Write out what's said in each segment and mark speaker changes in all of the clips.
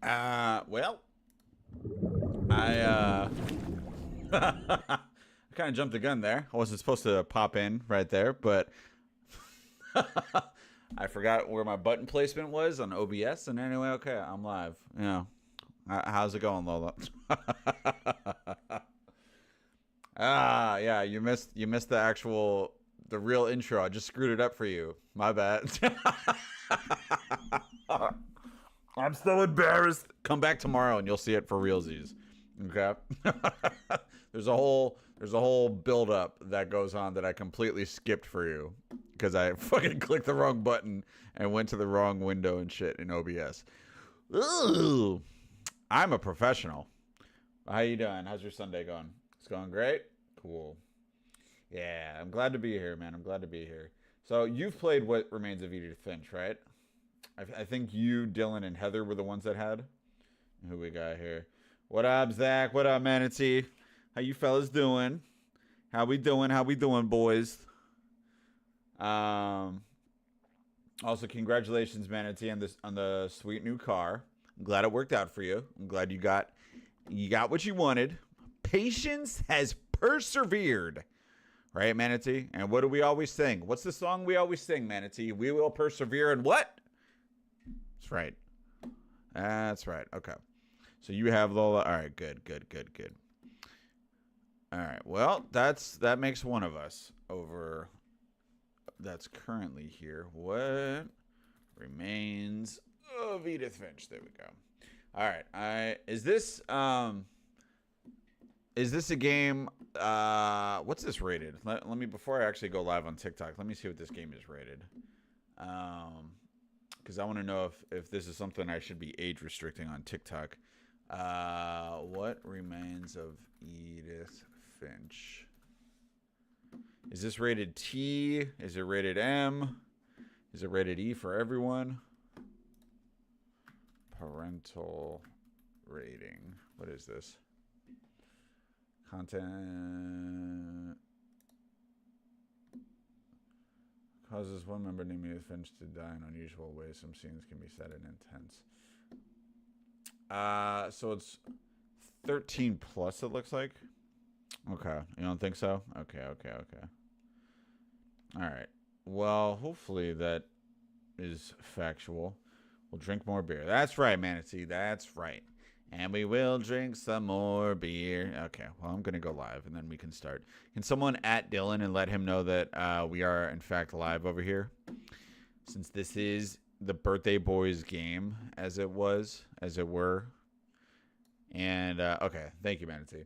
Speaker 1: Well, I I kind of jumped the gun there. I wasn't supposed to pop in right there, but I forgot where my button placement was on OBS. And anyway, okay, I'm live. You know, how's it going, Lola? Yeah, you missed the real intro. I just screwed it up for you. My bad. I'm so embarrassed. Come back tomorrow and you'll see it for realsies. Okay. there's a whole build up that goes on that I completely skipped for you because I fucking clicked the wrong button and went to the wrong window and shit in OBS. Ooh, I'm a professional. How you doing? How's your Sunday going? It's going great. Cool. Yeah, I'm glad to be here, man. I'm glad to be here. So you've played What Remains of Edith Finch, right? I think you, Dylan, and Heather were the ones that had. Who we got here? What up, Zach? What up, Manatee? How you fellas doing? How we doing? How we doing, boys? Um. Also, congratulations, Manatee, on the sweet new car. I'm glad it worked out for you. I'm glad you got what you wanted. Patience has persevered. Right, Manatee? And what do we always sing? What's the song we always sing, Manatee? We will persevere in what? That's right. That's right. Okay. So you have Lola. All right, good. All right. Well, that makes one of us over that's currently here. What remains of Edith Finch? There we go. All right. Is this a game? What's this rated? Let me before I actually go live on TikTok. Let me see what this game is rated. Because I want to know if this is something I should be age restricting on TikTok. What remains of Edith Finch? Is this rated T? Is it rated M? Is it rated E for everyone? Parental rating. What is this? Content causes one member named Edith Finch to die in unusual ways. Some scenes can be sad and intense. So it's 13 plus. It looks like. Okay, you don't think so? Okay. All right. Well, hopefully that is factual. We'll drink more beer. That's right, Manatee. That's right. And we will drink some more beer. Okay, well, I'm going to go live, and then we can start. Can someone at Dylan and let him know that we are, in fact, live over here? Since this is the Birthday Boys game, as it were. And, okay, thank you, Manatee.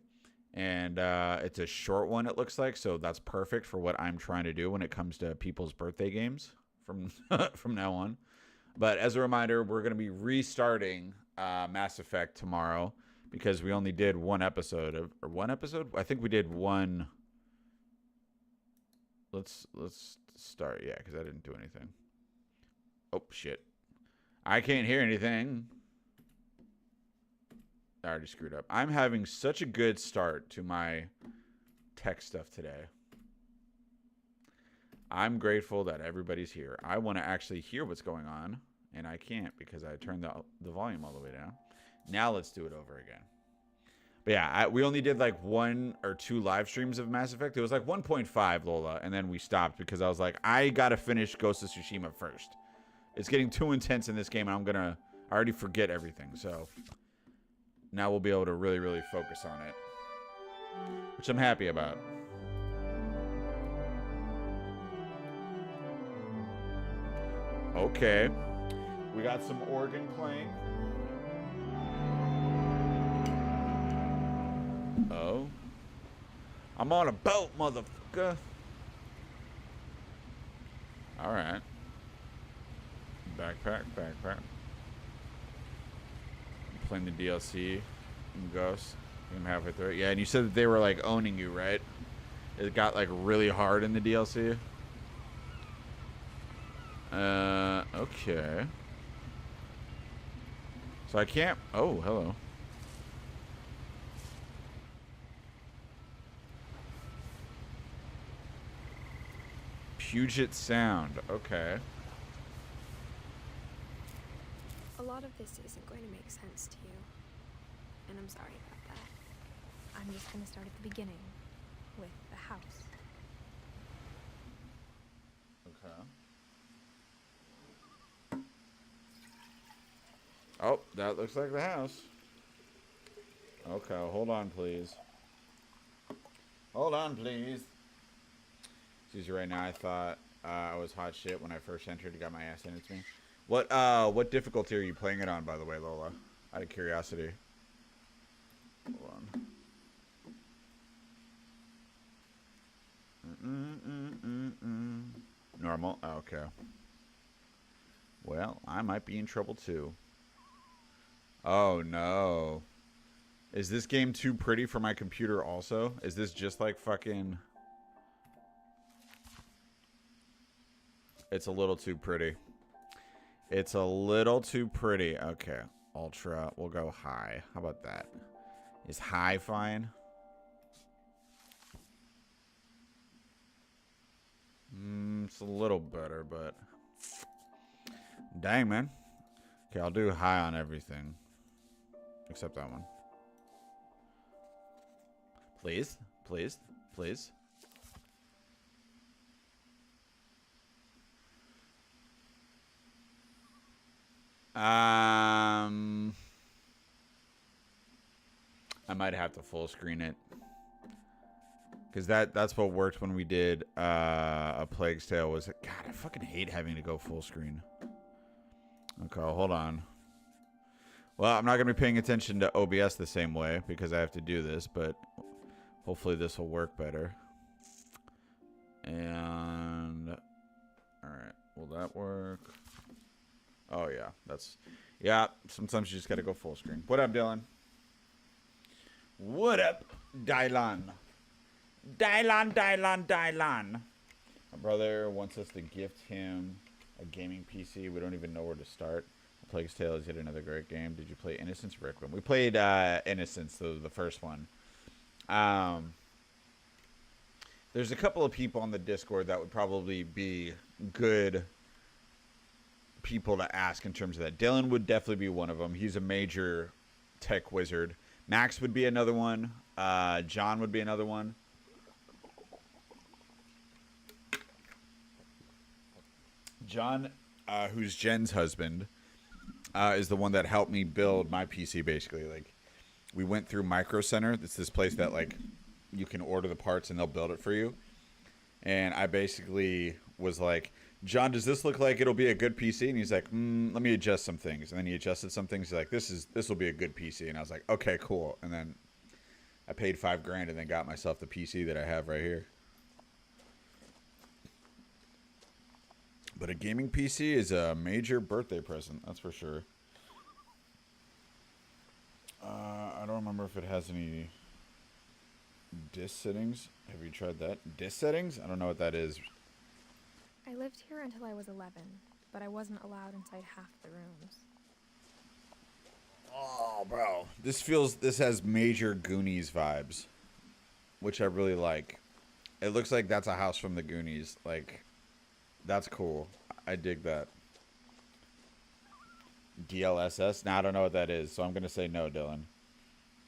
Speaker 1: And it's a short one, it looks like, so that's perfect for what I'm trying to do when it comes to people's birthday games from from now on. But as a reminder, we're going to be restarting Mass Effect tomorrow because we only did one episode. I think we did one. Let's start, yeah, because I didn't do anything. Oh, shit. I can't hear anything. I already screwed up. I'm having such a good start to my tech stuff today. I'm grateful that everybody's here. I want to actually hear what's going on, and I can't because I turned the volume all the way down. Now let's do it over again. But yeah, we only did like 1 or 2 live streams of Mass Effect. It was like 1.5, Lola, and then we stopped because I was like, I got to finish Ghost of Tsushima first. It's getting too intense in this game, and I already forget everything, so now we'll be able to really, really focus on it, which I'm happy about. Okay. We got some organ playing. Oh. I'm on a boat, motherfucker. Alright. Backpack. I'm playing the DLC in Ghost. I'm halfway through it. Yeah, and you said that they were like owning you, right? It got like really hard in the DLC. Okay. So I can't. Oh, hello. Puget Sound. Okay.
Speaker 2: A lot lot of this isn't going to make sense to you. And I'm sorry about that. I'm just going to start at the beginning, with the house.
Speaker 1: Okay. Oh, that looks like the house. Okay, hold on, please. Hold on, please. Excuse me, right now, I thought I was hot shit when I first entered and got my ass handed to me. What difficulty are you playing it on, by the way, Lola? Out of curiosity. Hold on. Normal? Okay. Well, I might be in trouble, too. Oh, no. Is this game too pretty for my computer also? Is this just like fucking... It's a little too pretty. It's a little too pretty. Okay. Ultra. We'll go high. How about that? Is high fine? It's a little better, but... Dang, man. Okay, I'll do high on everything. Except that one. Please. Please. Please. I might have to full screen it. Because that's what worked when we did A Plague's Tale. Was God, I fucking hate having to go full screen. Okay, hold on. Well, I'm not going to be paying attention to OBS the same way because I have to do this, but hopefully this will work better. And alright, will that work? Oh yeah, yeah, sometimes you just gotta go full screen. What up, Dylan? What up, Dylan? Dylan. My brother wants us to gift him a gaming PC. We don't even know where to start. Plague's Tale is yet another great game. Did you play Innocence, Requiem? We played Innocence, the first one. There's a couple of people on the Discord that would probably be good people to ask in terms of that. Dylan would definitely be one of them. He's a major tech wizard. Max would be another one. John would be another one. John, who's Jen's husband, is the one that helped me build my PC, basically. Like, we went through Micro Center. It's this place that, like, you can order the parts and they'll build it for you. And I basically was like, John, does this look like it'll be a good PC? And he's like, let me adjust some things. And then he adjusted some things. He's like, this will be a good PC. And I was like, okay, cool. And then I paid $5,000 and then got myself the PC that I have right here. But a gaming PC is a major birthday present, that's for sure. I don't remember if it has any disk settings. Have you tried that? Disk settings? I don't know what that is.
Speaker 2: I lived here until I was 11, but I wasn't allowed inside half the rooms.
Speaker 1: Oh, bro. This has major Goonies vibes, which I really like. It looks like that's a house from the Goonies. Like, that's cool. I dig that. DLSS? Nah, I don't know what that is, so I'm going to say no, Dylan.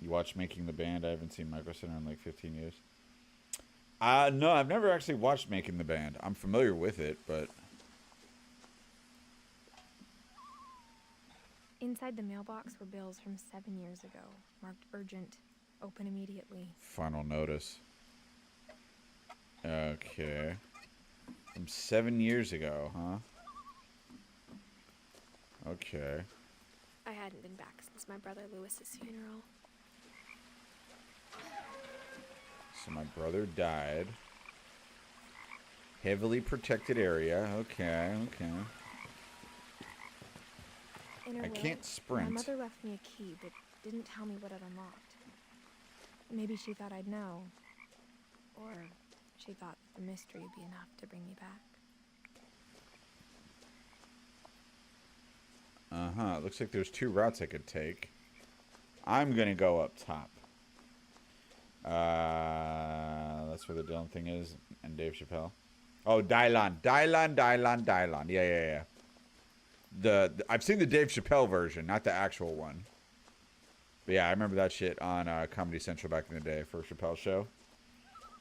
Speaker 1: You watch Making the Band? I haven't seen Micro Center in like 15 years. No, I've never actually watched Making the Band. I'm familiar with it, but...
Speaker 2: Inside the mailbox were bills from 7 years ago, marked urgent, open immediately.
Speaker 1: Final notice. Okay. From 7 years ago, huh? Okay.
Speaker 2: I hadn't been back since my brother Lewis's funeral.
Speaker 1: So my brother died. Heavily protected area. Okay, okay. I can't sprint.
Speaker 2: My mother left me a key, but didn't tell me what it unlocked. Maybe she thought I'd know. Or she thought the mystery would be enough to bring me back.
Speaker 1: Uh-huh. It looks like there's two routes I could take. I'm gonna go up top. That's where the Dylan thing is, and Dave Chappelle. Oh, Dylan. Yeah. I've seen the Dave Chappelle version, not the actual one. But yeah, I remember that shit on Comedy Central back in the day for Chappelle's show.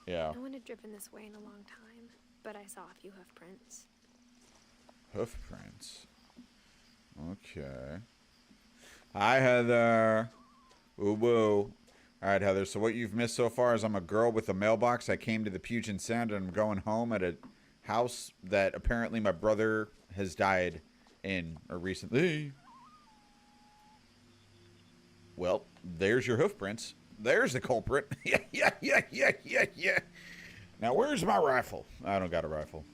Speaker 1: Yeah.
Speaker 2: No one had driven this way in a long time, but I saw a few hoof prints.
Speaker 1: Hoof prints. Okay. Hi, Heather. Ooh, woo. All right, Heather. So what you've missed so far is I'm a girl with a mailbox. I came to the Puget Sound and I'm going home at a house that apparently my brother has died in or recently. Well, there's your hoof prints. There's the culprit. Yeah. Now, where's my rifle? I don't got a rifle.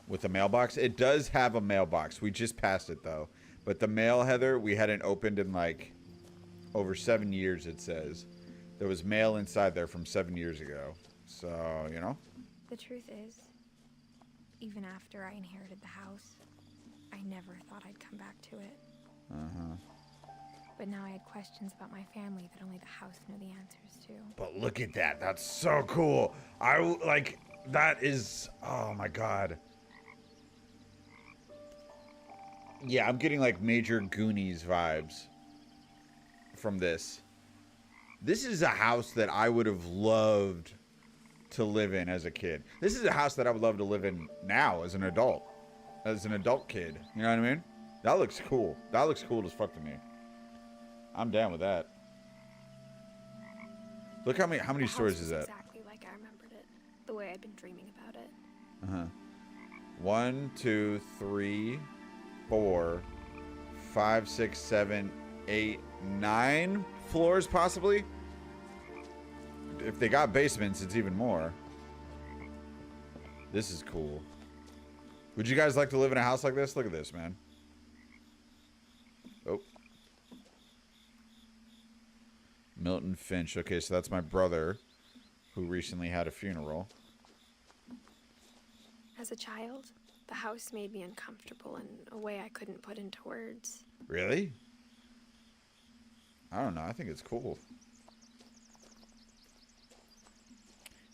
Speaker 1: With a mailbox? It does have a mailbox. We just passed it, though. But the mail, Heather, we hadn't opened in, like, over 7 years, it says. There was mail inside there from 7 years ago. So, you know?
Speaker 2: The truth is, even after I inherited the house, I never thought I'd come back to it.
Speaker 1: Uh-huh.
Speaker 2: But now I had questions about my family that only the house knew the answers to.
Speaker 1: But look at that. That's so cool. That is, oh my God. Yeah, I'm getting like major Goonies vibes from this. This is a house that I would have loved to live in as a kid. This is a house that I would love to live in now as an adult. As an adult kid. You know what I mean? That looks cool. That looks cool as fuck to me. I'm down with that. Look how many stories is that?
Speaker 2: Exactly like I remembered it. The way I'd been dreaming about it.
Speaker 1: Uh-huh. 1, 2, 3, 4, 5, 6, 7, 8, 9 floors possibly. If they got basements, it's even more. This is cool. Would you guys like to live in a house like this? Look at this, man. Oh. Milton Finch. Okay, so that's my brother who recently had a funeral.
Speaker 2: As a child, the house made me uncomfortable in a way I couldn't put into words.
Speaker 1: Really? I don't know. I think it's cool.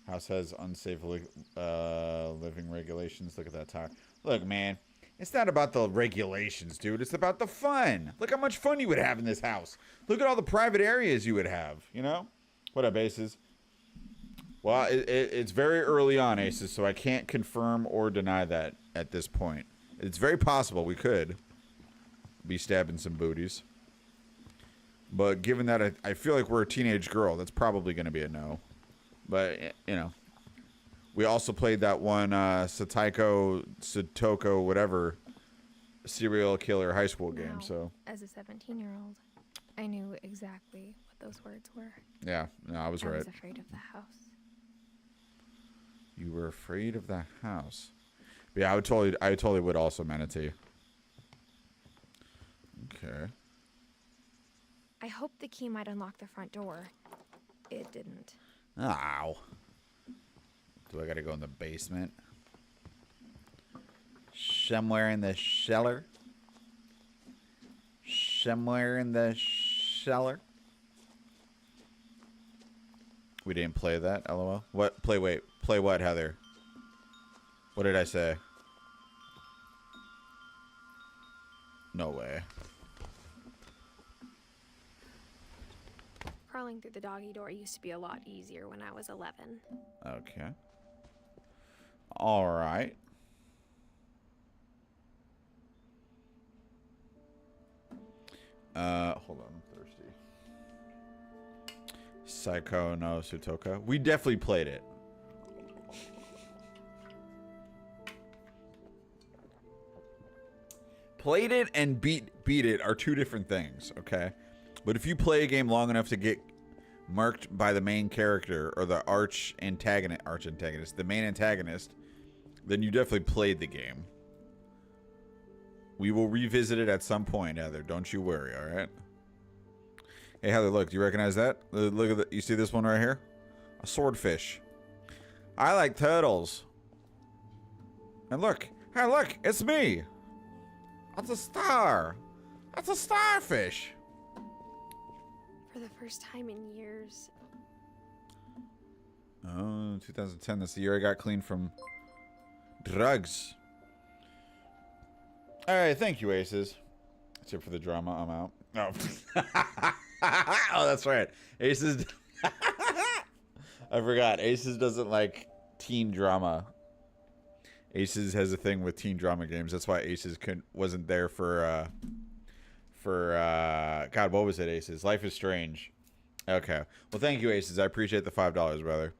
Speaker 1: House has unsafe living regulations. Look at that tire. Look, man. It's not about the regulations, dude. It's about the fun. Look how much fun you would have in this house. Look at all the private areas you would have, you know? What up, Aces? Well, it's very early on, Aces, so I can't confirm or deny that at this point. It's very possible we could be stabbing some booties. But given that I feel like we're a teenage girl, that's probably going to be a no. But, you know. We also played that one Satoko, whatever, serial killer high school game.
Speaker 2: Now,
Speaker 1: So
Speaker 2: as a 17-year-old, I knew exactly what those words were.
Speaker 1: yeah, no, I was right.
Speaker 2: I was afraid of the house.
Speaker 1: You were afraid of the house. But yeah, I totally would also, Manatee. Okay.
Speaker 2: I hoped the key might unlock the front door. It didn't.
Speaker 1: Ow. Do I gotta go in the basement? Somewhere in the cellar? Somewhere in the cellar? We didn't play that, LOL. What? Wait. Play what, Heather? What did I say? No way.
Speaker 2: Crawling through the doggy door used to be a lot easier when I was 11.
Speaker 1: Okay. All right. Hold on, I'm thirsty. Psycho no Sutoka. We definitely played it. Played it and beat it are two different things, okay? But if you play a game long enough to get marked by the main character or the arch antagonist, the main antagonist, then you definitely played the game. We will revisit it at some point, Heather. Don't you worry, all right? Hey, Heather, look. Do you recognize that? Look at the, you see this one right here? A swordfish. I like turtles. And look. Hey, look. It's me. That's a star. That's a starfish.
Speaker 2: For the first time in years.
Speaker 1: Oh, 2010. That's the year I got clean from Drugs. All right, thank you, Aces. That's it for the drama. I'm out. Oh, oh, that's right. Aces. I forgot. Aces doesn't like teen drama. Aces has a thing with teen drama games. That's why Aces wasn't there for God, what was it, Aces? Life is Strange. Okay. Well, thank you, Aces. I appreciate the $5, brother.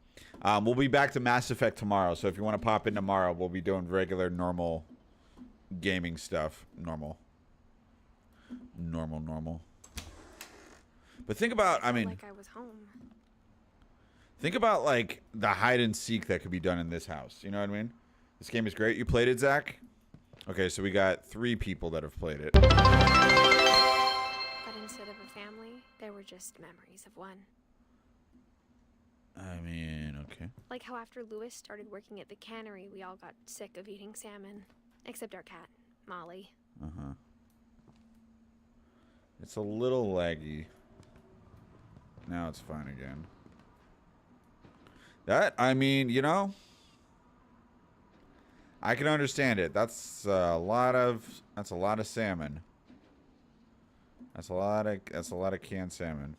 Speaker 1: We'll be back to Mass Effect tomorrow, so if you want to pop in tomorrow, we'll be doing regular, normal gaming stuff. Normal. But think about, I mean...
Speaker 2: Like I was home.
Speaker 1: Think about, like, the hide and seek that could be done in this house. You know what I mean? This game is great. You played it, Zach? Okay, so we got 3 people that have played it.
Speaker 2: But instead of a family, there were just memories of one.
Speaker 1: I mean, okay.
Speaker 2: Like how after Lewis started working at the cannery, we all got sick of eating salmon. Except our cat, Molly.
Speaker 1: Uh-huh. It's a little laggy. Now it's fine again. That, I mean, you know, I can understand it. That's a lot of salmon. That's a lot of canned salmon.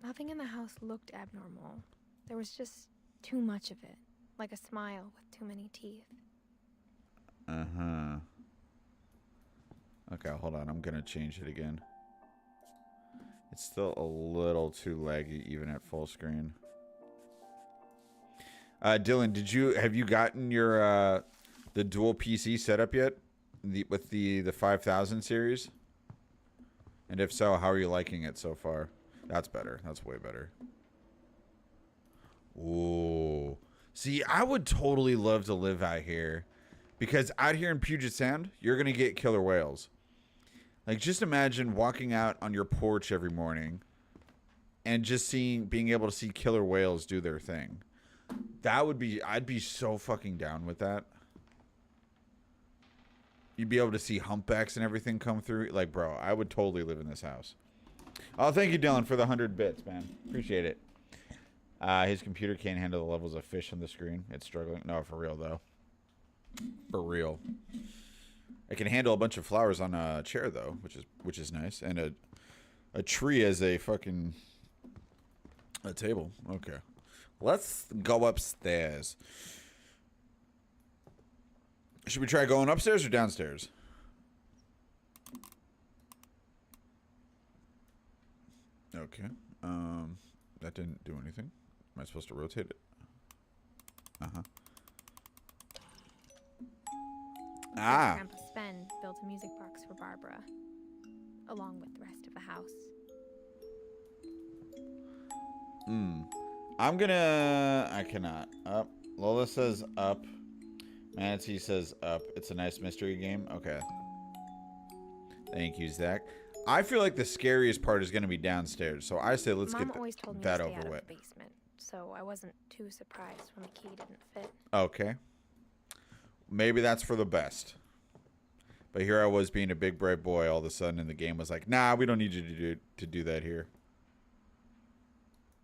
Speaker 2: Nothing in the house looked abnormal. There was just too much of it, like a smile with too many teeth.
Speaker 1: Uh-huh. Okay, hold on. I'm gonna change it again. It's still a little too laggy even at full screen. Dylan, have you gotten your the dual PC setup yet? With the 5000 series? And if so, how are you liking it so far? That's better. That's way better. Ooh. See, I would totally love to live out here. Because out here in Puget Sound, you're going to get killer whales. Like, just imagine walking out on your porch every morning and just being able to see killer whales do their thing. I'd be so fucking down with that. You'd be able to see humpbacks and everything come through. Like, bro, I would totally live in this house. Oh, thank you, Dylan, for the 100 bits, man. Appreciate it. His computer can't handle the levels of fish on the screen. It's struggling. No, for real, though. For real. I can handle a bunch of flowers on a chair, though, which is nice. And a tree as a fucking... a table. Okay. Let's go upstairs. Should we try going upstairs or downstairs? Okay. That didn't do anything. Am I supposed to rotate it? Uh-huh. Ah.
Speaker 2: Grandpa Sven built a music box for Barbara, along with the rest of the house.
Speaker 1: I cannot. Up. Lola says up. Manatee says up. It's a nice mystery game. Okay. Thank you, Zach. I feel like the scariest part is going to be downstairs, so I say let's
Speaker 2: Mom
Speaker 1: get
Speaker 2: always told me
Speaker 1: that
Speaker 2: to stay
Speaker 1: over
Speaker 2: out of
Speaker 1: with.
Speaker 2: the basement, so I wasn't too surprised when the key didn't fit.
Speaker 1: Okay. Maybe that's for the best. But here I was being a big bright boy all of a sudden, and the game was like, nah, we don't need you to do that here.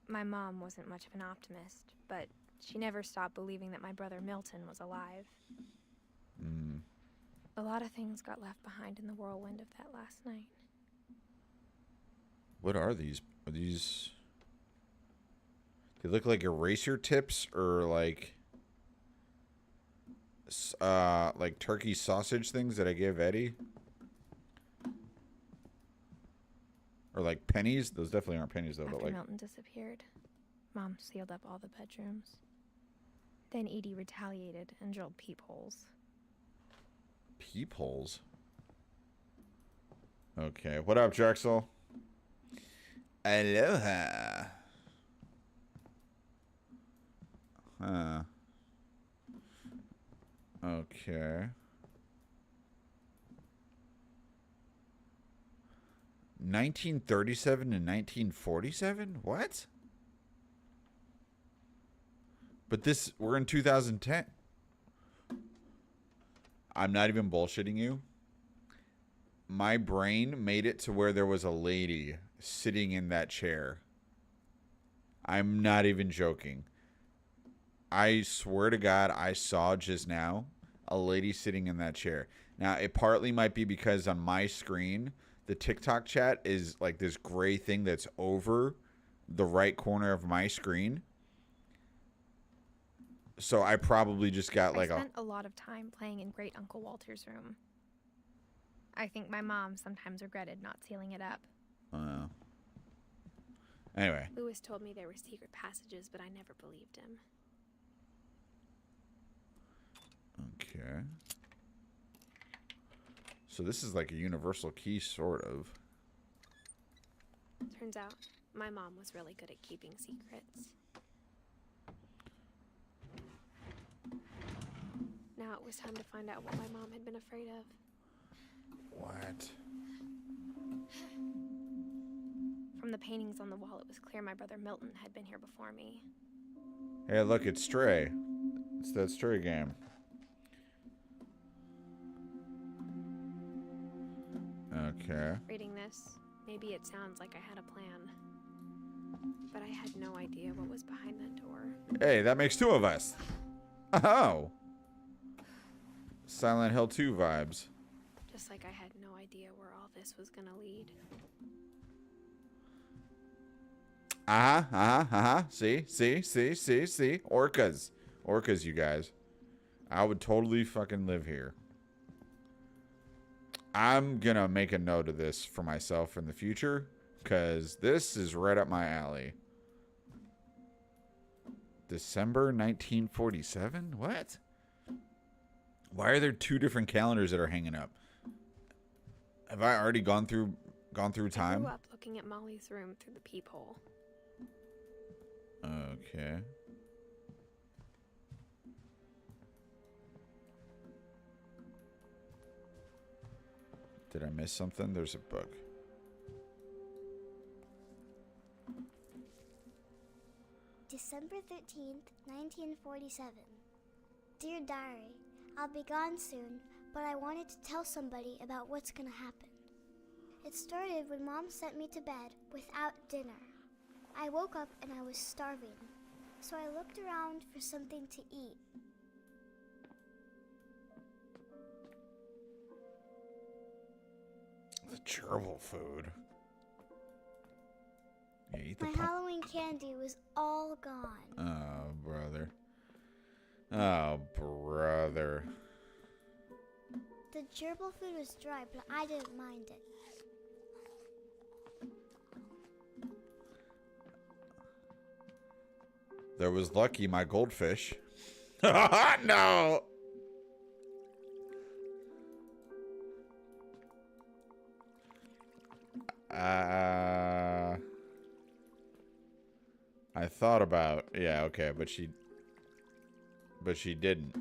Speaker 2: My mom wasn't much of an optimist, but she never stopped believing that my brother Milton was alive. A lot of things got left behind in the whirlwind of that last night.
Speaker 1: What are these? Are these... They look like eraser tips or like turkey sausage things that I gave Eddie. Or like pennies. Those definitely aren't pennies though.
Speaker 2: After
Speaker 1: But like
Speaker 2: Milton disappeared, Mom sealed up all the bedrooms. Then Edie retaliated and drilled peepholes.
Speaker 1: peepholes. Okay. What up, Drexel? Aloha. Huh. Okay. 1937 and 1947? What? But this, we're in 2010. I'm not even bullshitting you. My brain made it to where there was a lady sitting in that chair. I'm not even joking. I swear to God, I saw just now a lady sitting in that chair. Now, it partly might be because on my screen, the TikTok chat is like this gray thing that's over the right corner of my screen. So I probably just got like
Speaker 2: I spent a lot of time playing in Great Uncle Walter's room. I think my mom sometimes regretted not sealing it up.
Speaker 1: Anyway.
Speaker 2: Lewis told me there were secret passages, but I never believed him.
Speaker 1: Okay. So this is like a universal key, sort of.
Speaker 2: Turns out, my mom was really good at keeping secrets. Now it was time to find out what my mom had been afraid of.
Speaker 1: What?
Speaker 2: From the paintings on the wall, it was clear my brother Milton had been here before me.
Speaker 1: Hey, look, it's Stray. It's that Stray game. Okay.
Speaker 2: Reading this, maybe it sounds like I had a plan. But I had no idea what was behind that door.
Speaker 1: Hey, that makes two of us. Oh. Silent Hill 2 vibes.
Speaker 2: Just like I had no idea where all this was gonna lead.
Speaker 1: See? Orcas. Orcas, you guys. I would totally fucking live here. I'm gonna make a note of this for myself in the future, because this is right up my alley. December 1947? What? Why are there two different calendars that are hanging up? Have I already gone through time?
Speaker 2: I grew up looking at Molly's room through the peephole.
Speaker 1: Okay. Did I miss something? There's a book.
Speaker 3: December 13th, 1947. Dear Diary, I'll be gone soon, but I wanted to tell somebody about what's gonna happen. It started when Mom sent me to bed without dinner. I woke up and I was starving, so I looked around for something to eat.
Speaker 1: The gerbil food. Yeah, eat the
Speaker 3: My Halloween candy was all gone.
Speaker 1: Oh, brother. Oh, brother.
Speaker 3: The gerbil food was dry, but I didn't mind it.
Speaker 1: There was Lucky, my goldfish. No! I thought about, yeah, okay, but she didn't.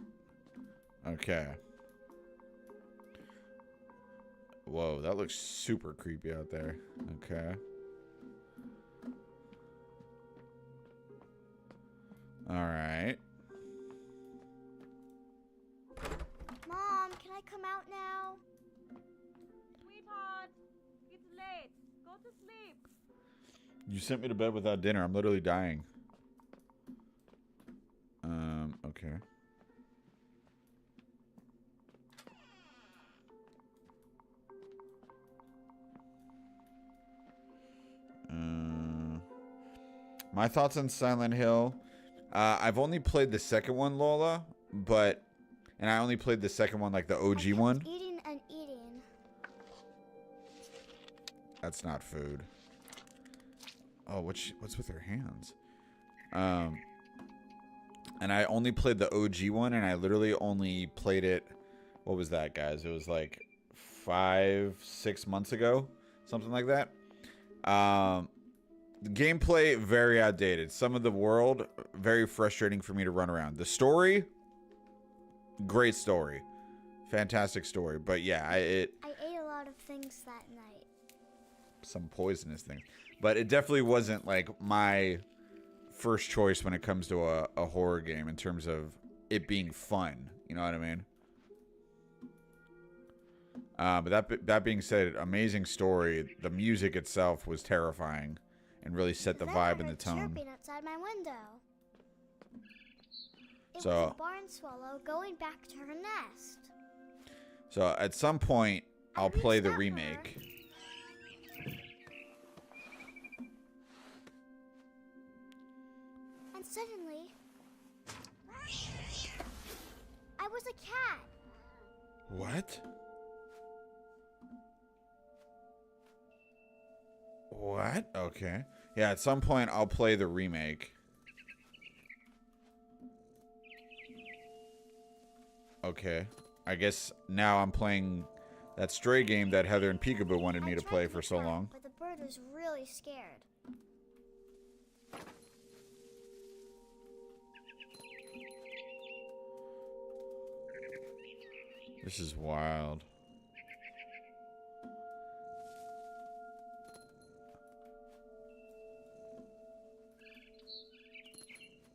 Speaker 1: Okay. Whoa, that looks super creepy out there. Okay. All right.
Speaker 3: Mom, can I come out now?
Speaker 4: Sweetheart, it's late. Go to sleep.
Speaker 1: You sent me to bed without dinner. I'm literally dying. Okay. My thoughts on Silent Hill. I've only played the second one, Lola, and I only played the second one, like the OG
Speaker 3: I kept
Speaker 1: one.
Speaker 3: eating and eating.
Speaker 1: That's not food. Oh, what's with her hands? And I only played the OG one, and I literally only played it. What was that, guys? It was like 5-6 months ago, something like that. The gameplay very outdated. Some of the world very frustrating for me to run around. The story, great story, fantastic story. But yeah, I ate
Speaker 3: a lot of things that night.
Speaker 1: Some poisonous things. But it definitely wasn't like my first choice when it comes to a horror game in terms of it being fun. You know what I mean? But that being said, amazing story. The music itself was terrifying and really set the
Speaker 3: Then
Speaker 1: vibe
Speaker 3: I
Speaker 1: and the
Speaker 3: heard
Speaker 1: tone.
Speaker 3: chirping outside my window. It It
Speaker 1: So-
Speaker 3: was a barn swallow going back to her nest.
Speaker 1: So at some point, I'll
Speaker 3: I
Speaker 1: play the
Speaker 3: reached out for her.
Speaker 1: remake.
Speaker 3: And suddenly, I was a cat.
Speaker 1: What? What? Okay. Yeah, at some point, I'll play the remake. Okay. I guess now I'm playing that Stray game that Heather and Peekaboo wanted me
Speaker 3: I
Speaker 1: to
Speaker 3: tried
Speaker 1: play for so
Speaker 3: start,
Speaker 1: long.
Speaker 3: But the bird was really scared.
Speaker 1: This is wild.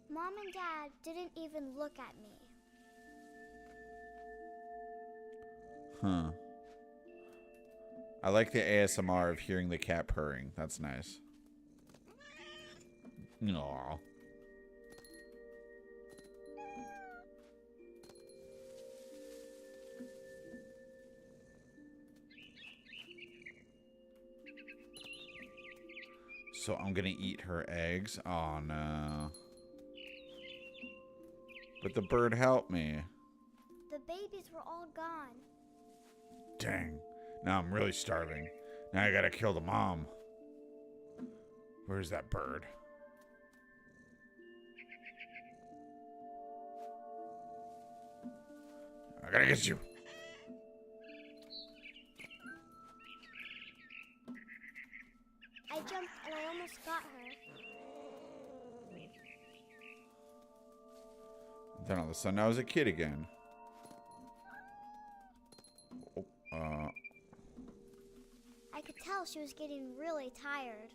Speaker 3: Mom and Dad didn't even look at me.
Speaker 1: Huh. I like the ASMR of hearing the cat purring. That's nice. Aww. So I'm gonna eat her eggs? Oh no. But the bird helped me.
Speaker 3: The babies were all gone.
Speaker 1: Dang. Now I'm really starving. Now I gotta kill the mom. Where's that bird? I gotta get you.
Speaker 3: I jumped and I almost got her.
Speaker 1: Then all of a sudden I was a kid again. Oh,
Speaker 3: I could tell she was getting really tired.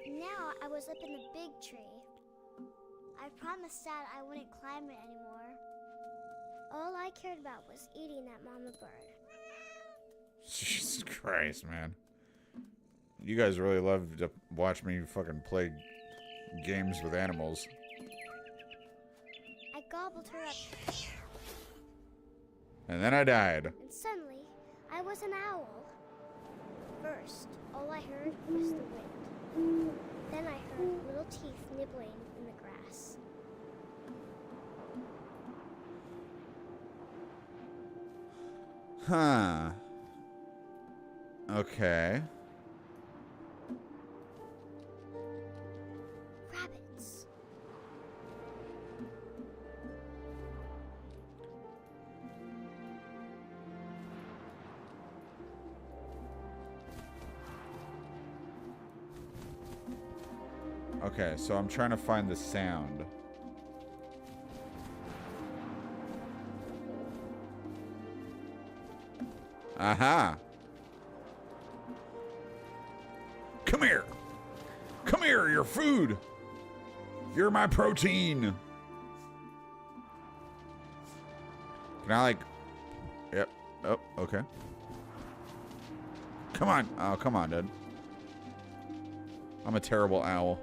Speaker 3: Now I was up in the big tree. I promised Dad I wouldn't climb it anymore. All I cared about was eating that mama bird.
Speaker 1: Jesus Christ, man. You guys really love to watch me fucking play games with animals.
Speaker 3: I gobbled her up,
Speaker 1: And then I died.
Speaker 3: and suddenly I was an owl. First, all I heard was the wind. Then I heard little teeth nibbling in the grass.
Speaker 1: Huh. Okay.
Speaker 3: Rabbits.
Speaker 1: Okay, so I'm trying to find the sound. Aha! Come here! Come here, your food! You're my protein! Can I, like... Yep. Oh, okay. Come on. Oh, come on, dude. I'm a terrible owl.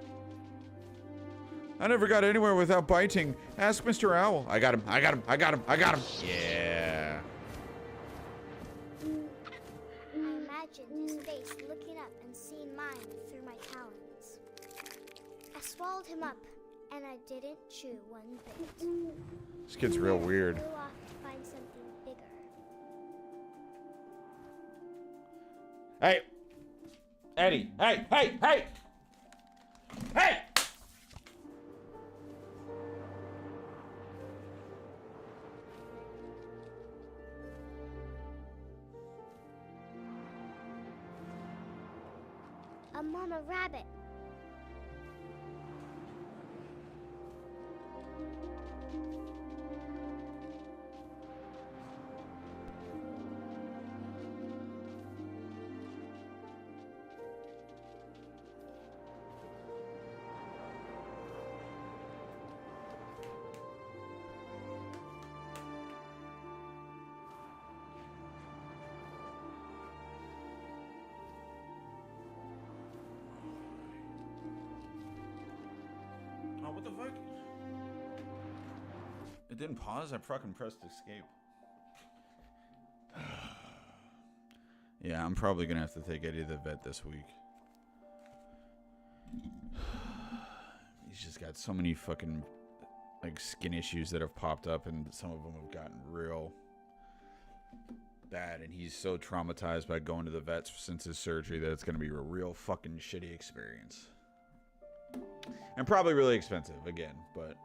Speaker 1: I never got anywhere without biting. Ask Mr. Owl. I got him. I got him. I got him. I got him. Yeah.
Speaker 3: I imagined his face looking up and seeing mine through my talons. I swallowed him up, and I didn't chew one bit.
Speaker 1: This kid's real weird.
Speaker 3: I flew off to find something bigger.
Speaker 1: Hey. Eddie. Hey. Hey. Hey. Hey.
Speaker 3: A mama rabbit.
Speaker 1: Oh, what the fuck? It didn't pause? I fucking pressed escape. Yeah, I'm probably gonna have to take Eddie to the vet this week. He's just got so many fucking like skin issues that have popped up, and some of them have gotten real bad, and he's so traumatized by going to the vets since his surgery that it's gonna be a real fucking shitty experience. And probably really expensive again, but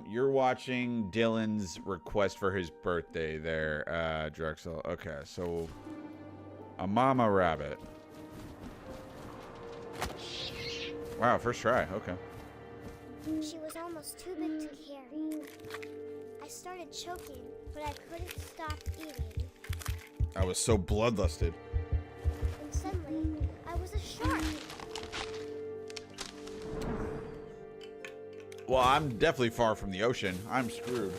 Speaker 1: you're watching Dylan's request for his birthday there, Drexel. Okay, so a mama rabbit. Wow, first try. Okay.
Speaker 3: She was almost too big to carry. I started choking, but I couldn't stop eating.
Speaker 1: I was so bloodlusted.
Speaker 3: And suddenly, I was a shark.
Speaker 1: Well, I'm definitely far from the ocean. I'm screwed.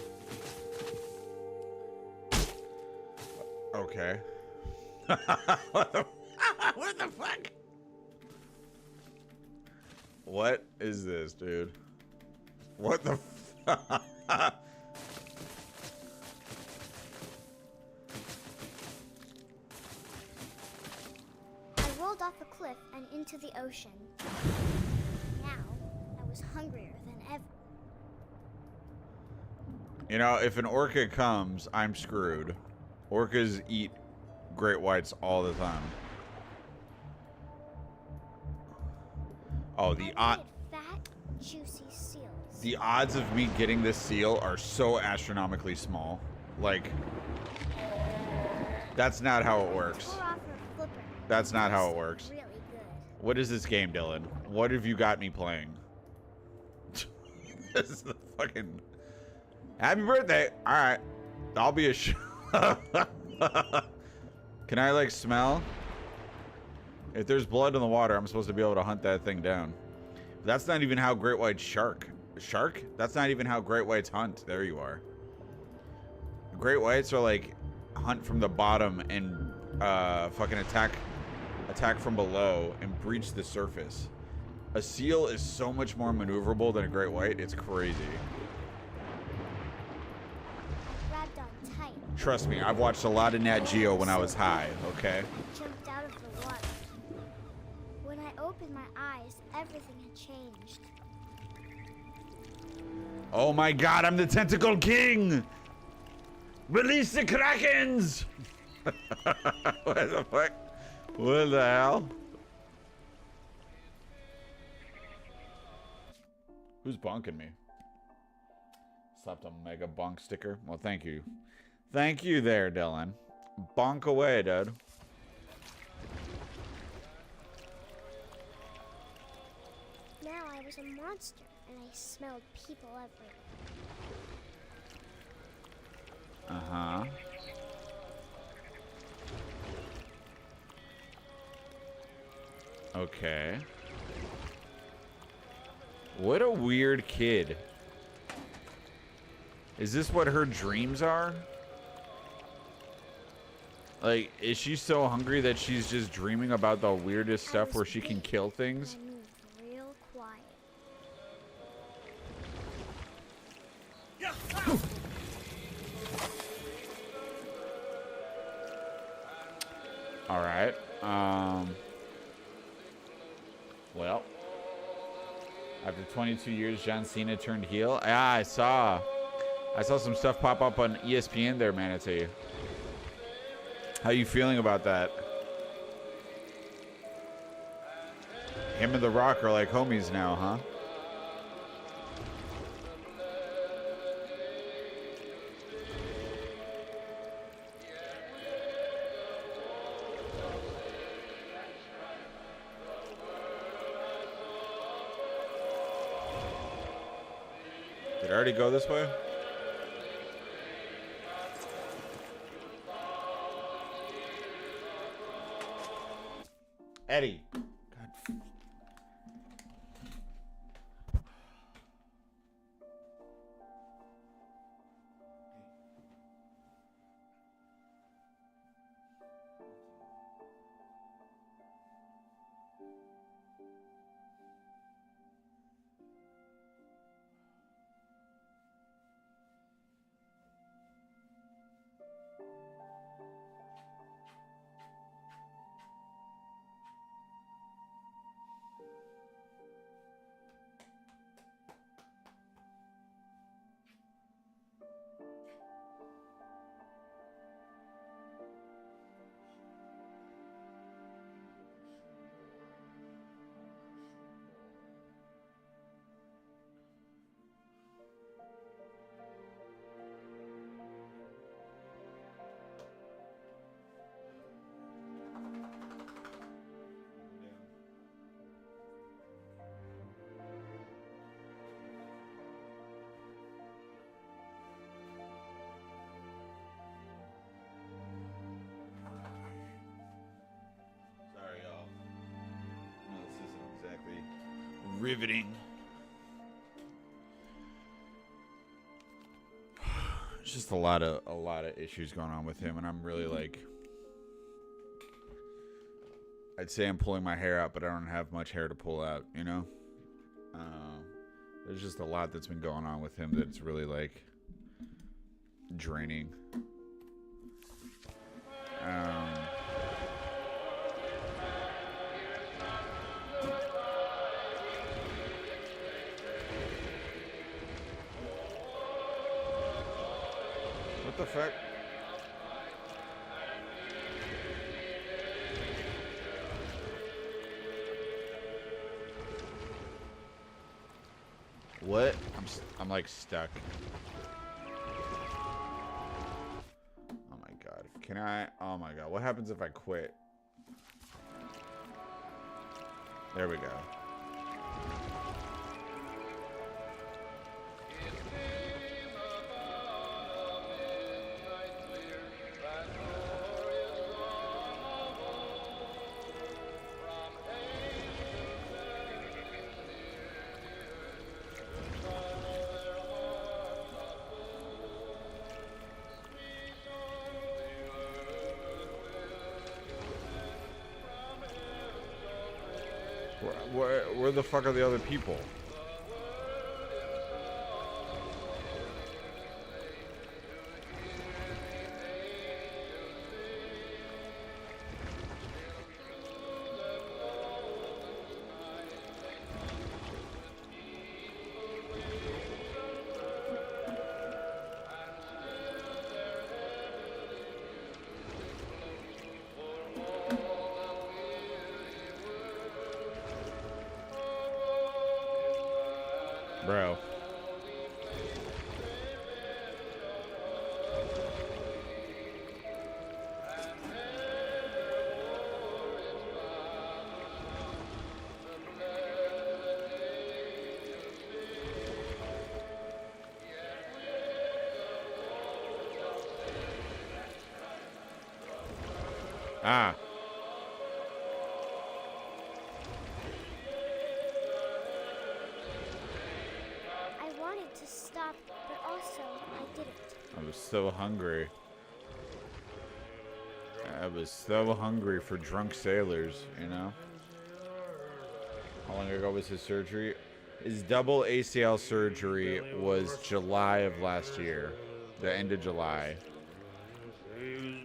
Speaker 1: Okay. What the fuck? What is this, dude? What the fuck?
Speaker 3: I rolled off a cliff and into the ocean. Now, I was hungrier than ever.
Speaker 1: You know, if an orca comes, I'm screwed. Orcas eat great whites all the time. Oh,
Speaker 3: I wanted fat, juicy seals.
Speaker 1: the odds of me getting this seal are so astronomically small. Like, that's not how it works.
Speaker 3: Tore off her flipper.
Speaker 1: That's not how it works.
Speaker 3: Really good.
Speaker 1: What is this game, Dylan? What have you got me playing? This is the fucking... Happy birthday! Alright. I'll be a Can I, like, smell? If there's blood in the water, I'm supposed to be able to hunt that thing down. But that's not even how great white shark... Shark? That's not even how great whites hunt. There you are. Great whites are, like, hunt from the bottom and, fucking attack from below and breach the surface. A seal is so much more maneuverable than a great white. It's crazy.
Speaker 3: Grabbed on tight.
Speaker 1: Trust me, I've watched a lot of Nat Geo when I was high, okay?
Speaker 3: Jumped out of the water. When I opened my eyes, everything had changed.
Speaker 1: Oh my god, I'm the Tentacle King! Release the Krakens! What the fuck? What the hell? Who's bonking me? Slapped a mega bonk sticker. Well, thank you. Thank you there, Dylan. Bonk away, dude.
Speaker 3: Now I was a monster, and I smelled people everywhere.
Speaker 1: Uh-huh. Okay. What a weird kid. Is this what her dreams are? Like, is she so hungry that she's just dreaming about the weirdest stuff where she can kill things?
Speaker 3: I moved real quiet.
Speaker 1: All right. Well, after 22 years, John Cena turned heel. Yeah, I saw some stuff pop up on ESPN there, Manatee. How you feeling about that? Him and The Rock are like homies now, huh? Did I already go this way? Eddie. God. riveting. It's just a lot of issues going on with him, and I'm really like, I'd say I'm pulling my hair out, but I don't have much hair to pull out, you know? There's just a lot that's been going on with him that's really like draining. What the fuck? What? I'm like stuck. Oh my god. Can I? Oh my god. What happens if I quit? There we go. Where the fuck are the other people? Bro. Ah.
Speaker 3: I wanted to stop, but also I didn't.
Speaker 1: I was so hungry. I was so hungry for drunk sailors, you know? How long ago was his surgery? His double ACL surgery was July of last year. The end of July.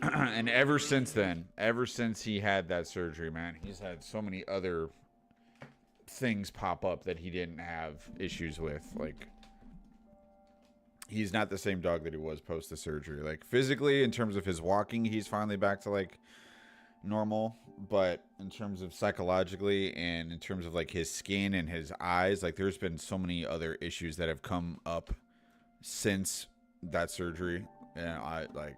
Speaker 1: And ever since then, ever since he had that surgery, man, he's had so many other things pop up that he didn't have issues with. Like, he's not the same dog that he was post the surgery. Like, physically, in terms of his walking, he's finally back to like normal, but in terms of psychologically and in terms of like his skin and his eyes, like there's been so many other issues that have come up since that surgery. And I like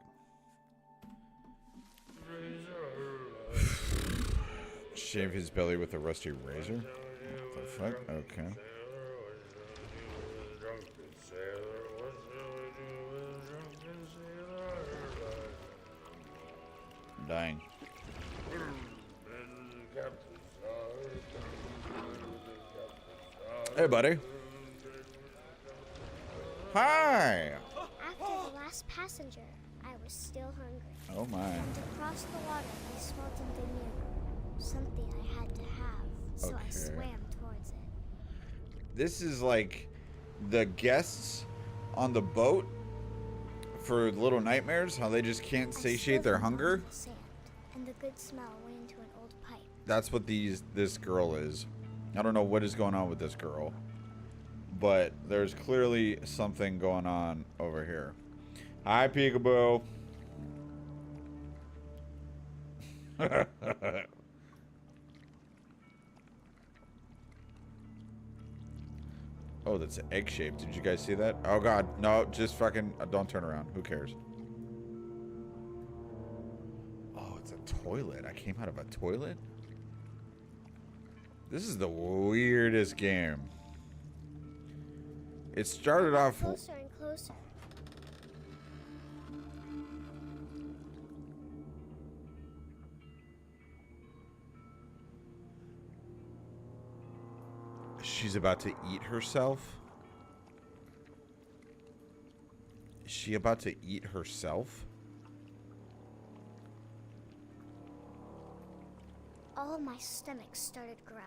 Speaker 1: shave his belly with a rusty razor. What the fuck? Okay. I'm dying. Hey, buddy. Hi.
Speaker 3: After the last passenger, I was still hungry.
Speaker 1: Oh my.
Speaker 3: And across the water, I smelled something new. Something I had to have, so I
Speaker 1: Okay.
Speaker 3: swam towards it.
Speaker 1: This is like the guests on the boat for Little Nightmares, how they just can't
Speaker 3: I
Speaker 1: satiate their
Speaker 3: slithered
Speaker 1: hunger.
Speaker 3: along the sand, and the good smell went into an old pipe.
Speaker 1: That's what this girl is. I don't know what is going on with this girl, but there's clearly something going on over here. Hi, Peekaboo. Oh, that's egg-shaped. Did you guys see that? Oh, God. No, just fucking... don't turn around. Who cares? Oh, it's a toilet. I came out of a toilet? This is the weirdest game. It started off...
Speaker 3: Closer and closer.
Speaker 1: She's about to eat herself? Is she about to eat herself?
Speaker 3: All of my stomach started growling.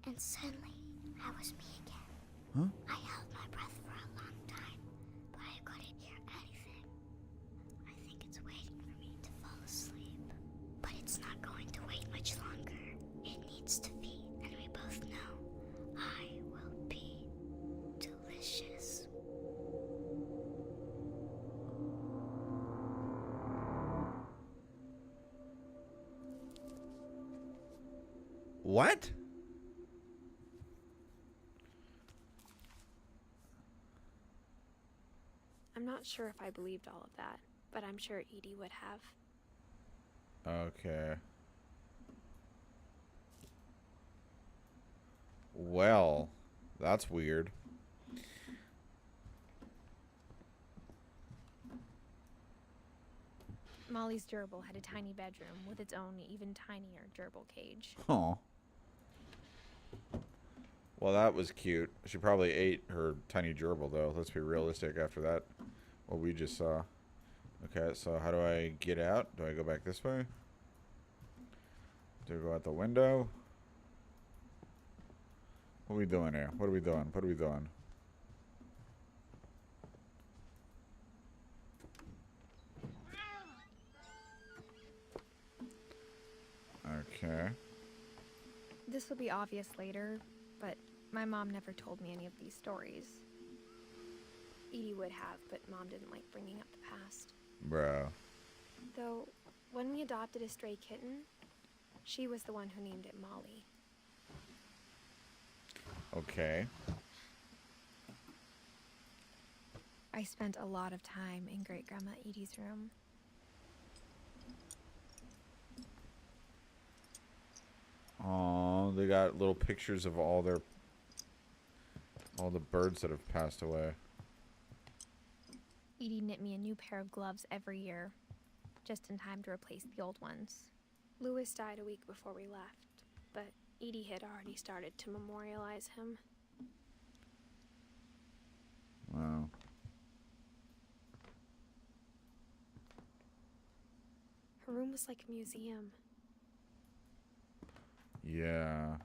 Speaker 3: And suddenly, I was me again.
Speaker 1: Huh?
Speaker 3: I held my breath for a long time, but I couldn't hear anything. I think it's waiting for me to fall asleep. But it's not going to wait much longer. It needs to feed, and we both know I will be delicious.
Speaker 1: What?
Speaker 2: I'm not sure if I believed all of that, but I'm sure Edie would have.
Speaker 1: Okay. Well, that's weird.
Speaker 2: Molly's gerbil had a tiny bedroom with its own even tinier gerbil cage.
Speaker 1: Oh. Well, that was cute. She probably ate her tiny gerbil, though. Let's be realistic after that. What we just saw. Okay, so how do I get out? Do I go back this way? Do I go out the window? What are we doing here? What are we doing? What are we doing? Okay.
Speaker 2: This will be obvious later, but my mom never told me any of these stories. Edie would have, but Mom didn't like bringing up the past.
Speaker 1: Bro.
Speaker 2: Though, when we adopted a stray kitten, she was the one who named it Molly.
Speaker 1: Okay.
Speaker 2: I spent a lot of time in Great-Grandma Edie's room.
Speaker 1: Oh, they got little pictures of all the birds that have passed away.
Speaker 2: Edie knit me a new pair of gloves every year, just in time to replace the old ones. Louis died a week before we left, but Edie had already started to memorialize him.
Speaker 1: Wow.
Speaker 2: Her room was like a museum.
Speaker 1: Yeah.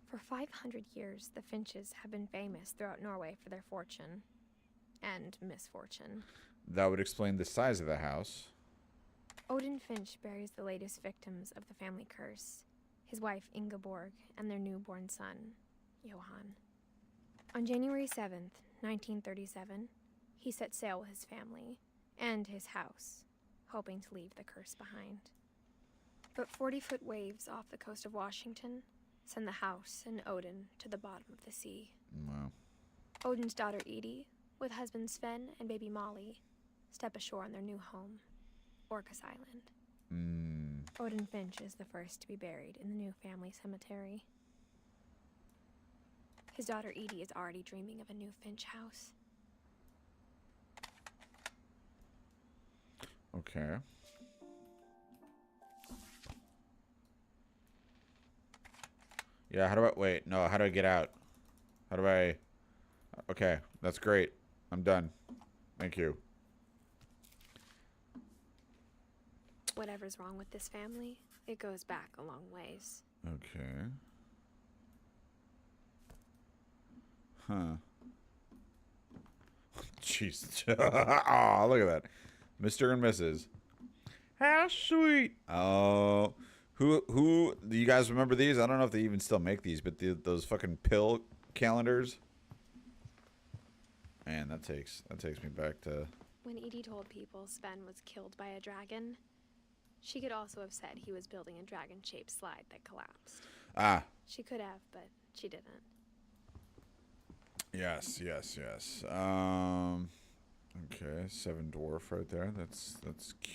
Speaker 2: For 500 years, the Finches have been famous throughout Norway for their fortune and misfortune.
Speaker 1: That would explain the size of the house.
Speaker 2: Odin Finch buries the latest victims of the family curse, his wife Ingeborg and their newborn son, Johann. On January 7th, 1937, he set sail with his family and his house, hoping to leave the curse behind. But 40-foot waves off the coast of Washington send the house and Odin to the bottom of the sea.
Speaker 1: Wow.
Speaker 2: Odin's daughter Edie, with husband Sven and baby Molly, step ashore on their new home, Orcas Island. Odin Finch is the first to be buried in the new family cemetery. His daughter Edie is already dreaming of a new Finch house.
Speaker 1: Okay. Yeah, how do I... Wait, no, how do I get out? How do I... Okay, that's great. I'm done. Thank you.
Speaker 2: Whatever's wrong with this family, it goes back a long ways.
Speaker 1: Okay. Huh. Jeez. Oh, look at that. Mr. and Mrs. How sweet. Oh... Who do you guys remember these? I don't know if they even still make these, but those fucking pill calendars. Man, that takes me back to...
Speaker 2: When Edie told people Sven was killed by a dragon, she could also have said he was building a dragon-shaped slide that collapsed.
Speaker 1: Ah.
Speaker 2: She could have, but she didn't.
Speaker 1: Yes. Okay, 7 dwarf right there. That's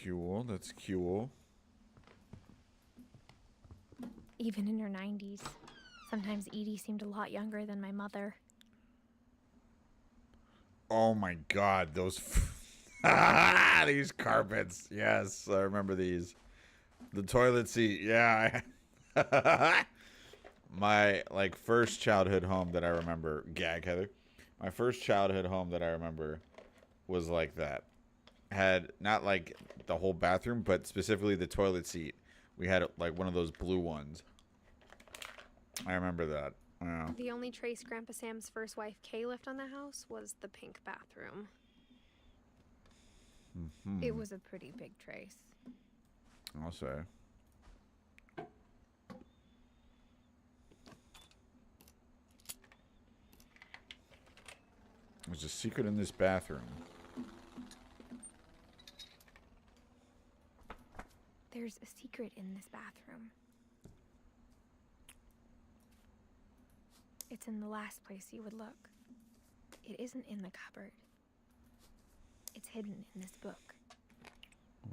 Speaker 1: cool. That's cool.
Speaker 2: Even in her 90s, sometimes Edie seemed a lot younger than my mother.
Speaker 1: Oh my god, those these carpets. Yes, I remember these. The toilet seat. Yeah. My like first childhood home that I remember. Gag, Heather. My first childhood home that I remember was like that. Had not like the whole bathroom, but specifically the toilet seat. We had like one of those blue ones. I remember that. Yeah.
Speaker 2: The only trace Grandpa Sam's first wife, Kay, left on the house was the pink bathroom. It was a pretty big trace.
Speaker 1: I'll say. There's a secret in this bathroom.
Speaker 2: There's a secret in this bathroom. It's in the last place you would look. It isn't in the cupboard. It's hidden in this book.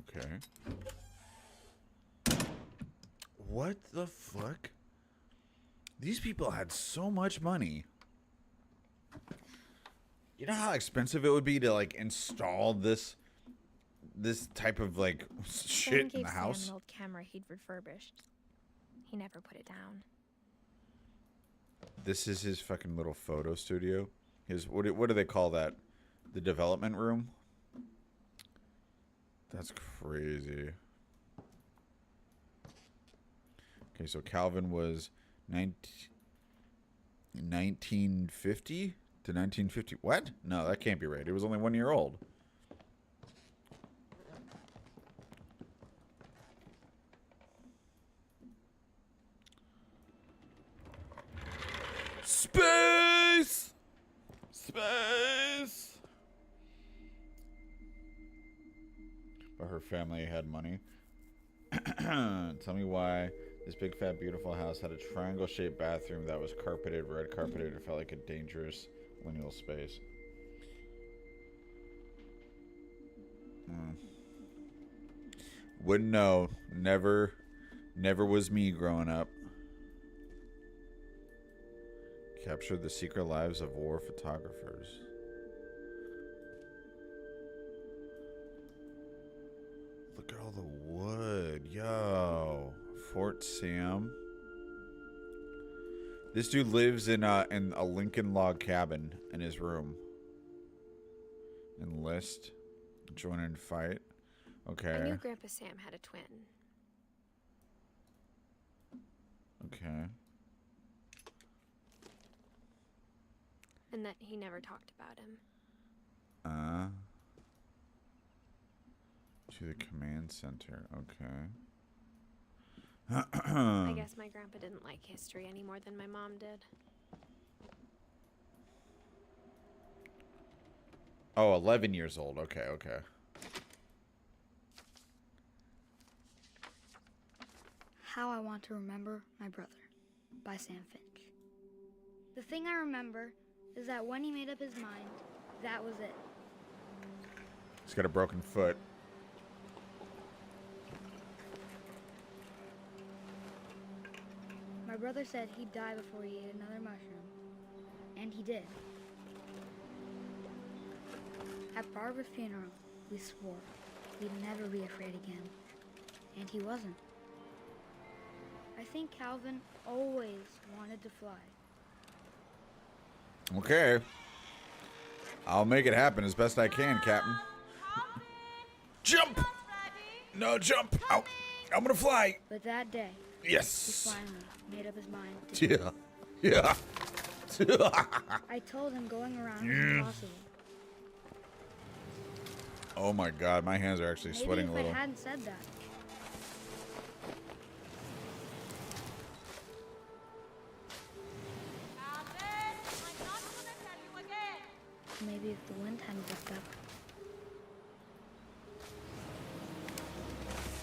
Speaker 1: Okay. What the fuck? These people had so much money. You know how expensive it would be to like install this type of like shit in the house?
Speaker 2: Sam an old camera he'd refurbished. He never put it down.
Speaker 1: This is his fucking little photo studio. His what do they call that? The development room? That's crazy. Okay, so Calvin was 1950 to 1950. What? No, that can't be right. He was only 1 year old. Space! Space! But her family had money. Tell me why this big, fat, beautiful house had a triangle-shaped bathroom that was carpeted, red carpeted. It felt like a dangerous liminal space. Wouldn't know. Never was me growing up. Captured the secret lives of war photographers. Look at all the wood. Yo. Fort Sam. This dude lives in a Lincoln log cabin in his room. Enlist. Join and fight. Okay.
Speaker 2: I knew Grandpa Sam had a twin.
Speaker 1: Okay.
Speaker 2: And that he never talked about him.
Speaker 1: To the command center. Okay.
Speaker 2: I guess my grandpa didn't like history any more than my mom did.
Speaker 1: Oh, 11 years old. Okay, okay.
Speaker 5: How I Want to Remember My Brother by Sam Finch. The thing I remember is that when he made up his mind, that was it.
Speaker 1: He's got a broken foot.
Speaker 5: My brother said he'd die before he ate another mushroom. And he did. At Barbara's funeral, we swore we'd never be afraid again. And he wasn't. I think Calvin always wanted to fly.
Speaker 1: Okay. I'll make it happen as best I can, Captain. Jump! No, jump! Out! I'm gonna fly!
Speaker 5: But that day, he
Speaker 1: Yes!
Speaker 5: finally made up his mind to
Speaker 1: Yeah. Yeah.
Speaker 5: I told him going around was impossible.
Speaker 1: Oh my god, my hands are actually
Speaker 5: Maybe
Speaker 1: sweating
Speaker 5: if
Speaker 1: a little.
Speaker 5: I hadn't said that,
Speaker 4: Calvin, I'm not gonna tell you again.
Speaker 5: maybe if the wind hadn't picked up,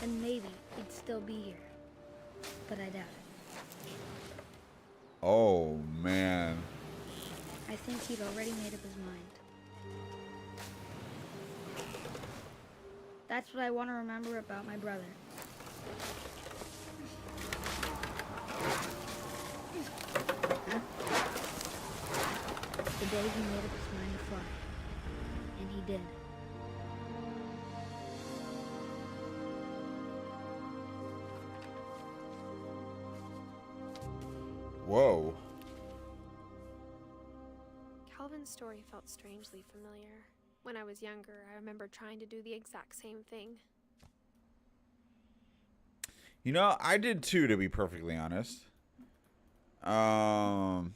Speaker 5: then maybe he'd still be here. But I doubt it.
Speaker 1: Oh man.
Speaker 5: I think he'd already made up his mind. That's what I want to remember about my brother. The day he made up his mind to fly. And he did.
Speaker 1: Whoa.
Speaker 2: Calvin's story felt strangely familiar. When I was younger, I remember trying to do the exact same thing.
Speaker 1: You know, I did too, to be perfectly honest. And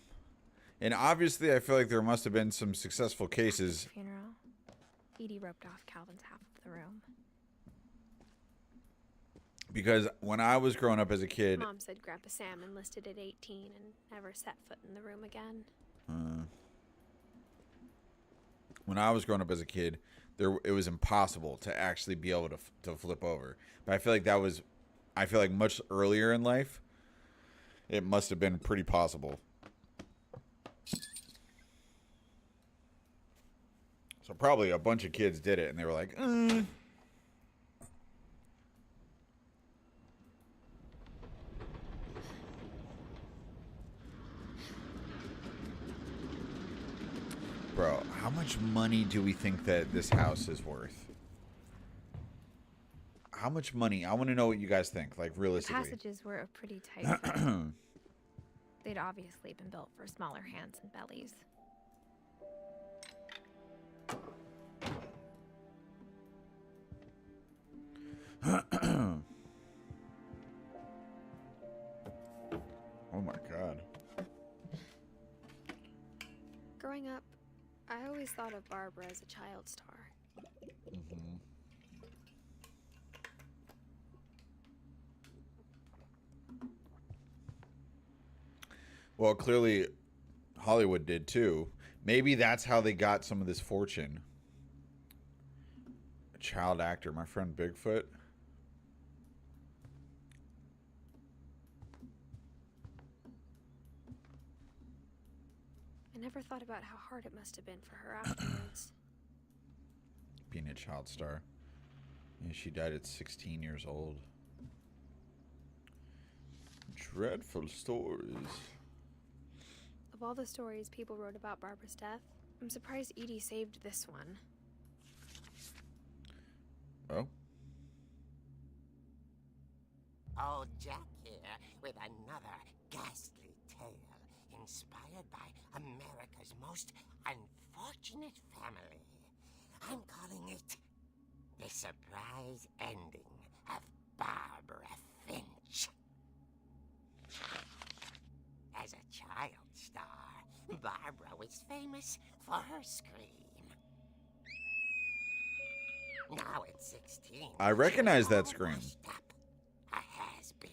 Speaker 1: obviously, I feel like there must have been some successful cases.
Speaker 2: Funeral. Edie roped off Calvin's half of the room.
Speaker 1: Because when I was growing up as a kid,
Speaker 2: Mom said Grandpa Sam enlisted at 18 and never set foot in the room again.
Speaker 1: when I was growing up as a kid, it was impossible to actually be able to flip over. But I feel like much earlier in life, it must have been pretty possible. So probably a bunch of kids did it, and they were like, Bro, how much money do we think that this house is worth? How much money? I want to know what you guys think, like realistically.
Speaker 2: The passages were of pretty tight fit. They'd obviously been built for smaller hands and bellies.
Speaker 1: Oh my god.
Speaker 2: Growing up, I always thought of Barbara as a child star.
Speaker 1: Mm-hmm. Well, clearly Hollywood did too. Maybe that's how they got some of this fortune. A child actor, my friend Bigfoot.
Speaker 2: I never thought about how hard it must have been for her afterwards.
Speaker 1: Being a child star. Yeah, she died at 16 years old. Dreadful stories.
Speaker 2: Of all the stories people wrote about Barbara's death, I'm surprised Edie saved this one.
Speaker 1: Oh?
Speaker 6: Old Jack here with another ghastly tale inspired by America's most unfortunate family. I'm calling it The Surprise Ending of Barbara Finch. As a child star, Barbara was famous for her scream. Now at 16,
Speaker 1: I recognize that
Speaker 6: she's
Speaker 1: scream.
Speaker 6: almost up, a has-been.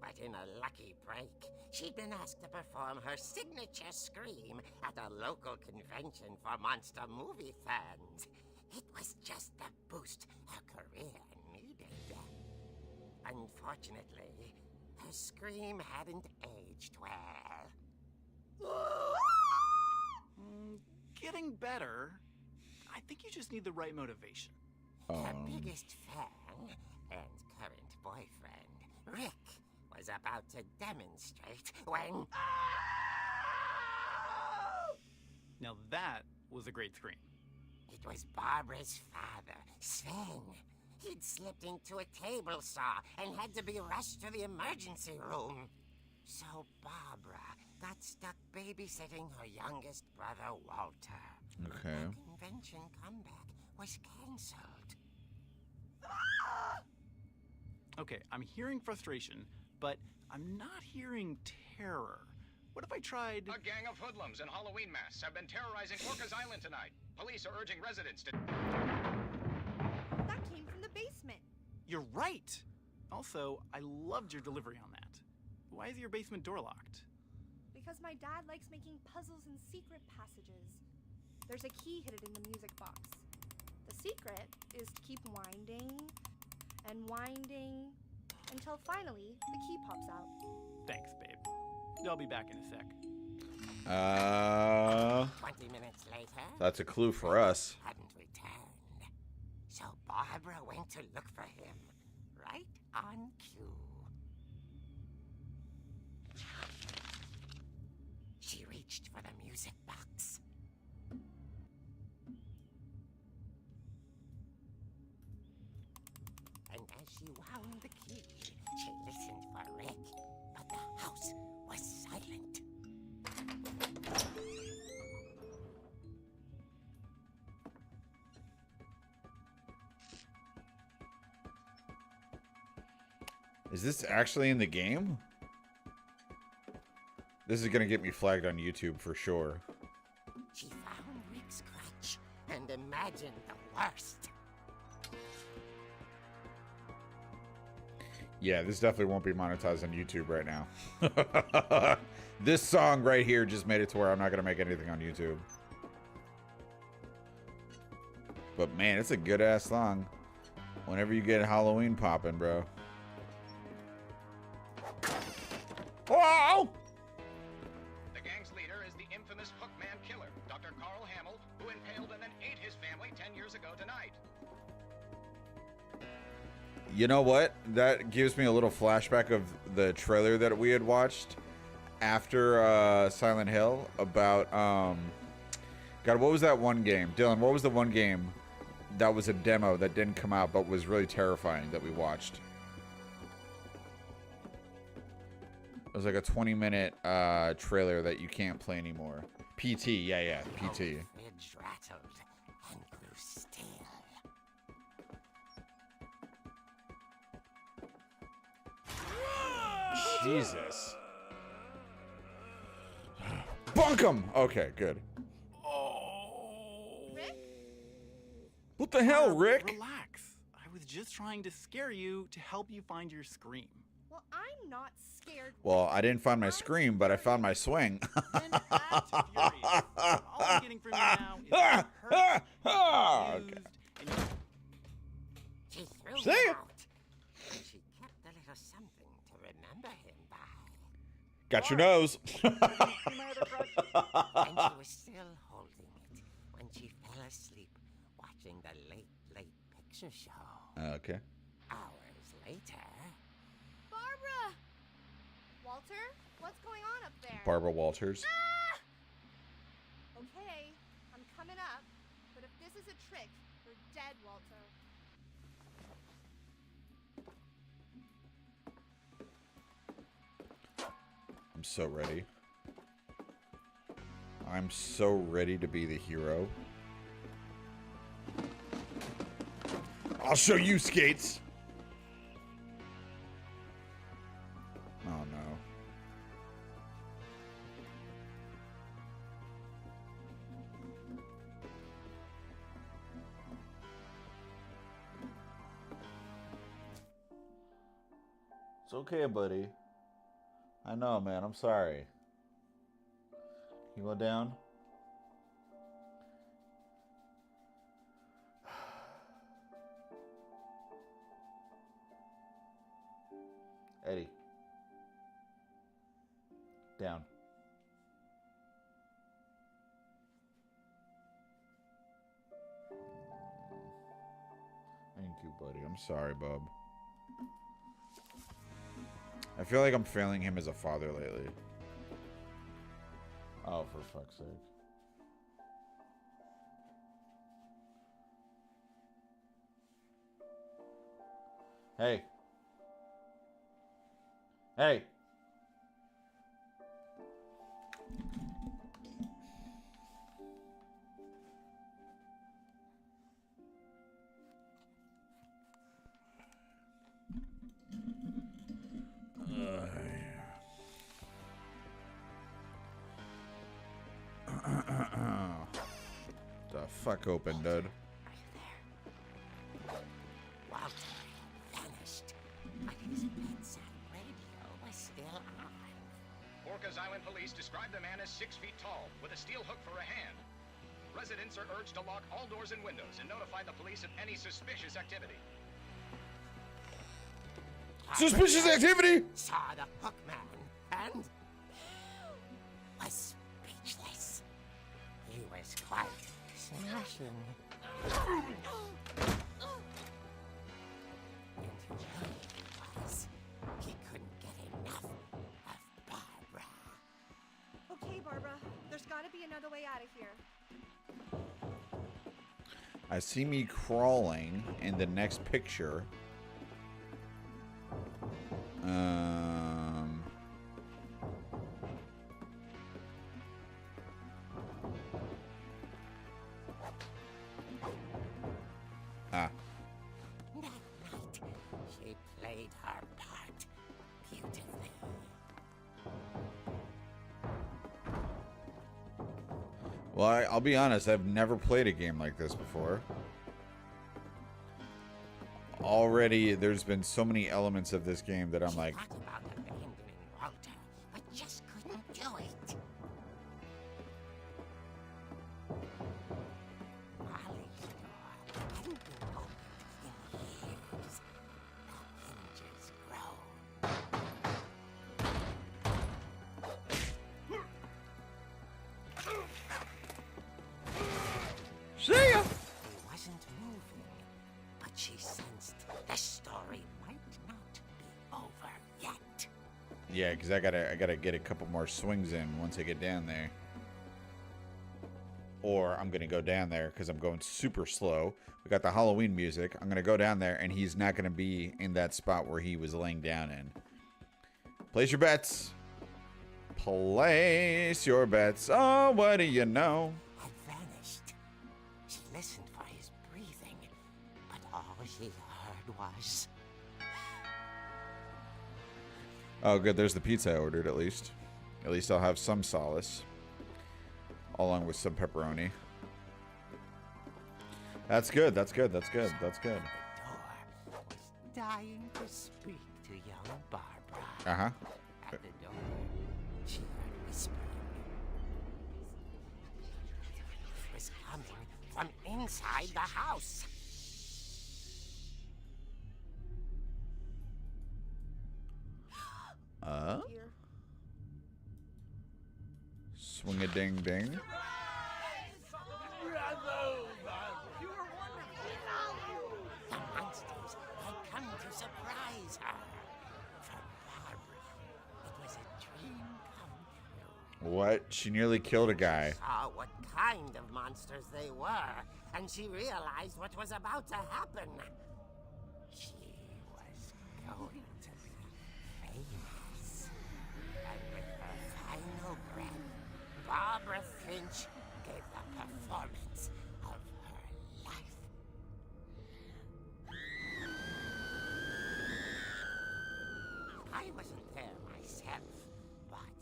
Speaker 6: But in a lucky break, she'd been asked to perform her signature scream at a local convention for monster movie fans. It was just the boost her career needed. Unfortunately, her scream hadn't aged well.
Speaker 7: Getting better. I think you just need the right motivation.
Speaker 6: Her biggest fan and current boyfriend, Rick, was about to demonstrate when...
Speaker 7: Now that was a great scream.
Speaker 6: It was Barbara's father, Sven. He'd slipped into a table saw and had to be rushed to the emergency room. So Barbara got stuck babysitting her youngest brother, Walter.
Speaker 1: Okay.
Speaker 6: Her convention comeback was cancelled.
Speaker 7: Okay, I'm hearing frustration, but I'm not hearing terror. What if I tried...
Speaker 8: A gang of hoodlums in Halloween masks have been terrorizing Orcas Island tonight. Police are urging residents to...
Speaker 4: That came from the basement.
Speaker 7: You're right! Also, I loved your delivery on that. Why is your basement door locked?
Speaker 4: Because my dad likes making puzzles and secret passages. There's a key hidden in the music box. The secret is to keep winding and winding until finally the key pops out.
Speaker 7: Thanks, babe. I'll be back in a sec.
Speaker 6: 20 minutes later...
Speaker 1: That's a clue for us.
Speaker 6: ...hadn't returned. So Barbara went to look for him, right on cue. She reached for the music box. And as she wound the key, she listened for Rick, but The house was silent.
Speaker 1: Is this actually in the game? This is gonna get me flagged on YouTube for sure.
Speaker 6: She found Rick's crutch and imagined the worst.
Speaker 1: Yeah, this definitely won't be monetized on YouTube right now. This song right here just made it to where I'm not gonna make anything on YouTube. But man, it's a good ass song. Whenever you get Halloween popping, bro. Whoa!
Speaker 8: The gang's leader is the infamous Hookman killer, Dr. Carl Hamill, who impaled and then ate his family 10 years ago tonight.
Speaker 1: You know what? That gives me a little flashback of the trailer that we had watched after Silent Hill about God, what was that one game? Dylan, what was the one game that was a demo that didn't come out but was really terrifying that we watched? It was like a 20-minute trailer that you can't play anymore. PT, yeah, PT.
Speaker 6: The fridge rattled and grew still.
Speaker 1: Jesus. Bunk him! Okay, good.
Speaker 4: Rick?
Speaker 1: What the hell, Rick?
Speaker 7: Relax. I was just trying to scare you to help you find your scream.
Speaker 4: Well, I'm not scared.
Speaker 1: Well, I didn't find my scream, but I found my swing.
Speaker 7: Then act furious. All I'm getting from you now is that you're hurt, confused, and you
Speaker 6: She threw
Speaker 1: Say
Speaker 6: him
Speaker 1: it.
Speaker 6: out. And she kept a little something to remember him by.
Speaker 1: Got your nose.
Speaker 7: see my other crutch?
Speaker 6: And she was still holding it when she fell asleep watching the late picture show.
Speaker 1: Okay.
Speaker 6: Hours later,
Speaker 4: Barbara! Walter, what's going on up there?
Speaker 1: Barbara Walters.
Speaker 4: Okay, I'm coming up. But if this is a trick, you're dead, Walter.
Speaker 1: I'm so ready. I'm so ready to be the hero. I'll show you, Skates. Oh no. It's okay, buddy. I know, man. I'm sorry. You go down? Eddie. Down. Thank you, buddy. I'm sorry, bub. I feel like I'm failing him as a father lately. Oh, for fuck's sake. Hey. Hey. The fuck open, dude.
Speaker 6: are you there? Walter vanished, but his bedside radio was still on.
Speaker 8: Orcas Island police describe the man as 6 feet tall, with a steel hook for a hand. Residents are urged to lock all doors and windows and notify the police of any suspicious activity.
Speaker 1: Suspicious activity!
Speaker 6: Saw the hook man and was speechless. He was quite smashing. And who he was, he couldn't get enough of Barbara.
Speaker 4: Okay, Barbara, there's gotta be another way out of here.
Speaker 1: I see me crawling in the next picture.
Speaker 6: She played her part beautifully.
Speaker 1: Well, I'll be honest, I've never played a game like this before. Already, there's been so many elements of this game that I'm like...
Speaker 6: She thought about abandoning Walter, but just couldn't do it. Molly's door hadn't been opened in years. The hinges grown.
Speaker 1: See ya!
Speaker 6: He wasn't moving, but she sensed the story might not be over yet.
Speaker 1: Yeah, because I gotta get a couple more swings in once I get down there. Or I'm gonna go down there because I'm going super slow. We got the Halloween music. I'm gonna go down there and he's not gonna be in that spot where he was laying down in. Place your bets. Place your bets. Oh, what do you know?
Speaker 6: Had vanished. She listened for his breathing, but all she heard was...
Speaker 1: Oh, good. There's the pizza I ordered, at least. At least I'll have some solace. Along with some pepperoni. That's good. That's good. That's good. That's good.
Speaker 6: The door was dying to speak to young Barbara.
Speaker 1: Uh-huh.
Speaker 6: At the door, she heard whispering. It was coming from inside the house.
Speaker 4: Here.
Speaker 1: Swing a ding ding.
Speaker 6: The monsters had come to surprise her. For Barbara, it was a dream come true.
Speaker 1: What? She nearly killed a guy.
Speaker 6: Saw what kind of monsters they were, and she realized what was about to happen. She was going to be famous. And with her final breath, Barbara Finch gave the performance of her life. I wasn't there myself, but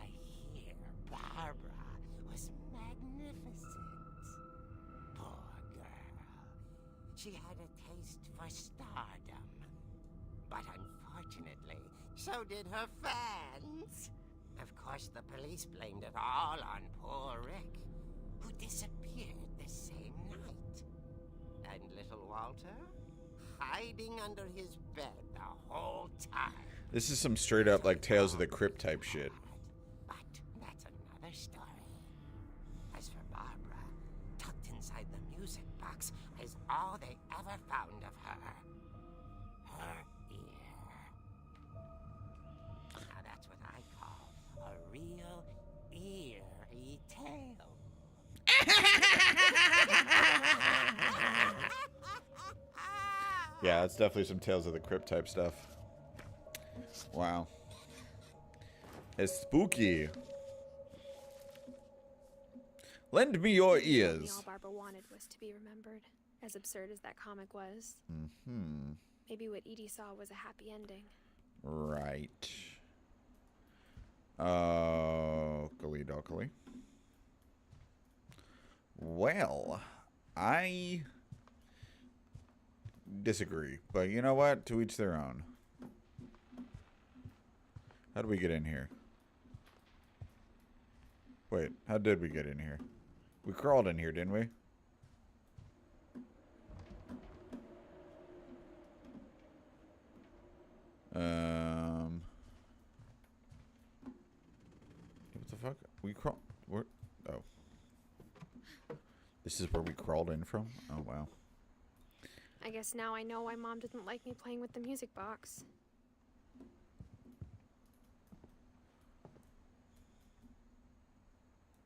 Speaker 6: I hear Barbara was magnificent. Poor girl. She had a taste for stardom. But unfortunately, so did her fans. Of course, the police blamed it all on poor Rick, who disappeared the same night. And little Walter? Hiding under his bed the whole time.
Speaker 1: This is some straight up like Tales of the Crypt type shit.
Speaker 6: But that's another story. As for Barbara, tucked inside the music box is all they ever found of her. Her ear. Now that's what I call a real eerie tale.
Speaker 1: Yeah, that's definitely some Tales of the Crypt type stuff. Wow. It's spooky. Lend me your
Speaker 2: Maybe all
Speaker 1: ears.
Speaker 2: Barbara wanted was to be remembered, as absurd as that comic was.
Speaker 1: Mm-hmm.
Speaker 2: Maybe what Edie saw was a happy ending.
Speaker 1: Right. Okey dokey. Well, I disagree, but you know what? To each their own. How did we get in here? Wait, how did we get in here? We crawled in here, didn't we? What the fuck? We crawl. Where? Oh. This is where we crawled in from? Oh, wow.
Speaker 2: I guess now I know why Mom didn't like me playing with the music box.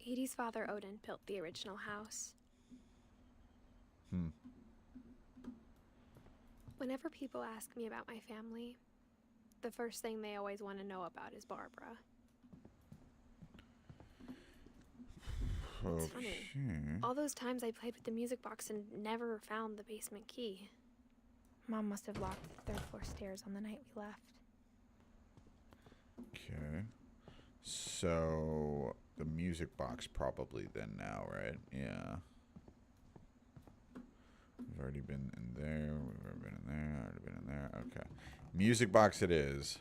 Speaker 2: Edie's father, Odin, built the original house. Whenever people ask me about my family, the first thing they always want to know about is Barbara. It's funny. All those times I played with the music box and never found the basement key. Mom must have locked the third floor stairs on the night we left.
Speaker 1: Okay. So the music box probably then now, right? Yeah. We've already been in there. We've already been in there. Already been in there. Okay. Music box it is.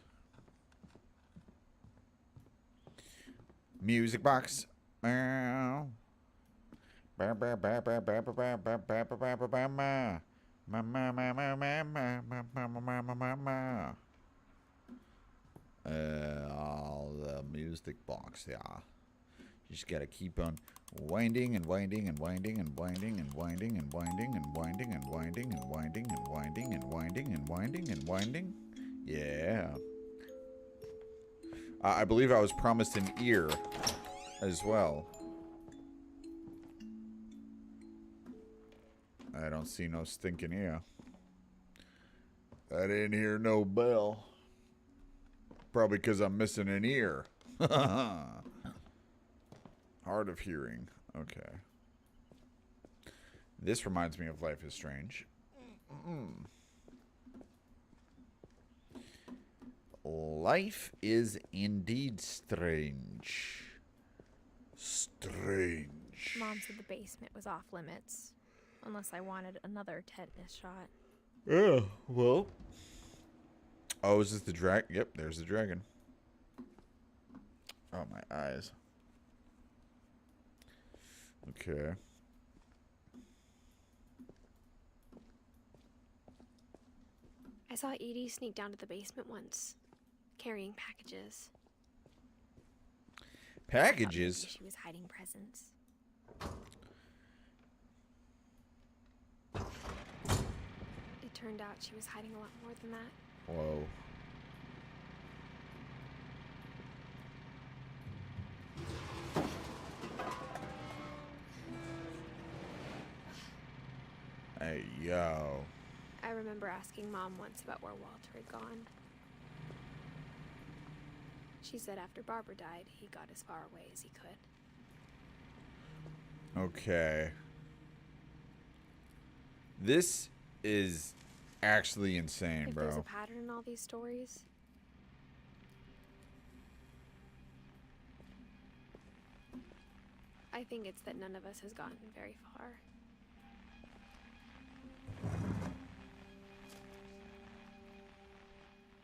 Speaker 1: Music box. Meow. Ba ba ba ba ba ba ba ba ba ba ba ba ba ma. Ma ma ma ma ma ma ma ma ma ma ma ma. The music box, yeah. You just gotta keep on winding and winding and winding and winding and winding and winding and winding and winding and winding and winding and winding and winding and winding. Yeah. I believe I was promised an ear as well. I don't see no stinking ear. I didn't hear no bell. Probably because I'm missing an ear. Hard of hearing. Okay. This reminds me of Life is Strange. Life is indeed strange. Strange.
Speaker 2: Mom said the basement was off limits, unless I wanted another tetanus shot.
Speaker 1: Yeah, well. Oh, is this the dragon? Yep, there's the dragon. Oh, my eyes. Okay.
Speaker 2: I saw Edie sneak down to the basement once, carrying packages.
Speaker 1: Packages?
Speaker 2: She was hiding presents. It turned out she was hiding a lot more than that.
Speaker 1: Whoa. Hey, yo.
Speaker 2: I remember asking Mom once about where Walter had gone. She said after Barbara died, he got as far away as he could.
Speaker 1: Okay. This is actually insane,
Speaker 2: If
Speaker 1: bro.
Speaker 2: there's a pattern in all these stories, I think it's that none of us has gotten very far.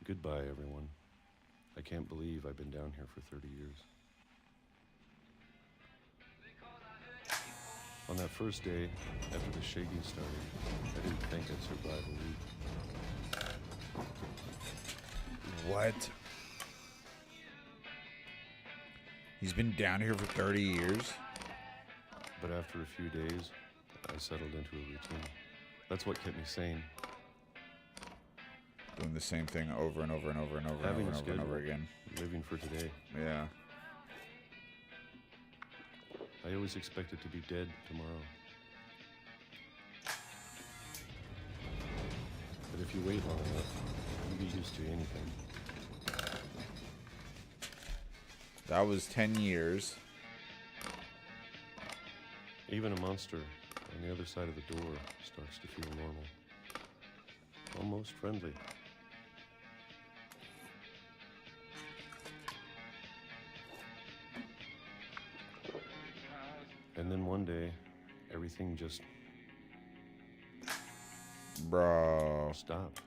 Speaker 9: Goodbye, everyone. I can't believe I've been down here for 30 years. On that first day, after the shaking started, I didn't think I'd survive a week.
Speaker 1: What? He's been down here for 30 years?
Speaker 9: But after a few days, I settled into a routine. That's what kept me sane.
Speaker 1: Doing the same thing over and over and over and over
Speaker 9: Having
Speaker 1: and
Speaker 9: a
Speaker 1: over and over
Speaker 9: schedule.
Speaker 1: again.
Speaker 9: Living for today.
Speaker 1: Yeah.
Speaker 9: I always expected to be dead tomorrow. But if you wait long enough, you get used to anything.
Speaker 1: That was 10 years.
Speaker 9: Even a monster on the other side of the door starts to feel normal. Almost friendly. And then one day, everything just
Speaker 1: Bro.
Speaker 9: stopped.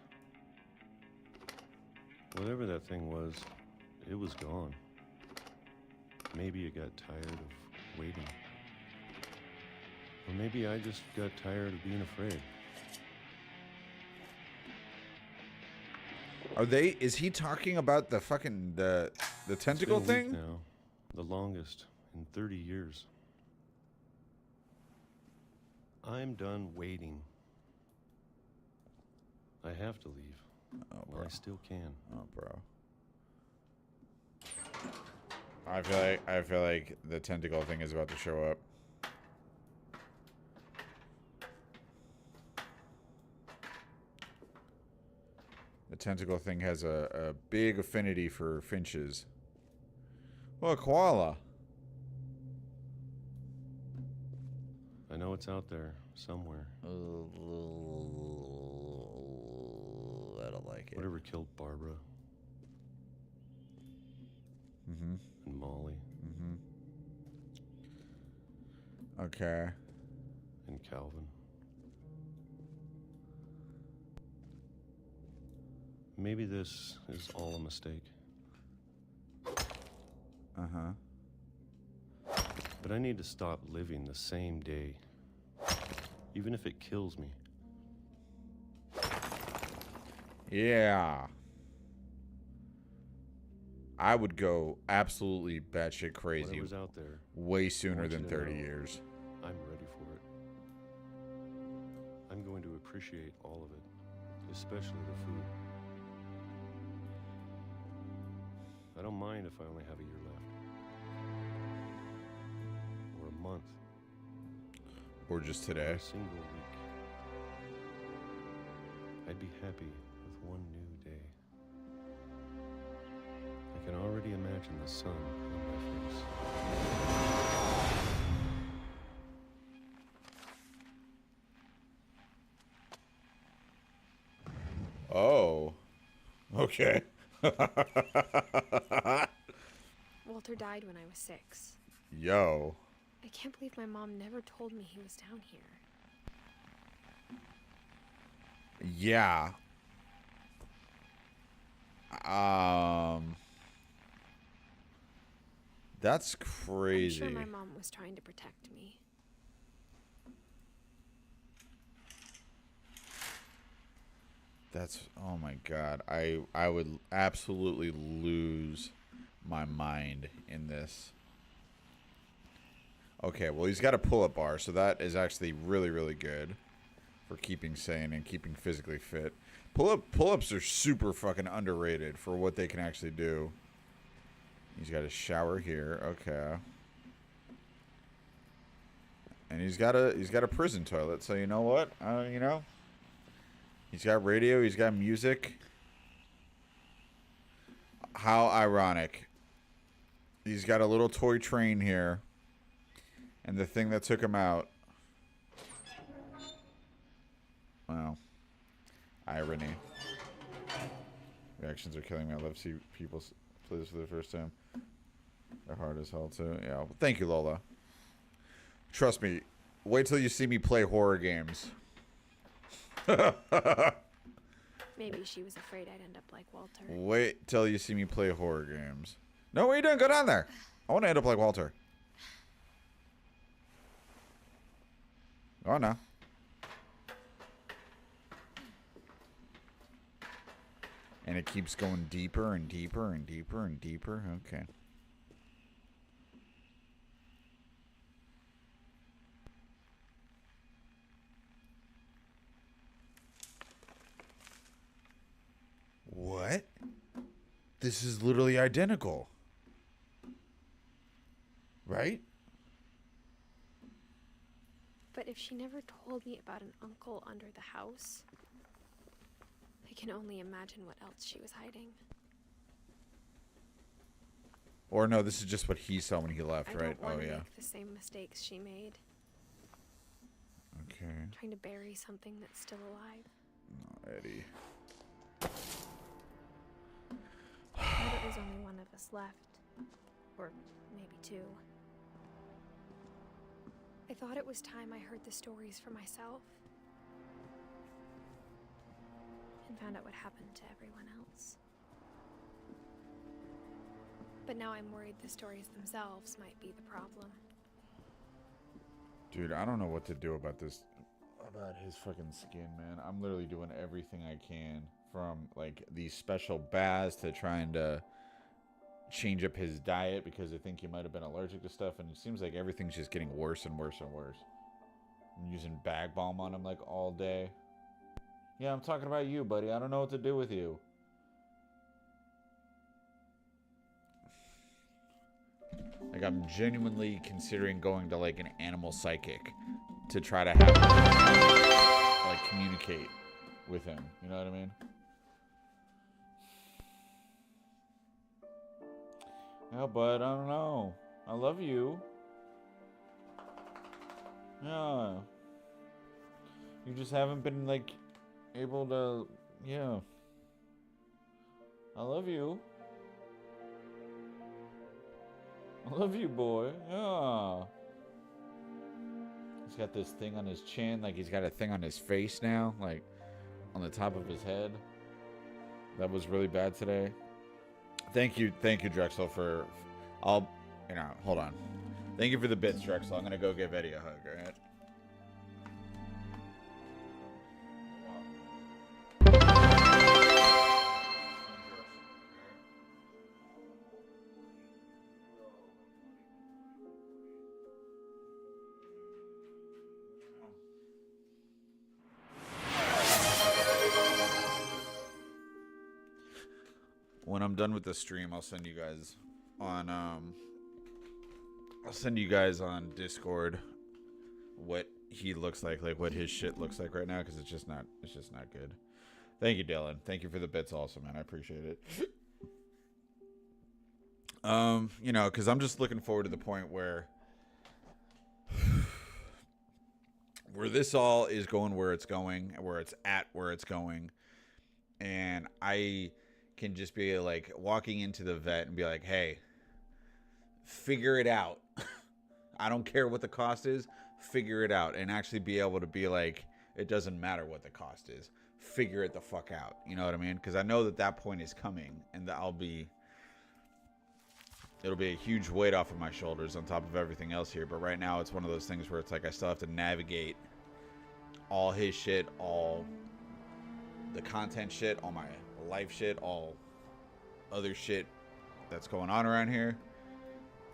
Speaker 9: Whatever that thing was, it was gone. Maybe it got tired of waiting. Or maybe I just got tired of being afraid.
Speaker 1: Is he talking about the fucking, the tentacle
Speaker 9: It's been a week
Speaker 1: thing?
Speaker 9: now, the longest in 30 years. I'm done waiting. I have to leave.
Speaker 1: Oh,
Speaker 9: Well,
Speaker 1: bro.
Speaker 9: I still can.
Speaker 1: Oh, bro. I feel like the tentacle thing is about to show up. The tentacle thing has a big affinity for finches. Oh, a koala.
Speaker 9: I know it's out there somewhere.
Speaker 1: like it.
Speaker 9: Whatever killed Barbara
Speaker 1: Mm-hmm.
Speaker 9: and Molly
Speaker 1: Mm-hmm. Okay.
Speaker 9: and Calvin. Maybe this is all a mistake.
Speaker 1: Uh-huh.
Speaker 9: But I need to stop living the same day, even if it kills me.
Speaker 1: Yeah. I would go absolutely batshit crazy
Speaker 9: Whatever's out there,
Speaker 1: way sooner
Speaker 9: want
Speaker 1: than
Speaker 9: you to
Speaker 1: 30
Speaker 9: know.
Speaker 1: years.
Speaker 9: I'm ready for it. I'm going to appreciate all of it, especially the food. I don't mind if I only have a year left. Or a month.
Speaker 1: Or just
Speaker 9: Or
Speaker 1: today.
Speaker 9: a single week. I'd be happy with one new day. I can already imagine the sun on my face.
Speaker 1: Oh. Okay.
Speaker 2: Walter died when I was 6.
Speaker 1: Yo.
Speaker 2: I can't believe my mom never told me he was down here.
Speaker 1: Yeah. That's crazy.
Speaker 2: I'm sure my mom was trying to protect me.
Speaker 1: That's, oh my God. I would absolutely lose my mind in this. Okay, well, he's got a pull-up bar, so that is actually really, really good for keeping sane and keeping physically fit. Pull-ups are super fucking underrated for what they can actually do. He's got a shower here. Okay. And he's got a prison toilet, so you know what? You know, he's got radio, he's got music. How ironic. He's got a little toy train here. And the thing that took him out. Wow. Irony. Reactions are killing me. I love to see people play this for the first time. They're hard as hell, too. Yeah, well, thank you, Lola. Trust me. Wait till you see me play horror games.
Speaker 2: Maybe she was afraid I'd end up like Walter.
Speaker 1: Wait till you see me play horror games. No, what are you doing? Go down there. I want to end up like Walter. Go on now. And it keeps going deeper and deeper and deeper and deeper. Okay. What? This is literally identical. Right?
Speaker 2: But if she never told me about an uncle under the house, I can only imagine what else she was hiding.
Speaker 1: Or no, this is just what he saw when he left,
Speaker 2: I
Speaker 1: right?
Speaker 2: don't want
Speaker 1: Oh,
Speaker 2: to
Speaker 1: yeah.
Speaker 2: make the same mistakes she made.
Speaker 1: Okay.
Speaker 2: Trying to bury something that's still alive.
Speaker 1: No, Eddie.
Speaker 2: I thought it was only one of us left. Or maybe 2. I thought it was time I heard the stories for myself. And found out what happened to everyone else. But now I'm worried the stories themselves might be the problem.
Speaker 1: Dude, I don't know what to do about this. About his fucking skin, man. I'm literally doing everything I can. From, like, these special baths to trying to change up his diet because I think he might have been allergic to stuff. And it seems like everything's just getting worse and worse and worse. I'm using bag balm on him, like, all day. Yeah, I'm talking about you, buddy. I don't know what to do with you. Like, I'm genuinely considering going to, like, an animal psychic to try to have, like, communicate with him. You know what I mean? Yeah, bud, I don't know. I love you. Yeah. You just haven't been, like, able to, yeah. I love you. I love you, boy. Yeah. He's got this thing on his chin, like he's got a thing on his face now, like on the top of his head. That was really bad today. Thank you, Drexel, for... hold on. Thank you for the bits, Drexel. I'm gonna go give Eddie a hug, alright? When I'm done with the stream, I'll send you guys on Discord what he looks like what his shit looks like right now, because it's just not good. Thank you, Dylan. Thank you for the bits also, man. I appreciate it. Because I'm just looking forward to the point where this all is going where it's going, where it's going, and I can just be like walking into the vet and be like, hey, figure it out. I don't care what the cost is, figure it out, and actually be able to be like, it doesn't matter what the cost is, figure it the fuck out. You know what I mean? Because I know that point is coming, and that it'll be a huge weight off of my shoulders on top of everything else here. But right now it's one of those things where it's like I still have to navigate all his shit, all the content shit, all my life shit, all other shit that's going on around here,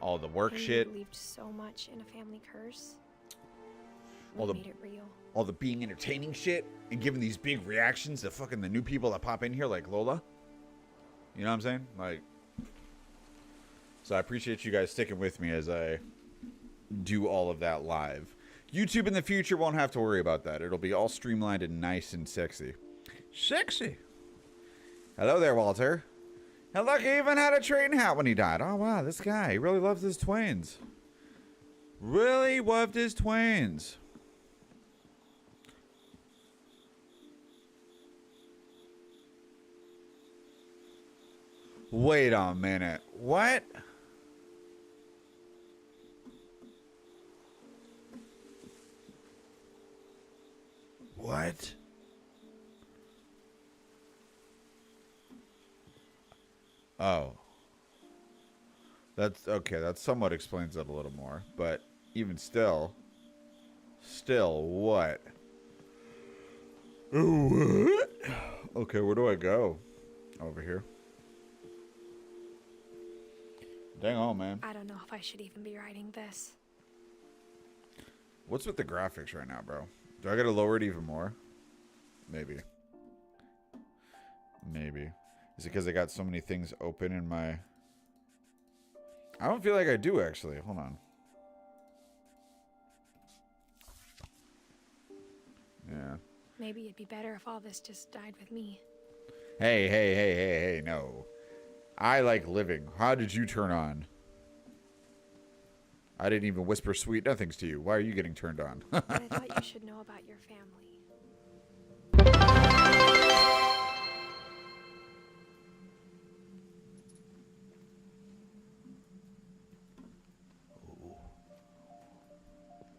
Speaker 1: all the work shit.
Speaker 2: You believed so much in a family curse.
Speaker 1: All the
Speaker 2: made it real.
Speaker 1: All the being entertaining shit and giving these big reactions to fucking the new people that pop in here like Lola. You know what I'm saying? Like, so I appreciate you guys sticking with me as I do all of that live. YouTube in the future won't have to worry about that. It'll be all streamlined and nice and sexy. Sexy. Hello there, Walter. And look, he even had a train hat when he died. Oh, wow, this guy, he really loves his twains. Really loved his twains. Wait a minute. What? What? Oh. That's okay. That somewhat explains it a little more. But even still, what? What? Okay, where do I go? Over here. Dang on, man.
Speaker 2: I don't know if I should even be writing this.
Speaker 1: What's with the graphics right now, bro? Do I gotta lower it even more? Maybe. Maybe. Is it because I got so many things open in my... I don't feel like I do, actually. Hold on. Yeah.
Speaker 2: Maybe it'd be better if all this just died with me.
Speaker 1: Hey, no. I like living. How did you turn on? I didn't even whisper sweet nothings to you. Why are you getting turned on?
Speaker 2: But I thought you should know about your family.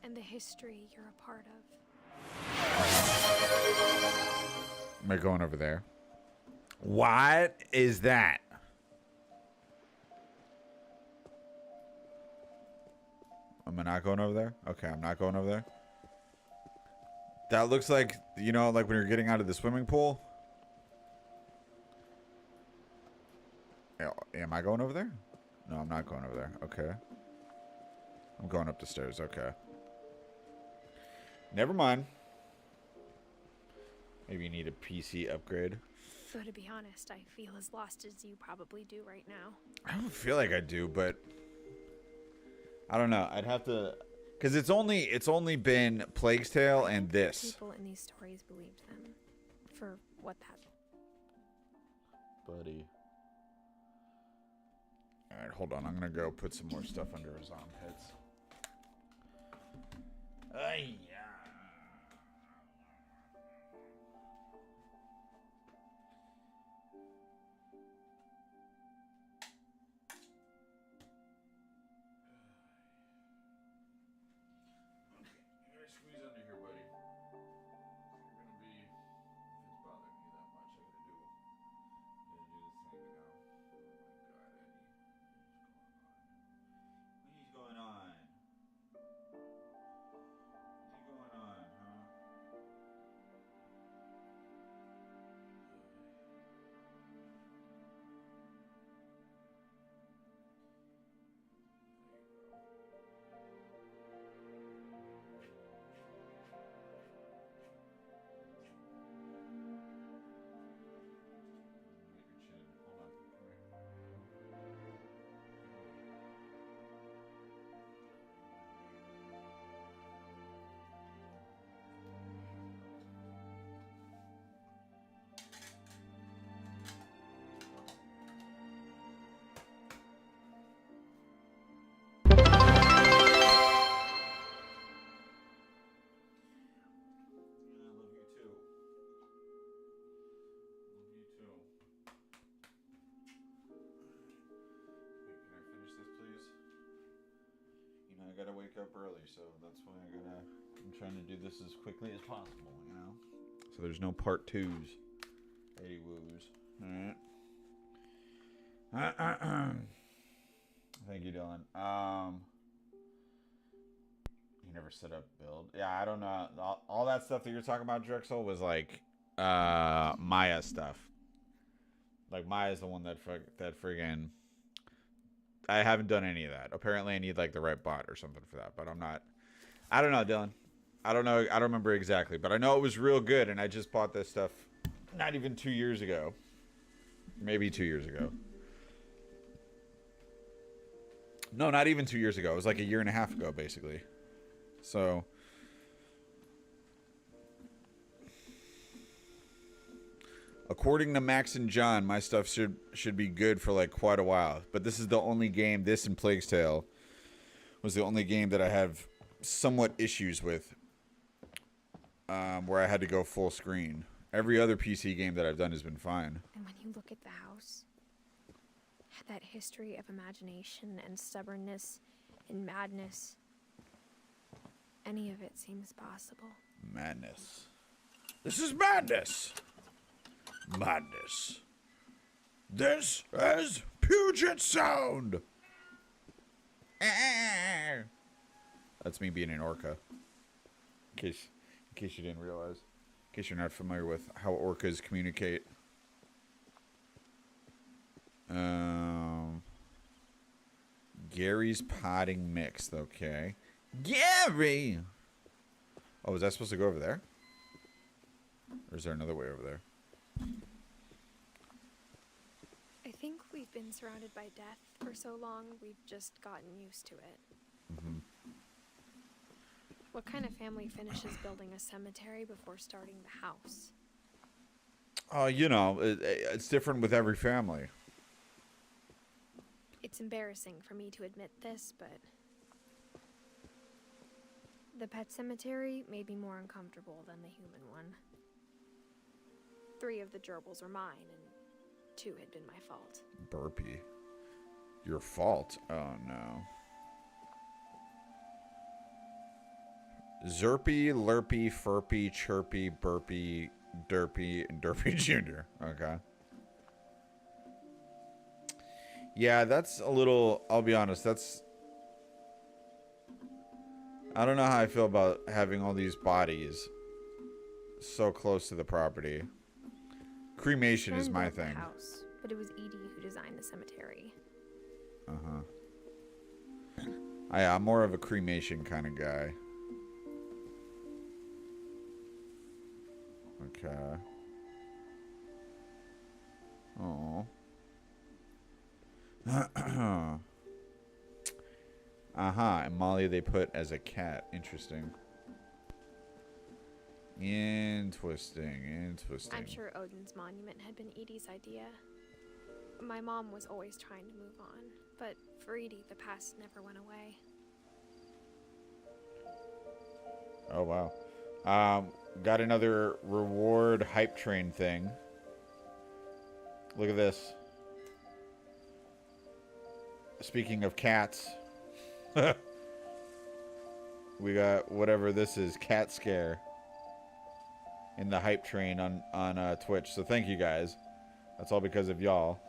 Speaker 2: And the history you're a part of.
Speaker 1: Am I going over there? What is that? Am I not going over there? Okay, I'm not going over there. That looks like, you know, like when you're getting out of the swimming pool. Am I going over there? No, I'm not going over there. Okay. I'm going up the stairs. Okay. Never mind. Maybe you need a PC upgrade.
Speaker 2: Though to be honest, I feel as lost as you probably do right now.
Speaker 1: I don't feel like I do, but I don't know. I'd have to, because it's only been Plague's Tale and this.
Speaker 2: People in these stories believed them for what that.
Speaker 1: Buddy. All right, hold on. I'm gonna go put some more stuff under his armpits. Ay. gotta wake up early, so that's why I'm trying to do this as quickly as possible, you know? So there's no part twos. Hey, woos. Alright. Thank you, Dylan. You never set up build. Yeah, I don't know. All that stuff that you're talking about, Drexel, was like Maya stuff. Like Maya's the one that friggin' I haven't done any of that. Apparently, I need like the right bot or something for that, but I'm not. I don't know, Dylan. I don't know. I don't remember exactly, but I know it was real good, and I just bought this stuff not even 2 years ago. Maybe 2 years ago. No, not even 2 years ago. It was like a year and a half ago, basically. So, according to Max and John, my stuff should be good for like quite a while. But this is the only game. This and Plague's Tale was the only game that I have somewhat issues with, where I had to go full screen. Every other PC game that I've done has been fine.
Speaker 2: And when you look at the house, had that history of imagination and stubbornness and madness. Any of it seems possible.
Speaker 1: Madness. This is madness. Madness. This is Puget Sound. That's me being an orca. In case you didn't realize. In case you're not familiar with how orcas communicate. Gary's potting mixed. Okay. Gary! Oh, was that supposed to go over there? Or is there another way over there?
Speaker 2: I think we've been surrounded by death for so long, we've just gotten used to it.
Speaker 1: Mm-hmm.
Speaker 2: What kind of family finishes building a cemetery before starting the house?
Speaker 1: You know, it's different with every family.
Speaker 2: It's embarrassing for me to admit this, but the pet cemetery made me more uncomfortable than the human one. 3 of the gerbils were mine, and 2 had been my fault.
Speaker 1: Burpee. Your fault? Oh, no. Zerpy, Lurpy, Furpy, Chirpy, Burpy, Derpy, and Derpy Jr. Okay. Yeah, that's a little... I'll be honest, that's... I don't know how I feel about having all these bodies so close to the property. Cremation is my thing.
Speaker 2: The house, but it was Edie who designed the cemetery.
Speaker 1: I'm more of a cremation kind of guy. Okay. Oh. And Molly they put as a cat. Interesting. Interesting.
Speaker 2: I'm sure Odin's monument had been Edie's idea. My mom was always trying to move on, but for Edie, the past never went away.
Speaker 1: Oh, wow. Got another reward hype train thing. Look at this. Speaking of cats, we got whatever this is, cat scare, in the hype train on Twitch. So thank you guys. That's all because of y'all.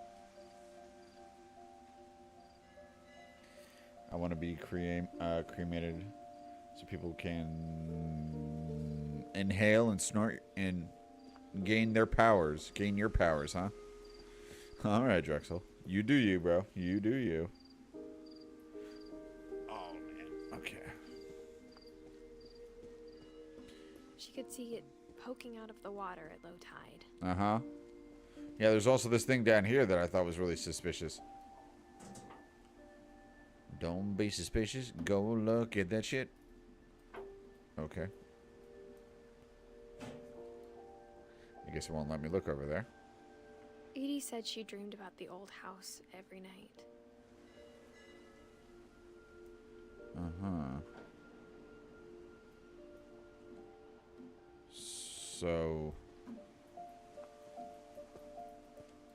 Speaker 1: I want to be cremated so people can inhale and snort and gain their powers. Gain your powers, huh? All right, Drexel. You do you, bro. You do you. Oh, man. Okay.
Speaker 2: She could see it poking out of the water at low tide.
Speaker 1: Uh-huh. Yeah, there's also this thing down here that I thought was really suspicious. Don't be suspicious. Go look at that shit. Okay. I guess it won't let me look over there.
Speaker 2: Edie said she dreamed about the old house every night.
Speaker 1: Uh-huh. So...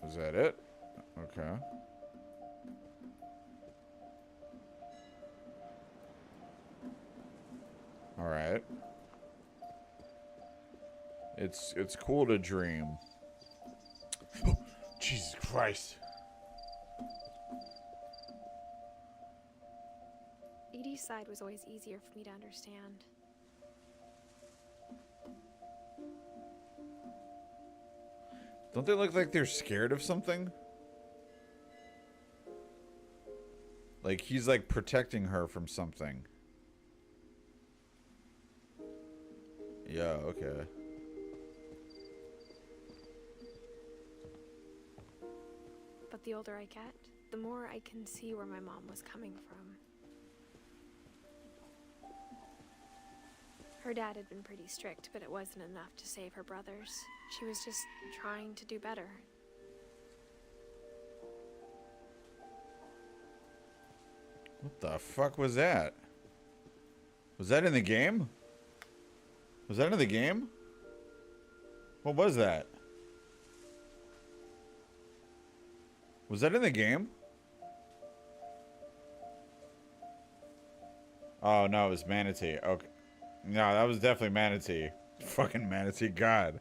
Speaker 1: is that it? Okay. Alright. It's cool to dream. Jesus Christ.
Speaker 2: Edie's side was always easier for me to understand.
Speaker 1: Don't they look like they're scared of something? Like he's like protecting her from something. Yeah, okay.
Speaker 2: But the older I get, the more I can see where my mom was coming from. Her dad had been pretty strict, but it wasn't enough to save her brothers. She was just trying to do better.
Speaker 1: What the fuck was that? Was that in the game? Was that in the game? What was that? Was that in the game? Oh, no, it was Manatee. Okay. No, that was definitely Manatee. Fucking Manatee, God.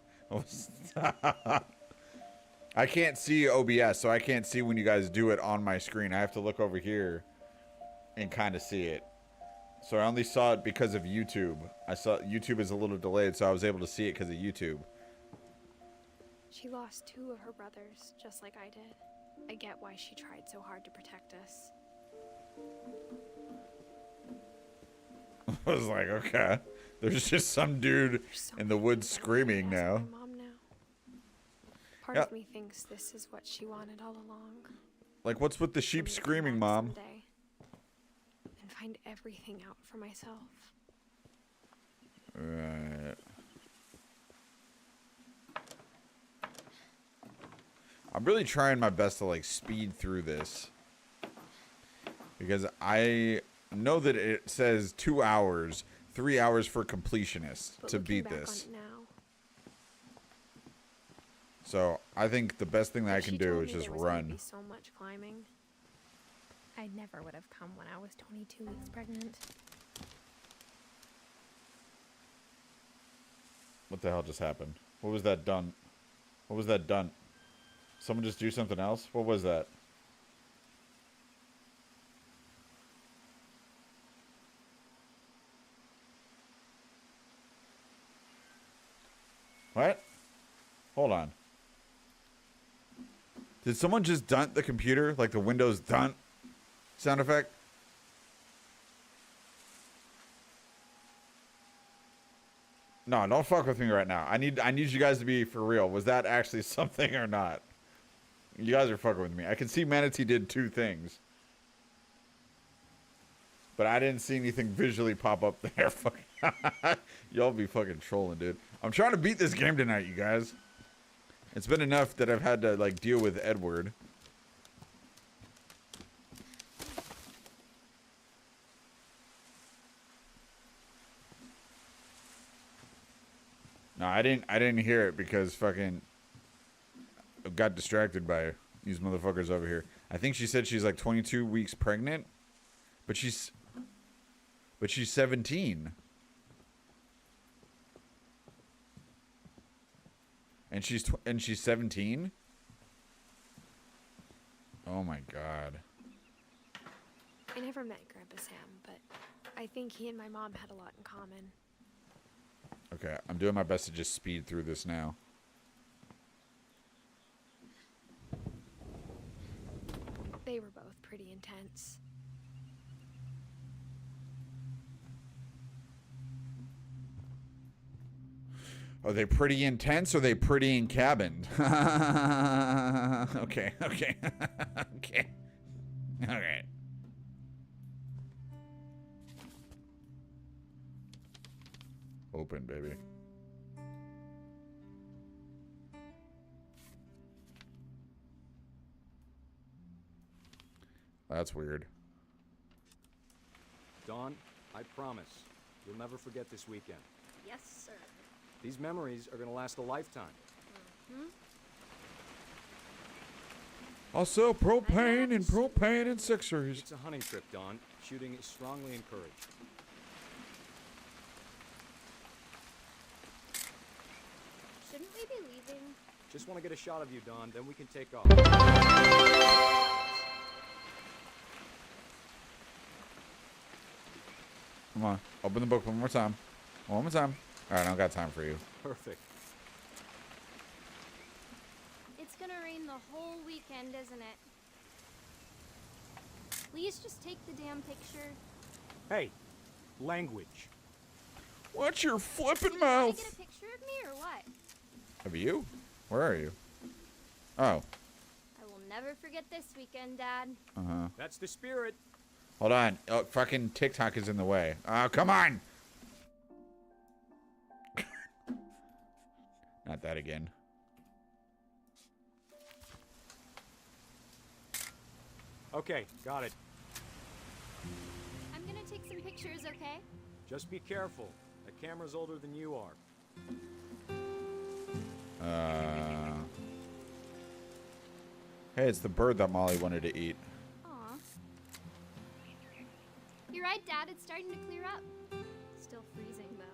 Speaker 1: I can't see OBS, so I can't see when you guys do it on my screen. I have to look over here and kind of see it. So I only saw it because of YouTube. I saw YouTube is a little delayed, so I was able to see it because of YouTube.
Speaker 2: She lost 2 of her brothers, just like I did. I get why she tried so hard to protect us.
Speaker 1: I was like, okay. There's just some dude in the woods screaming now.
Speaker 2: My mom now. Part of me thinks this is what she wanted all along.
Speaker 1: Like, what's with the sheep screaming, Mom?
Speaker 2: Someday, and find everything out for myself.
Speaker 1: Right. I'm really trying my best to, like, speed through this. Because I know that it says 2 hours, 3 hours for completionists to beat this. So I think the best thing that I can do is just run.
Speaker 2: So much climbing. I never would have come when I was 22 weeks pregnant.
Speaker 1: What the hell just happened? What was that done? What was that done? Someone just do something else? What was that? What? Hold on. Did someone just dunt the computer? Like the Windows dunt sound effect? No, don't fuck with me right now. I need you guys to be for real. Was that actually something or not? You guys are fucking with me. I can see Manatee did 2 things. But I didn't see anything visually pop up there. Y'all be fucking trolling, dude. I'm trying to beat this game tonight, you guys. It's been enough that I've had to, like, deal with Edward. No, I didn't hear it because fucking I got distracted by these motherfuckers over here. I think she said she's like 22 weeks pregnant, but she's 17. And she's 17? Oh my god.
Speaker 2: I never met Grandpa Sam, but I think he and my mom had a lot in common.
Speaker 1: Okay, I'm doing my best to just speed through this now.
Speaker 2: They were both pretty intense.
Speaker 1: Are they pretty intense or are they pretty in cabin? Okay. Okay. All right. Open, baby. That's weird.
Speaker 10: Dawn, I promise, you'll never forget this weekend.
Speaker 4: Yes, sir.
Speaker 10: These memories are gonna last a lifetime.
Speaker 1: Also, propane and Sixers.
Speaker 10: It's a hunting trip, Dawn. Shooting is strongly encouraged. Just want to get a shot of you, Don, then we can take off.
Speaker 1: Come on. Open the book one more time. One more time. All right, I don't got time for you.
Speaker 10: Perfect.
Speaker 2: It's gonna rain the whole weekend, isn't it? Please just take the damn picture.
Speaker 10: Hey, language.
Speaker 1: Watch your flipping
Speaker 2: Wanna
Speaker 1: mouth.
Speaker 2: get a picture of me or what?
Speaker 1: Of you? Where are you? Oh.
Speaker 2: I will never forget this weekend, Dad.
Speaker 1: Uh-huh.
Speaker 10: That's the spirit.
Speaker 1: Hold on. Oh, fucking TikTok is in the way. Oh, come on. Not that again.
Speaker 10: Okay, got it.
Speaker 2: I'm gonna take some pictures, okay?
Speaker 10: Just be careful. That camera's older than you are.
Speaker 1: Hey, it's the bird that Molly wanted to eat.
Speaker 2: Aw. You're right, Dad. It's starting to clear up. Still freezing, though.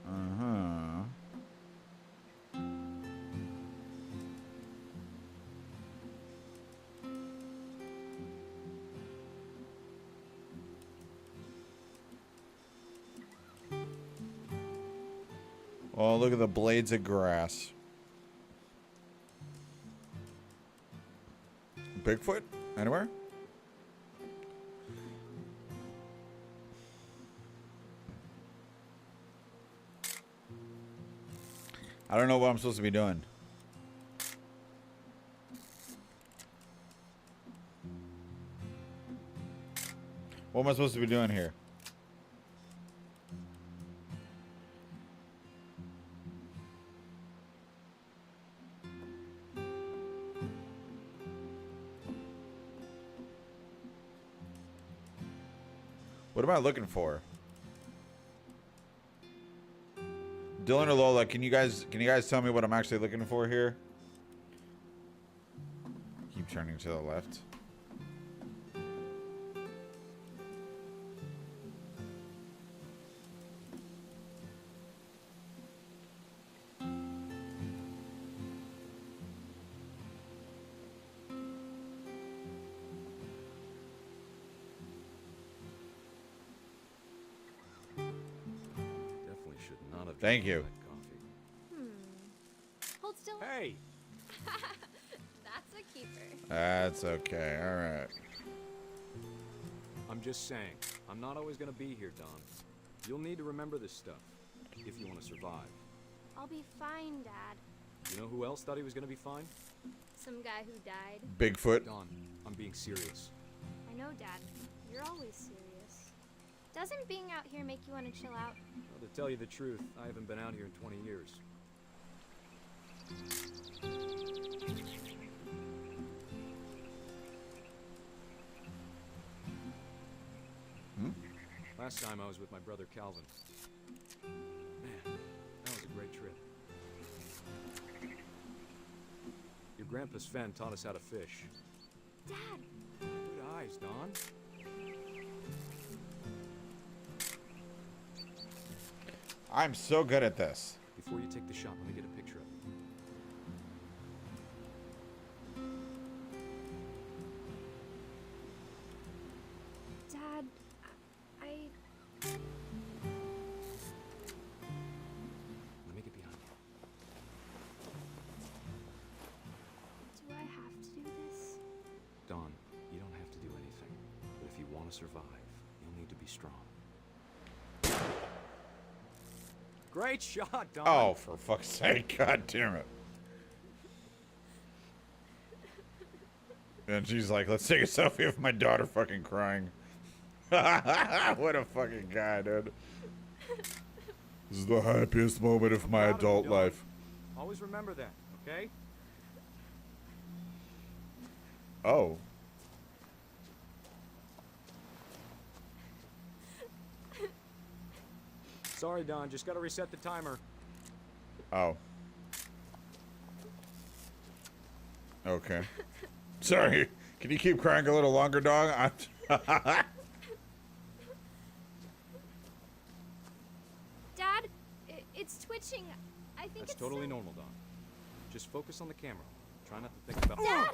Speaker 1: Uh-huh. Oh, look at the blades of grass. Bigfoot? Anywhere? I don't know what I'm supposed to be doing. What am I supposed to be doing here? What am I looking for? Dylan or Lola, can you guys tell me what I'm actually looking for here? Keep turning to the left.
Speaker 9: Definitely should not have.
Speaker 1: Thank
Speaker 9: drank
Speaker 1: you.
Speaker 9: that coffee.
Speaker 2: Hold still.
Speaker 10: Hey,
Speaker 2: That's a keeper.
Speaker 1: That's okay. All right.
Speaker 10: I'm just saying. I'm not always gonna be here, Don. You'll need to remember this stuff if you want to survive.
Speaker 2: I'll be fine, Dad.
Speaker 10: You know who else thought he was gonna be fine?
Speaker 2: Some guy who died.
Speaker 1: Bigfoot.
Speaker 10: Don, I'm being serious.
Speaker 2: I know, Dad. You're always serious. Doesn't being out here make you want to chill out?
Speaker 10: Well, to tell you the truth, I haven't been out here in 20 years.
Speaker 1: Hmm?
Speaker 10: Last time I was with my brother Calvin. Man, that was a great trip. Your grandpa Sven taught us how to fish.
Speaker 2: Dad!
Speaker 10: Good eyes, Don.
Speaker 1: I'm so good at this.
Speaker 10: Before you take the shot, let me get a picture of you.
Speaker 2: Dad, I...
Speaker 10: Let me get behind you.
Speaker 2: Do I have to do this?
Speaker 10: Don, you don't have to do anything. But if you want to survive, you'll need to be strong. Great shot, Don.
Speaker 1: Oh, for fuck's sake. God damn it. And she's like, let's take a selfie of my daughter fucking crying. What a fucking guy, dude. This is the happiest moment of my
Speaker 10: Proud of you,
Speaker 1: adult
Speaker 10: Don.
Speaker 1: life.
Speaker 10: Always remember that, okay?
Speaker 1: Oh.
Speaker 10: Sorry, Don. Just gotta reset the timer.
Speaker 1: Oh. Okay. Sorry. Can you keep crying a little longer, dog?
Speaker 2: Dad, it's twitching. I think
Speaker 10: That's
Speaker 2: it's
Speaker 10: totally normal, Don. Just focus on the camera. Try not to think about.
Speaker 2: Dad!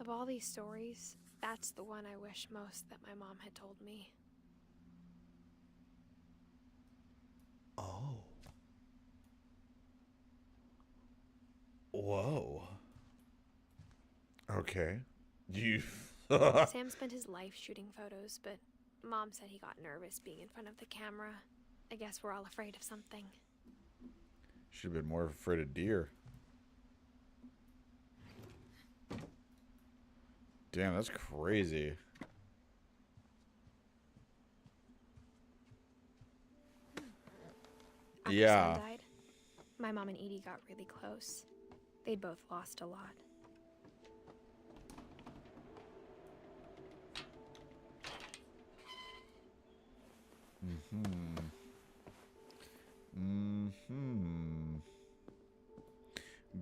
Speaker 2: Of all these stories, that's the one I wish most that my mom had told me.
Speaker 1: Oh. Whoa. Okay. You.
Speaker 2: Sam spent his life shooting photos, but Mom said he got nervous being in front of the camera. I guess we're all afraid of something.
Speaker 1: Should have been more afraid of deer. Damn, that's crazy.
Speaker 2: After
Speaker 1: Yeah.
Speaker 2: Sam died, my mom and Edie got really close. They'd both lost a lot.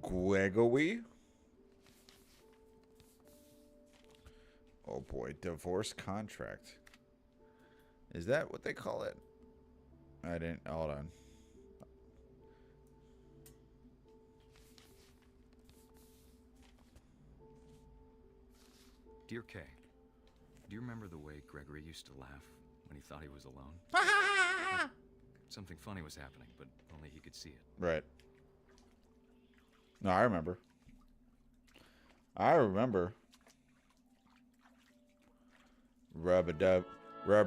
Speaker 1: Gregory? Oh boy, divorce contract. Is that what they call it? I didn't. Hold on.
Speaker 10: Dear Kay, do you remember the way Gregory used to laugh when he thought he was alone? Something funny was happening, but only he could see it.
Speaker 1: Right. No, I remember. I remember. Rubber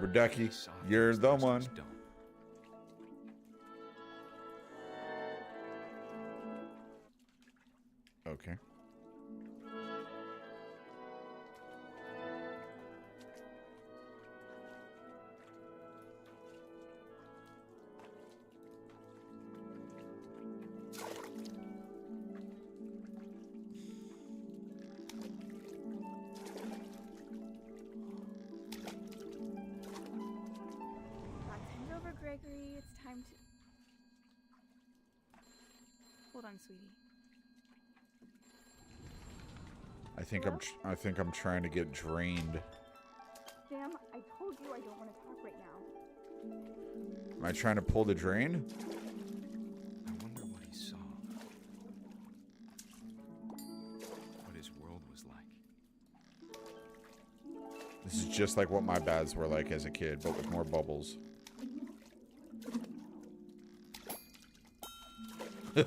Speaker 1: ducky, you're the one. Okay.
Speaker 11: Gregory, it's time to... Hold on, sweetie.
Speaker 1: I think I'm trying to get drained.
Speaker 11: Sam, I told you I don't want to talk right now.
Speaker 1: Am I trying to pull the drain?
Speaker 10: I wonder what he saw. What his world was like.
Speaker 1: This is just like what my baths were like as a kid, but with more bubbles.
Speaker 10: He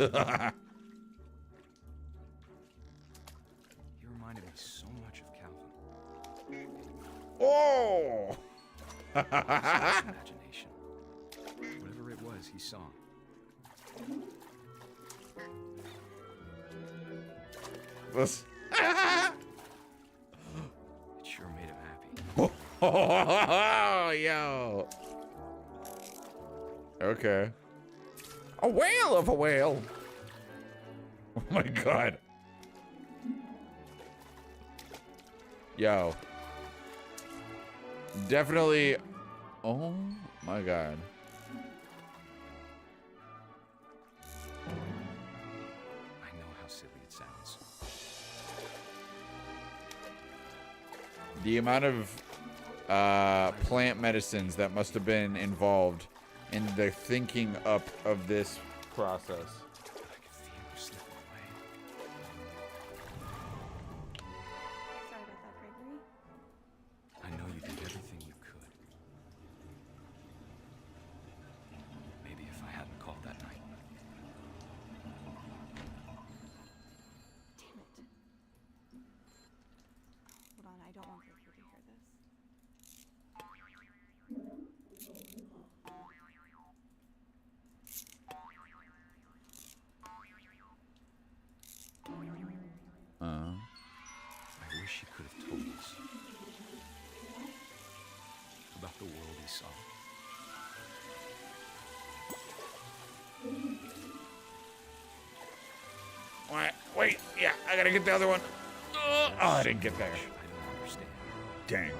Speaker 10: reminded me so much of Calvin.
Speaker 1: Oh!
Speaker 10: Imagination. Whatever it was, he saw.
Speaker 1: This.
Speaker 10: It sure made him happy.
Speaker 1: Oh, yo. Okay. A whale of a whale. Oh my god. Yo. Definitely. Oh my god.
Speaker 10: I know how silly it sounds.
Speaker 1: The amount of plant medicines that must have been involved in the thinking up of this process.
Speaker 10: I could feel him slipping away.
Speaker 11: Sorry about that, Gregory.
Speaker 10: I know you did everything you could. Maybe if I hadn't called that night.
Speaker 11: Damn it. Hold on, I don't want Gregory to hear this.
Speaker 10: I wish he could have told us about the world he saw.
Speaker 1: Wait, yeah, I gotta get the other one. Oh, I didn't get there.
Speaker 10: I don't understand.
Speaker 1: Dang.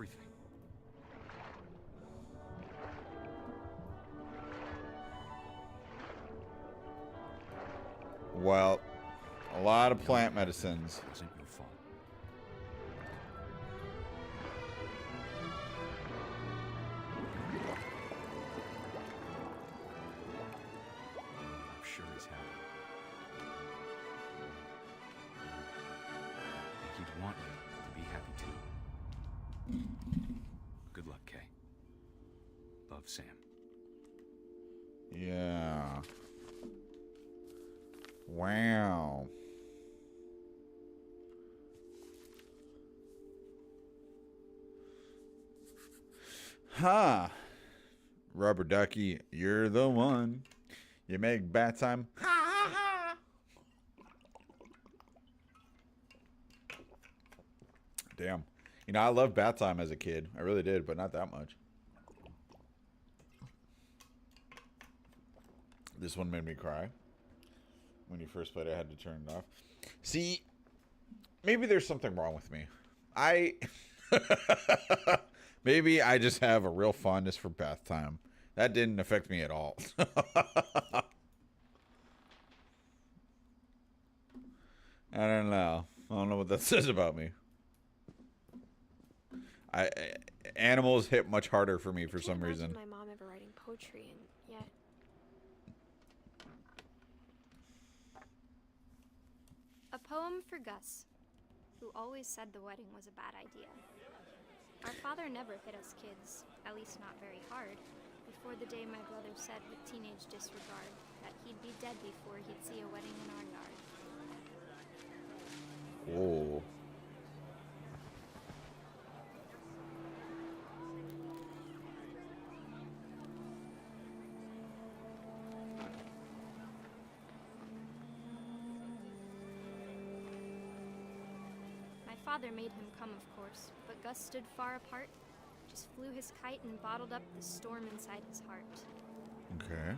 Speaker 10: everything.
Speaker 1: Well, a lot of plant medicines.
Speaker 10: It wasn't your fault. I'm sure he's happy. And he'd want you to be happy too. Good luck, Kay. Love, Sam.
Speaker 1: Yeah. Wow. Huh. Rubber ducky, you're the one. You make bat time. Ha ha ha. Damn. You know, I loved bat time as a kid. I really did, but not that much. This one made me cry. When you first played it, I had to turn it off. See, maybe there's something wrong with me. Maybe I just have a real fondness for bath time. That didn't affect me at all. I don't know. I don't know what that says about me. Animals hit much harder for me for some reason.
Speaker 2: My mom ever writing poetry, and yet
Speaker 12: A poem for Gus, who always said the wedding was a bad idea. Our father never hit us kids, at least not very hard, before the day my brother said with teenage disregard that he'd be dead before he'd see a wedding in our yard.
Speaker 1: Whoa.
Speaker 12: Father made him come, of course, but Gus stood far apart, just flew his kite and bottled up the storm inside his heart.
Speaker 1: Okay.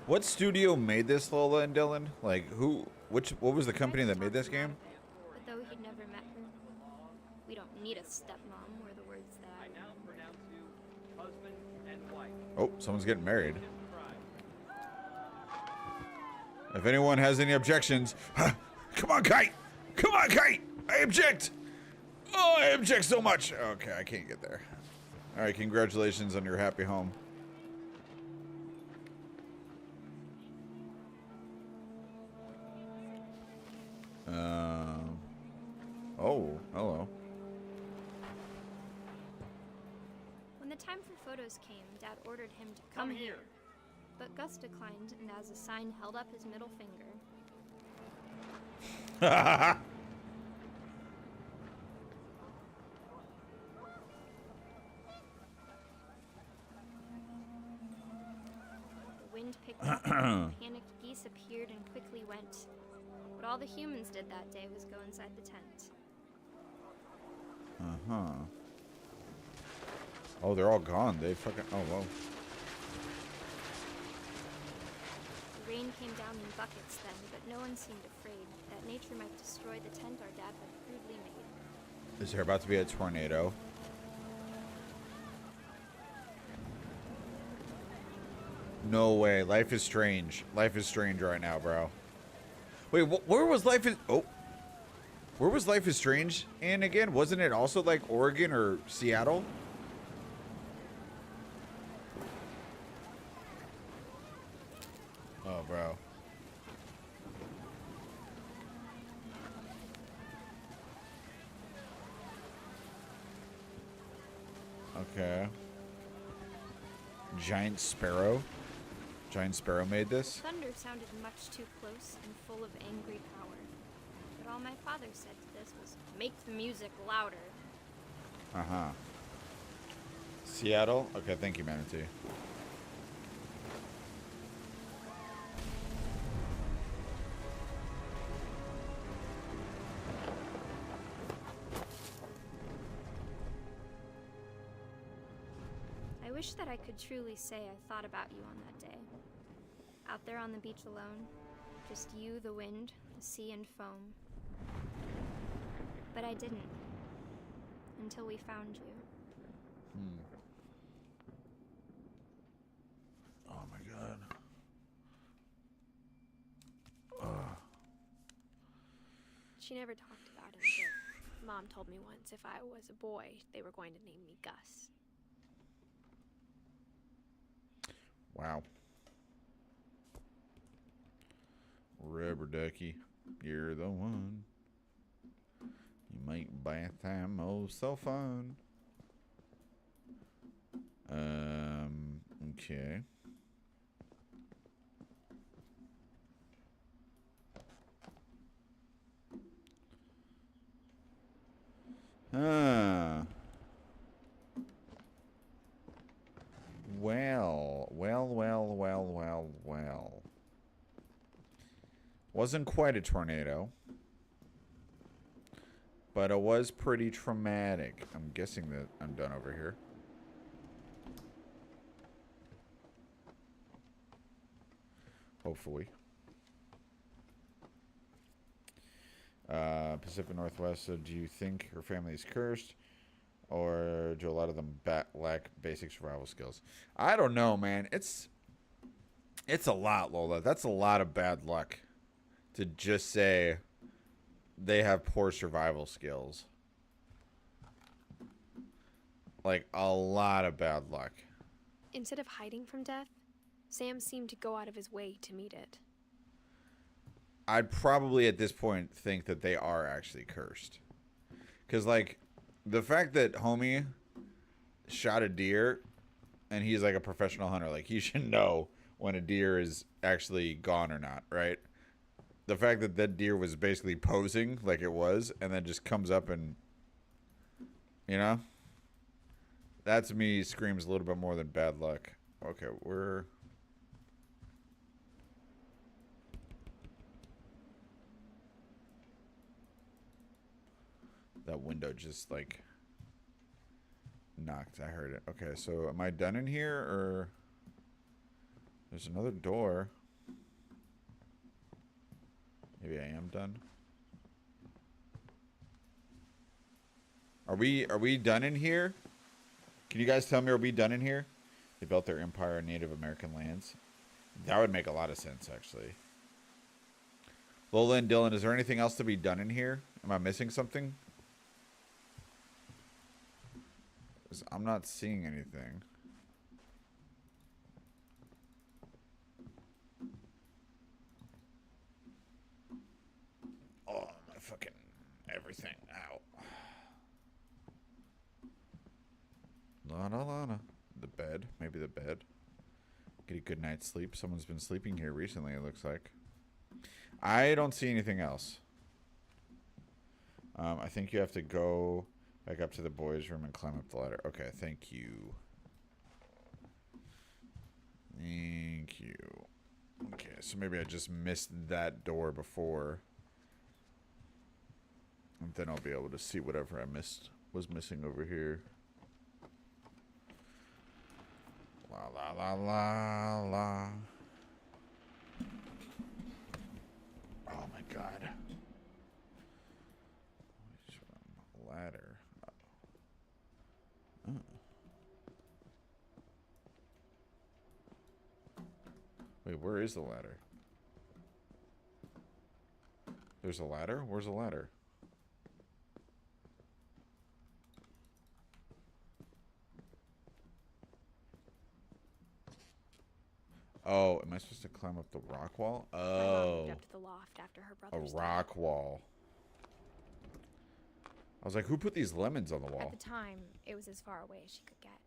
Speaker 1: What studio made this, Lola and Dylan? Like, what was the company that made this game?
Speaker 12: But though he'd never met her, we don't need a stepmom, were the words that I now pronounce you husband and wife.
Speaker 1: Oh, someone's getting married. If anyone has any objections, come on, Kite! Come on, Kite! I object! Oh, I object so much! Okay, I can't get there. Alright, congratulations on your happy home. Oh, hello.
Speaker 12: When the time for photos came, Dad ordered him to come here. But Gus declined, and as a sign held up his middle finger. The wind picked up, and panicked geese appeared and quickly went. What all the humans did that day was go inside the tent.
Speaker 1: Uh-huh. Oh, they're all gone. They fucking... Oh, whoa.
Speaker 12: The rain came down in buckets then, but no one seemed afraid that nature might destroy the tent our dad had crudely made.
Speaker 1: Is there about to be a tornado? No way. Life is strange. Life is strange right now, bro. Wait, where was Life is... Oh. Where was Life is Strange in again? Wasn't it also like Oregon or Seattle? Oh, bro. Okay. Giant Sparrow? Giant Sparrow made this?
Speaker 12: Thunder sounded much too close and full of angry power. But all my father said to this was, make the music louder.
Speaker 1: Uh-huh. Seattle? Okay, thank you, Manatee.
Speaker 12: I wish that I could truly say I thought about you on that day. Out there on the beach alone, just you, the wind, the sea, and foam. But I didn't. Until we found you.
Speaker 1: Oh my god.
Speaker 2: She never talked about him, but Mom told me once if I was a boy, they were going to name me Gus.
Speaker 1: Wow. Rubber ducky, you're the one. You make bath time oh so fun. Okay. Well. Wasn't quite a tornado, but it was pretty traumatic. I'm guessing that I'm done over here. Hopefully. Pacific Northwest, so do you think her family is cursed? Or do a lot of them lack basic survival skills? I don't know, man. It's a lot, Lola. That's a lot of bad luck to just say they have poor survival skills. Like, a lot of bad luck.
Speaker 2: Instead of hiding from death, Sam seemed to go out of his way to meet it.
Speaker 1: I'd probably at this point think that they are actually cursed. Because, like, the fact that homie shot a deer and he's like a professional hunter, like, he should know when a deer is actually gone or not, right? The fact that that deer was basically posing like it was and then just comes up and, you know? That to me screams a little bit more than bad luck. Okay, we're... That window just, like, knocked. I heard it. Okay, so am I done in here, or... There's another door. Maybe I am done. Are we done in here? Can you guys tell me, are we done in here? They built their empire on Native American lands. That would make a lot of sense, actually. Lola and Dylan, is there anything else to be done in here? Am I missing something? 'Cause I'm not seeing anything. Oh, my fucking everything. Ow. Lana. The bed. Maybe the bed. Get a good night's sleep. Someone's been sleeping here recently, it looks like. I don't see anything else. I think you have to go back up to the boys' room and climb up the ladder. Okay, thank you. Thank you. Okay, so maybe I just missed that door before. And then I'll be able to see whatever I was missing over here. La. Oh my god. Ladder. Oh. Wait, where is the ladder? There's a ladder? Where's the ladder? Oh, am I supposed to climb up the rock wall?
Speaker 2: My mom
Speaker 1: Oh.
Speaker 2: moved up to the loft after her
Speaker 1: A
Speaker 2: brother's
Speaker 1: rock wall. I was like, who put these lemons on the
Speaker 2: death.
Speaker 1: wall?
Speaker 2: At the time, it was as far away as she could get.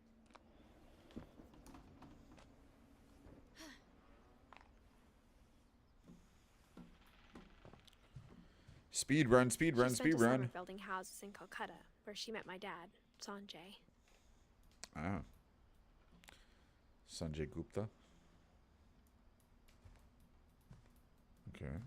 Speaker 1: Speed run.
Speaker 2: She spent a summer building houses in Calcutta, where she met my dad, Sanjay.
Speaker 1: Ah. Sanjay Gupta. Okay.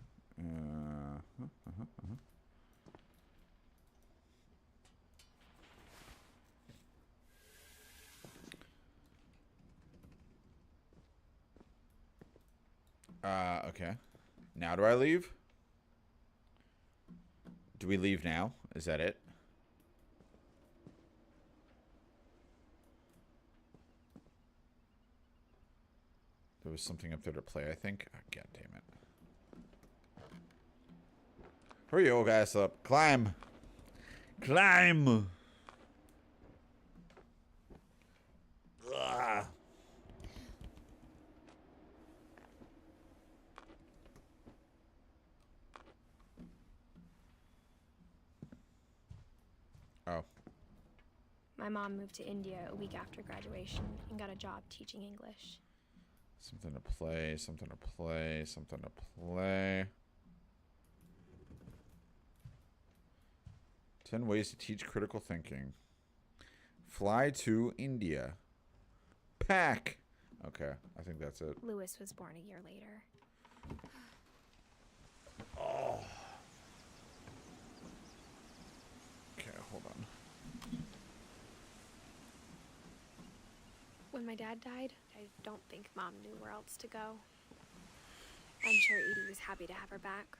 Speaker 1: Okay. Now do I leave? Do we leave now? Is that it? There was something up there to play, I think. Oh, God damn it. Hurry your ass up. Climb. Climb. Ugh. Oh.
Speaker 2: My mom moved to India a week after graduation and got a job teaching English.
Speaker 1: Something to play, something to play, something to play. 10 ways to teach critical thinking. Fly to India. Pack. Okay, I think that's it.
Speaker 2: Lewis was born a year later.
Speaker 1: Oh. Okay, hold on.
Speaker 2: When my dad died, I don't think Mom knew where else to go. I'm sure Edie was happy to have her back.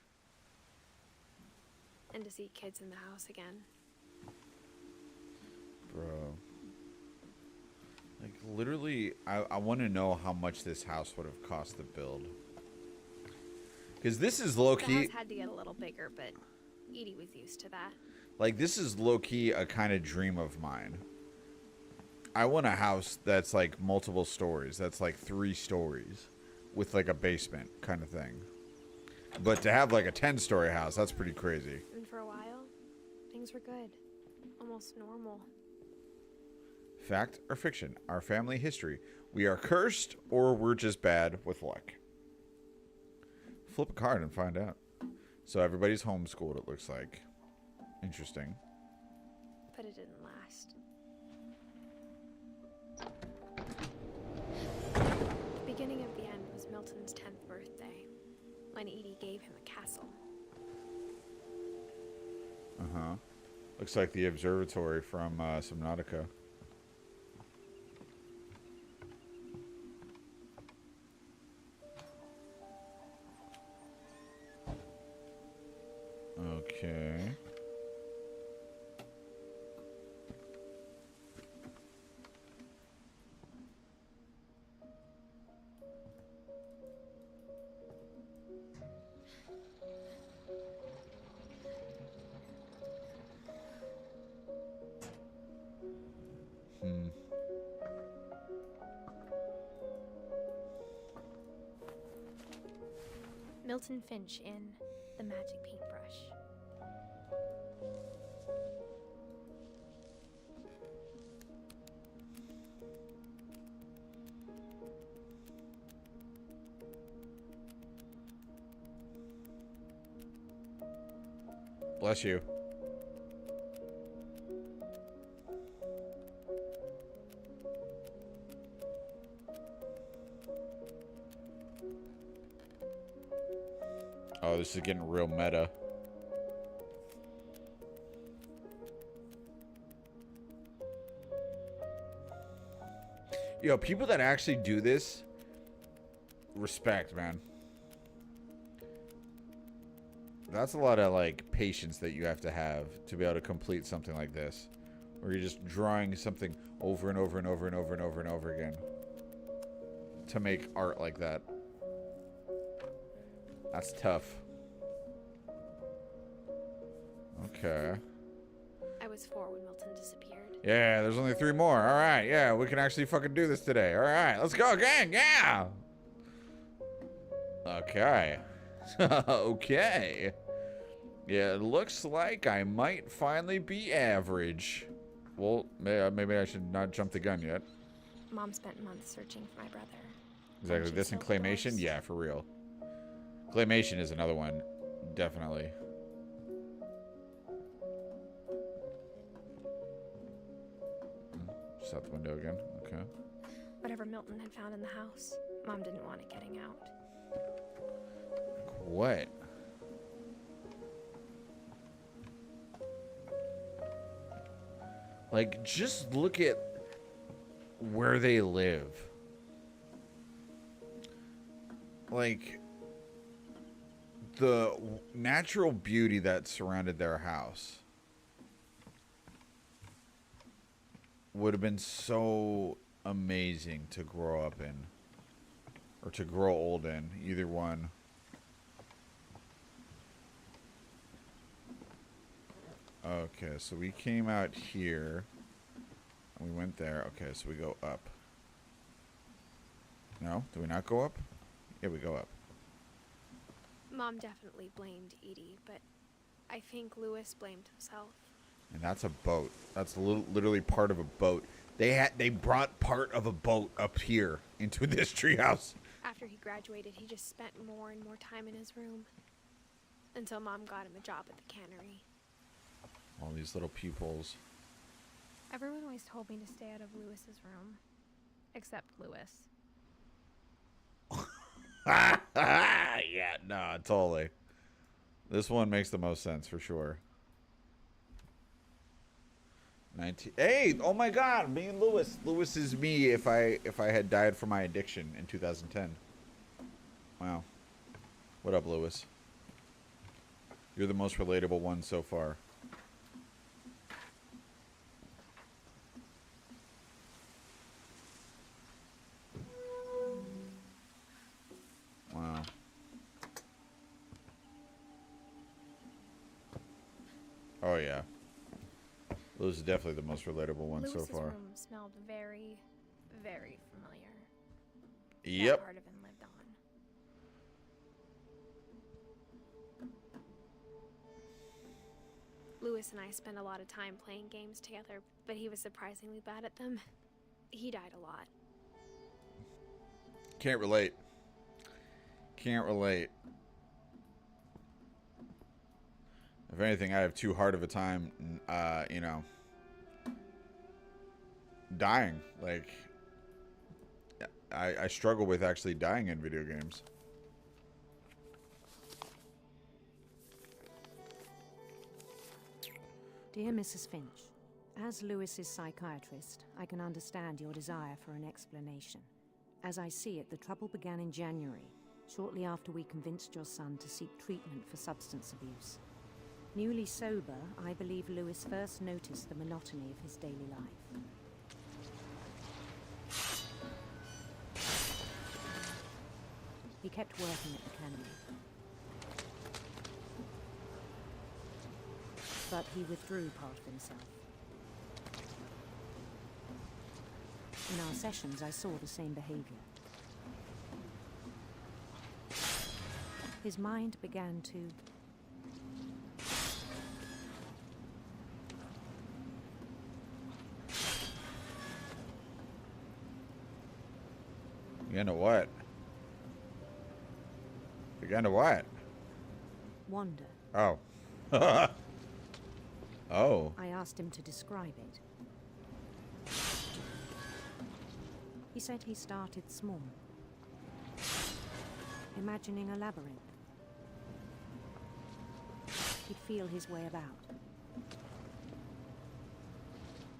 Speaker 2: And to see kids in the house again.
Speaker 1: Bro. Like, literally, I want to know how much this house would have cost to build. Because this is low-key...
Speaker 2: The house had to get a little bigger, but Edie was used to that.
Speaker 1: Like, this is low-key a kind of dream of mine. I want a house that's, like, multiple stories. That's, like, 3 stories. With, like, a basement kind of thing. But to have, like, a 10-story house, that's pretty crazy.
Speaker 2: And for a while, things were good. Almost normal.
Speaker 1: Fact or fiction? Our family history. We are cursed or we're just bad with luck. Flip a card and find out. So everybody's homeschooled, it looks like. Interesting.
Speaker 2: But it didn't last. The beginning of the end was Milton's 10th birthday, when Edie gave him a castle.
Speaker 1: Uh-huh. Looks like the observatory from Subnautica. Okay.
Speaker 2: Milton Finch in The Magic Paintbrush.
Speaker 1: Bless you. Oh, this is getting real meta. Yo, people that actually do this, respect, man. That's a lot of, like, patience that you have to be able to complete something like this. Where you're just drawing something over and over and over and over and over and over again. To make art like that. That's tough. Okay.
Speaker 2: I was 4 when Milton disappeared.
Speaker 1: Yeah, there's only 3 more. Alright, yeah, we can actually fucking do this today. Alright, let's go, gang, yeah! Okay. Okay. Yeah, it looks like I might finally be average. Well, maybe I should not jump the gun yet.
Speaker 2: Mom spent months searching for my brother.
Speaker 1: Exactly, this and claymation? Yeah, for real. Claymation is another one. Definitely. Just out the window again. Okay.
Speaker 2: Whatever Milton had found in the house, Mom didn't want it getting out.
Speaker 1: What? Like, just look at where they live. Like, the natural beauty that surrounded their house. would have been so amazing to grow up in. Or to grow old in. Either one. Okay, so we came out here. And we went there. Okay, so we go up. No? Do we not go up? Yeah, we go up.
Speaker 2: Mom definitely blamed Edie, but I think Lewis blamed himself.
Speaker 1: And that's a boat. That's literally part of a boat. They brought part of a boat up here into this treehouse.
Speaker 2: After he graduated, he just spent more and more time in his room. Until Mom got him a job at the cannery.
Speaker 1: All these little pupils.
Speaker 2: Everyone always told me to stay out of Lewis's room. Except Lewis.
Speaker 1: Yeah, no, totally. This one makes the most sense for sure. 19. Hey, oh my God, me and Lewis. Lewis is me if I had died from my addiction in 2010. Wow. What up, Lewis? You're the most relatable one so far. Wow. Oh yeah. Lewis is definitely the most relatable one
Speaker 2: Lewis's
Speaker 1: so far.
Speaker 2: room smelled very, very familiar.
Speaker 1: Yep.
Speaker 2: That part of him lived on. Lewis and I spent a lot of time playing games together, but he was surprisingly bad at them. He died a lot.
Speaker 1: Can't relate. Can't relate. If anything, I have too hard of a time, you know, dying. Like, I struggle with actually dying in video games.
Speaker 13: Dear Mrs. Finch, as Lewis's psychiatrist, I can understand your desire for an explanation. As I see it, the trouble began in January, shortly after we convinced your son to seek treatment for substance abuse. Newly sober, I believe Lewis first noticed the monotony of his daily life. He kept working at the cannery. But he withdrew part of himself. In our sessions, I saw the same behavior. His mind began to
Speaker 1: Began to what? Began to what?
Speaker 13: wander.
Speaker 1: Oh. Oh.
Speaker 13: I asked him to describe it. He said he started small, imagining a labyrinth. He'd feel his way about.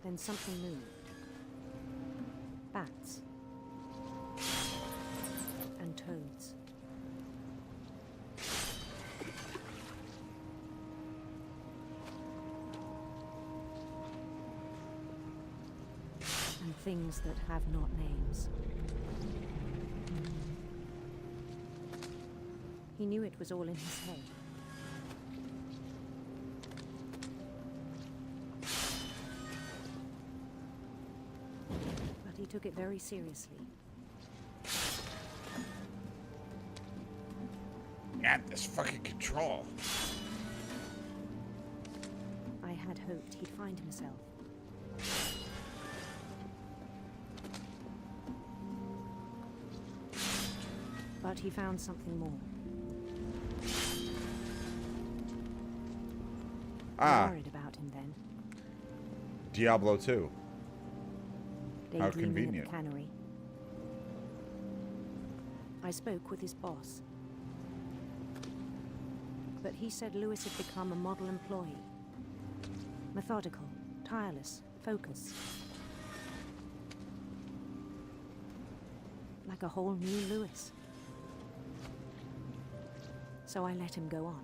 Speaker 13: Then something moved. Bats. And toads. And things that have not names. He knew it was all in his head. But he took it very seriously.
Speaker 1: Got this fucking control.
Speaker 13: I had hoped he'd find himself. But he found something more. I worried about him then.
Speaker 1: Diablo 2. How
Speaker 13: Daydreaming
Speaker 1: convenient.
Speaker 13: at the cannery. I spoke with his boss. But he said Lewis had become a model employee. Methodical, tireless, focused. Like a whole new Lewis. So I let him go on.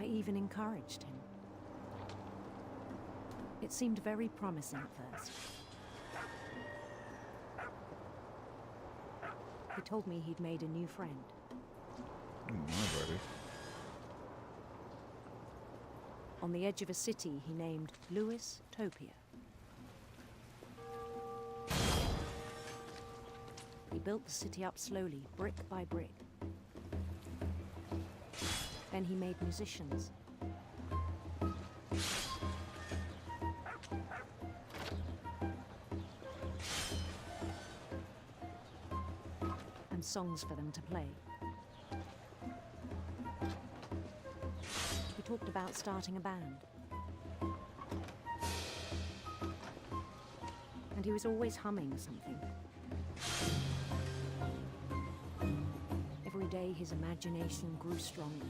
Speaker 13: even encouraged him. It seemed very promising at first. He told me he'd made a new friend.
Speaker 1: My buddy.
Speaker 13: On the edge of a city he named Louis Topia. He built the city up slowly, brick by brick. Then he made musicians. And songs for them to play. He talked about starting a band. And he was always humming something. Every day his imagination grew stronger.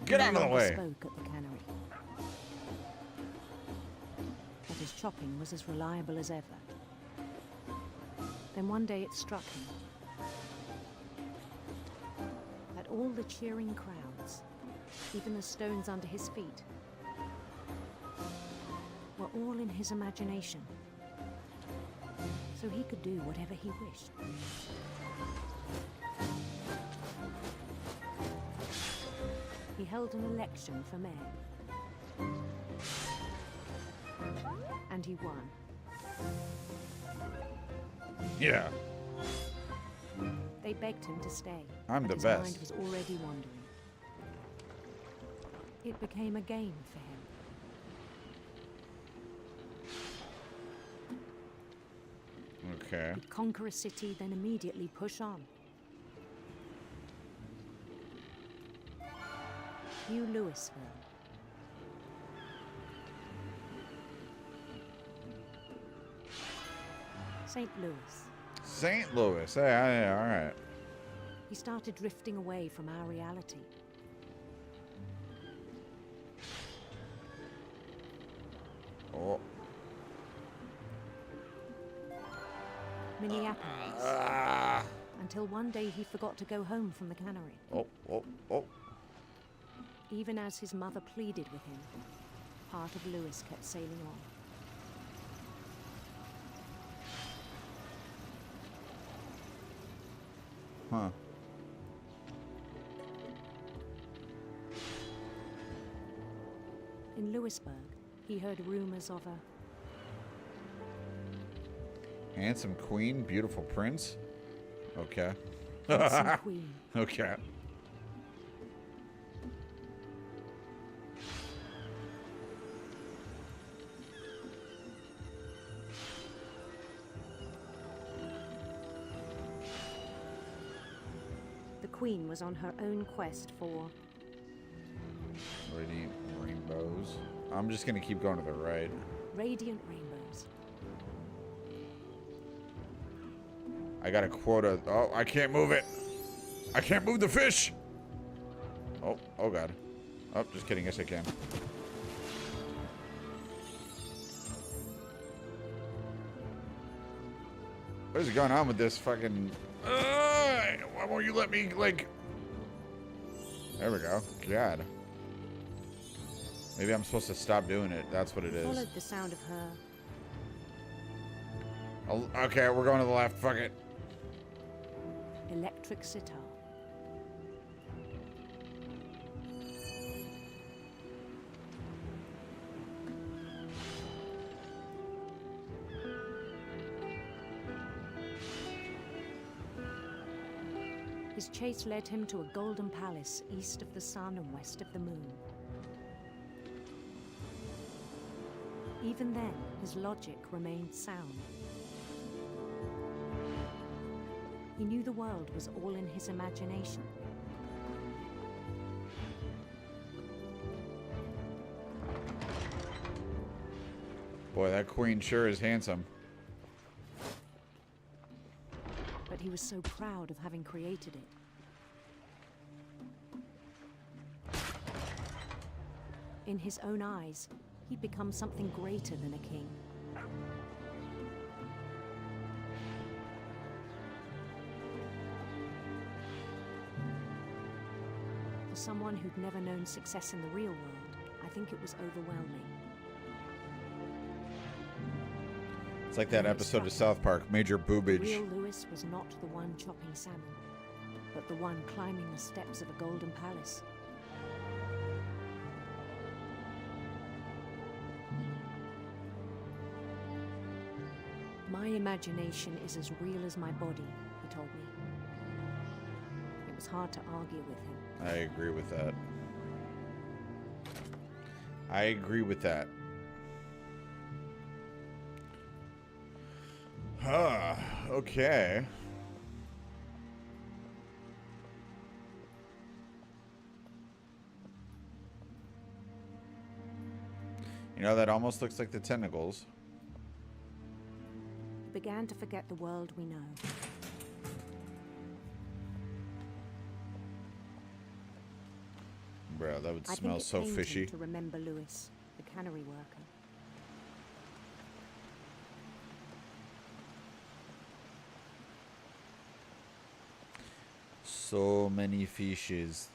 Speaker 1: Get out of the way!
Speaker 13: He spoke at the cannery. But his chopping was as reliable as ever. Then one day it struck him that all the cheering crowds, even the stones under his feet, were all in his imagination. So he could do whatever he wished. He held an election for mayor. And he won.
Speaker 1: Yeah.
Speaker 13: They begged him to stay.
Speaker 1: I'm
Speaker 13: but
Speaker 1: the
Speaker 13: his
Speaker 1: best.
Speaker 13: mind was already wandering. It became a game for him.
Speaker 1: Okay.
Speaker 13: He'd conquer a city, then immediately push on. New Louisville. St. Louis.
Speaker 1: St. Louis. Hey, all right.
Speaker 13: He started drifting away from our reality.
Speaker 1: Oh.
Speaker 13: Minneapolis. Until one day he forgot to go home from the cannery.
Speaker 1: Oh.
Speaker 13: Even as his mother pleaded with him, part of Louis kept sailing on.
Speaker 1: Huh.
Speaker 13: In Louisburg, he heard rumors of a
Speaker 1: Handsome queen, beautiful prince. Okay.
Speaker 13: handsome queen.
Speaker 1: Okay.
Speaker 13: The queen was on her own quest for
Speaker 1: Radiant rainbows. I'm just gonna keep going to the right.
Speaker 13: radiant rainbows.
Speaker 1: I got a quota. Oh, I can't move it. I can't move the fish. Oh God. Oh, just kidding. Yes, I can. What is going on with this fucking... why won't you let me, like... There we go. God. Maybe I'm supposed to stop doing it. That's what it is.
Speaker 13: Followed the sound of her
Speaker 1: Okay, we're going to the left. Fuck it.
Speaker 13: electric sitar. His chase led him to a golden palace east of the sun and west of the moon. Even then, his logic remained sound. He knew the world was all in his imagination.
Speaker 1: Boy, that queen sure is handsome.
Speaker 13: But he was so proud of having created it. In his own eyes, he'd become something greater than a king. someone who'd never known success in the real world, I think it was overwhelming.
Speaker 1: It's like that episode of South Park, Major
Speaker 13: The
Speaker 1: Boobage.
Speaker 13: real Lewis was not the one chopping salmon, but the one climbing the steps of a golden palace. My imagination is as real as my body, he told me. It was hard to argue with him.
Speaker 1: I agree with that. I agree with that. Okay. You know, that almost looks like the tentacles.
Speaker 13: We began to forget the world we know.
Speaker 1: Bro, that would
Speaker 13: I
Speaker 1: smell
Speaker 13: think it
Speaker 1: so
Speaker 13: pained
Speaker 1: fishy.
Speaker 13: him to remember Lewis, the cannery worker.
Speaker 1: So many fishes.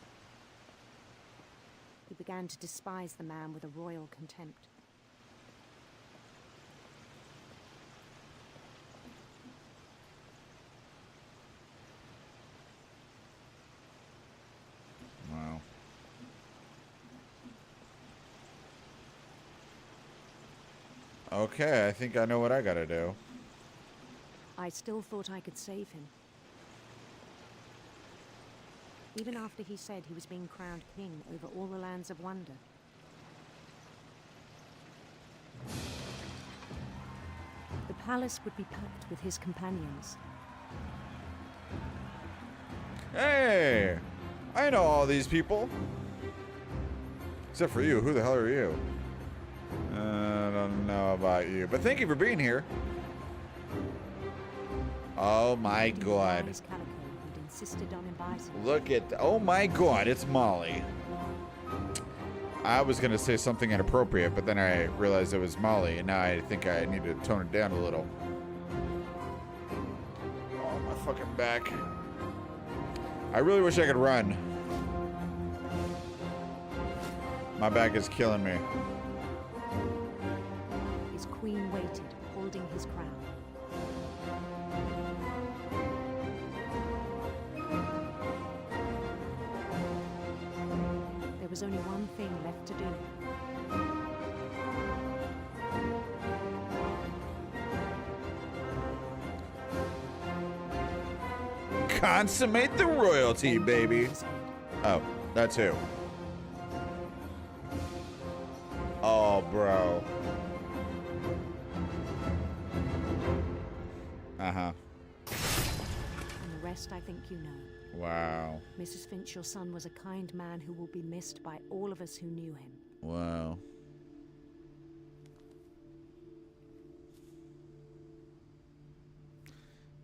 Speaker 13: He began to despise the man with a royal contempt.
Speaker 1: Wow. Okay, I think I know what I gotta do.
Speaker 13: I still thought I could save him. Even after he said he was being crowned king over all the lands of wonder. The palace would be packed with his companions.
Speaker 1: Hey! I know all these people. Except for you. Who the hell are you? I don't know about you. But thank you for being here. Oh my god.
Speaker 13: Insisted on inviting.
Speaker 1: Look at... Oh my god, it's Molly. I was going to say something inappropriate, but then I realized it was Molly, and now I think I need to tone it down a little. Oh, my fucking back. I really wish I could run. My back is killing me.
Speaker 13: His queen waited, holding his crown. There was only one thing left to do.
Speaker 1: Consummate the royalty, baby. Oh, that's who. Oh, bro. Uh-huh.
Speaker 13: And the rest I think you know.
Speaker 1: Wow.
Speaker 13: Mrs. Finch, your son was a kind man who will be missed by all of us who knew him.
Speaker 1: Wow.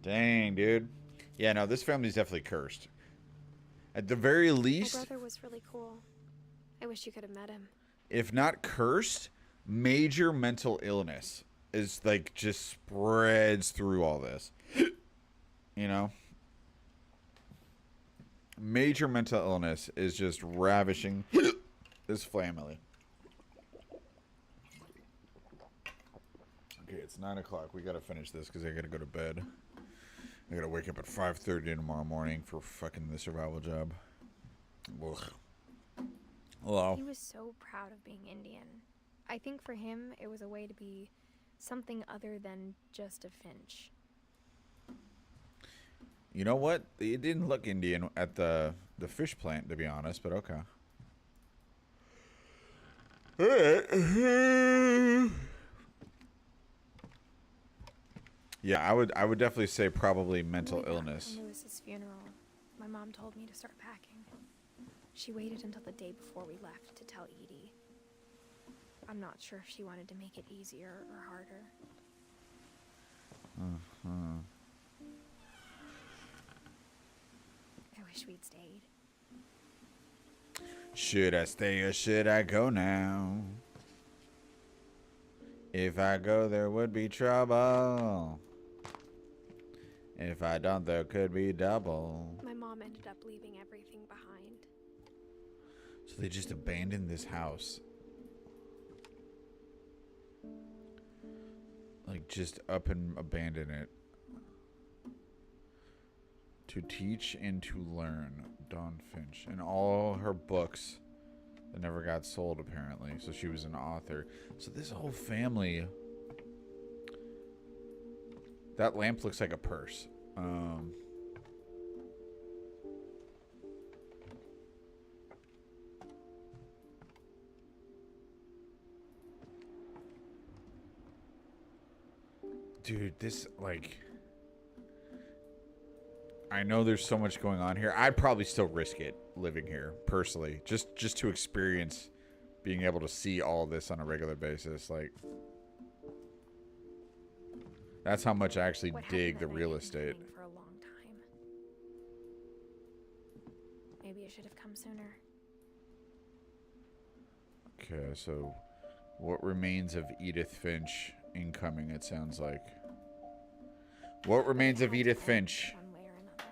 Speaker 1: Dang, dude. Yeah, no, this family's definitely cursed. At the very least...
Speaker 2: My brother was really cool. I wish you could have met him.
Speaker 1: If not cursed, major mental illness is like just spreads through all this. You know? Major mental illness is just ravishing this family. Okay, it's 9 o'clock. We gotta finish this because I gotta go to bed. I gotta wake up at 5:30 tomorrow morning for fucking the survival job. Ugh. Hello.
Speaker 2: He was so proud of being Indian. I think for him, it was a way to be something other than just a Finch.
Speaker 1: You know what? It didn't look Indian at the fish plant, to be honest, but okay. Yeah, I would definitely say probably mental illness.
Speaker 2: From Lewis's funeral, my mom told me to start packing. She waited until the day before we left to tell Edie. I'm not sure if she wanted to make it easier or harder. I wish we'd stayed.
Speaker 1: Should I stay or should I go now? If I go, there would be trouble. If I don't, there could be double.
Speaker 2: My mom ended up leaving everything behind.
Speaker 1: So they just abandoned this house. Like, just up and abandon it. To teach and to learn, Dawn Finch. And all her books that never got sold, apparently. So she was an author. So this whole family... That lamp looks like a purse. Dude, this, like... I know there's so much going on here. I'd probably still risk it living here, personally. Just to experience being able to see all this on a regular basis. Like, that's how much I actually dig the real estate.
Speaker 2: For a long time. Maybe it should have come sooner.
Speaker 1: Okay, so what remains of Edith Finch incoming, it sounds like. What remains of Edith Finch?
Speaker 2: One way or another.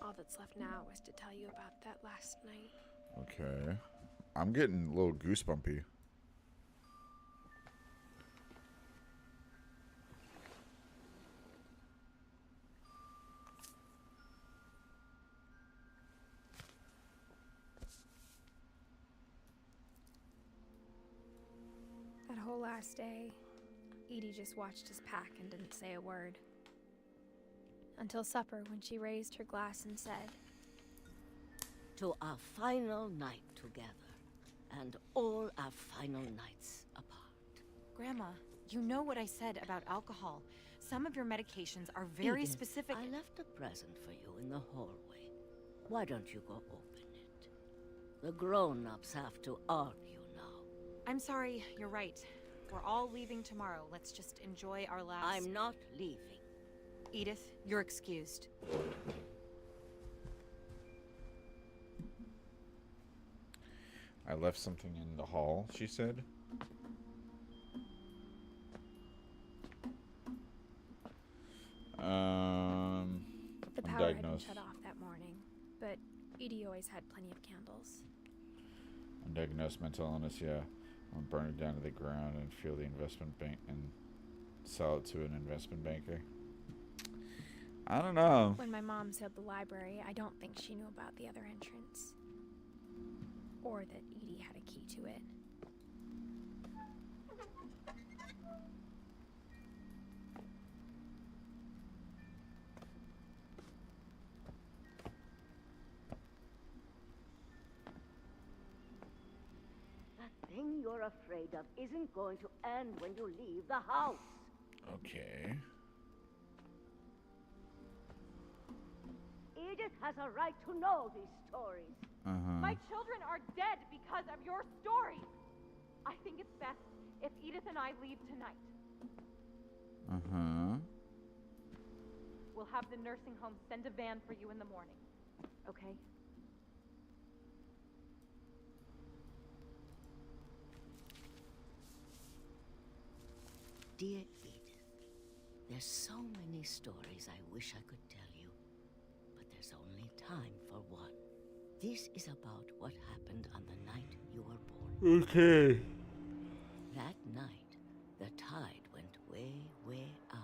Speaker 2: All that's left now is to tell you about that last night.
Speaker 1: Okay. I'm getting a little goosebumpy.
Speaker 2: That whole last day, Edie just watched us pack and didn't say a word. Until supper, when she raised her glass and said,
Speaker 14: "To our final night together, and all our final nights apart."
Speaker 15: Grandma, you know what I said about alcohol. Some of your medications are very
Speaker 14: Edith,
Speaker 15: specific.
Speaker 14: I left a present for you in the hallway. Why don't you go open it? The grown-ups have to argue now.
Speaker 15: I'm sorry, you're right. We're all leaving tomorrow. Let's just enjoy our last...
Speaker 14: I'm not leaving.
Speaker 15: Edith, you're excused.
Speaker 1: I left something in the hall, she said.
Speaker 2: the
Speaker 1: I'm
Speaker 2: power had been
Speaker 1: diagnosed.
Speaker 2: shut off that morning, but Edie always had plenty of candles.
Speaker 1: Undiagnosed mental illness, yeah. I'll burn it down to the ground and feel the investment bank and sell it to an investment banker. I don't know.
Speaker 2: When my mom sealed the library, I don't think she knew about the other entrance. Or that Edie had a key to it.
Speaker 14: That thing you're afraid of isn't going to end when you leave the house.
Speaker 1: Okay.
Speaker 14: Edith has a right to know these stories.
Speaker 11: My children are dead because of your stories. I think it's best if Edith and I leave tonight. We'll have the nursing home send a van for you in the morning. Okay?
Speaker 14: Dear Edith, there's so many stories I wish I could tell you, but there's only time for one. This is about what happened on the night you were born.
Speaker 1: Okay.
Speaker 14: That night, the tide went way, way out.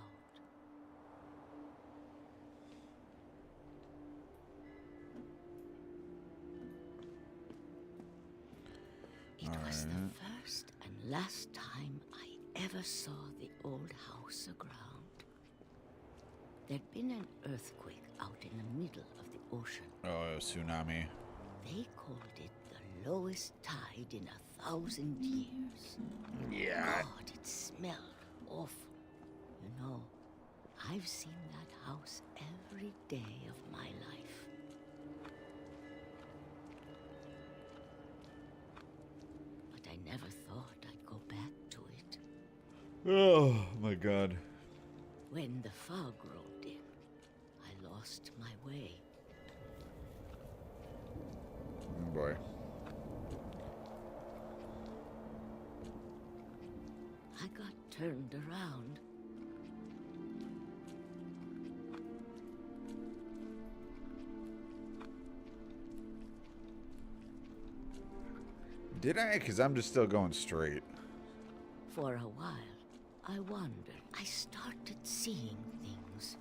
Speaker 14: It was the first and last time I ever saw the old house aground. There'd been an earthquake out in the middle of the ocean.
Speaker 1: Oh, tsunami.
Speaker 14: They called it the lowest tide in 1,000 years.
Speaker 1: Yeah.
Speaker 14: God, it smelled awful. You know, I've seen that house every day of my life. But I never thought I'd go back to it.
Speaker 1: Oh, my God.
Speaker 14: When the fog rolled in, I lost my way.
Speaker 1: Oh, boy.
Speaker 14: I got turned around.
Speaker 1: Did I? Because I'm just still going straight.
Speaker 14: For a while, I wondered. I started seeing things.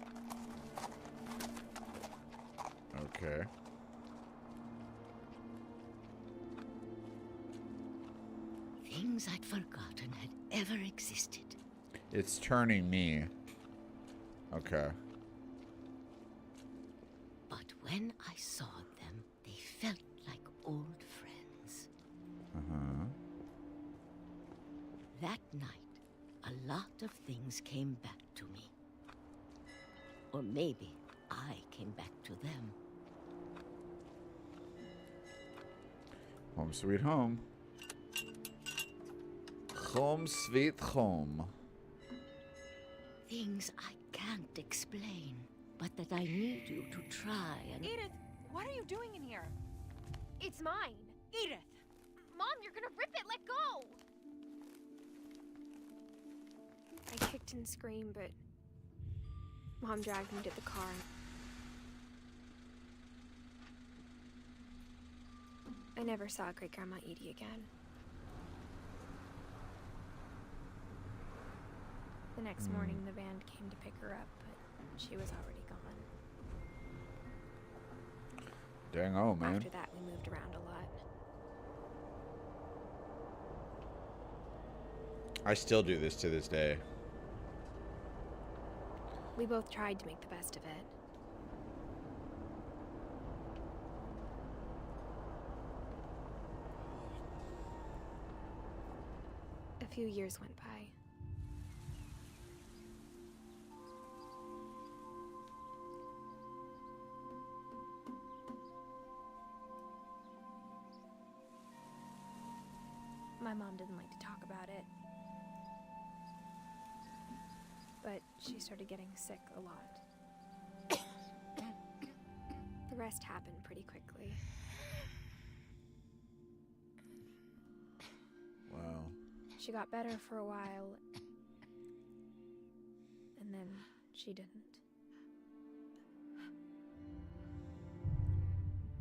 Speaker 1: Okay.
Speaker 14: Things I'd forgotten had ever existed.
Speaker 1: It's turning me. Okay.
Speaker 14: But when I saw them, they felt like old friends.
Speaker 1: Uh-huh.
Speaker 14: That night, a lot of things came back to me. Or maybe I came back to them.
Speaker 1: Home sweet home. Home sweet home.
Speaker 14: Things I can't explain, but that I need you to try and...
Speaker 11: Edith, what are you doing in here?
Speaker 2: It's mine.
Speaker 11: Edith!
Speaker 2: Mom, you're gonna rip it! Let go! I kicked and screamed, but Mom dragged me to the car. I never saw Great Grandma Edie again. The next morning, the van came to pick her up, but she was already gone.
Speaker 1: Dang, oh man.
Speaker 2: After that, we moved around a lot.
Speaker 1: I still do this to this day.
Speaker 2: We both tried to make the best of it. A few years went by. My mom didn't like to talk about it. But she started getting sick a lot. The rest happened pretty quickly.
Speaker 1: Wow.
Speaker 2: She got better for a while, and then she didn't.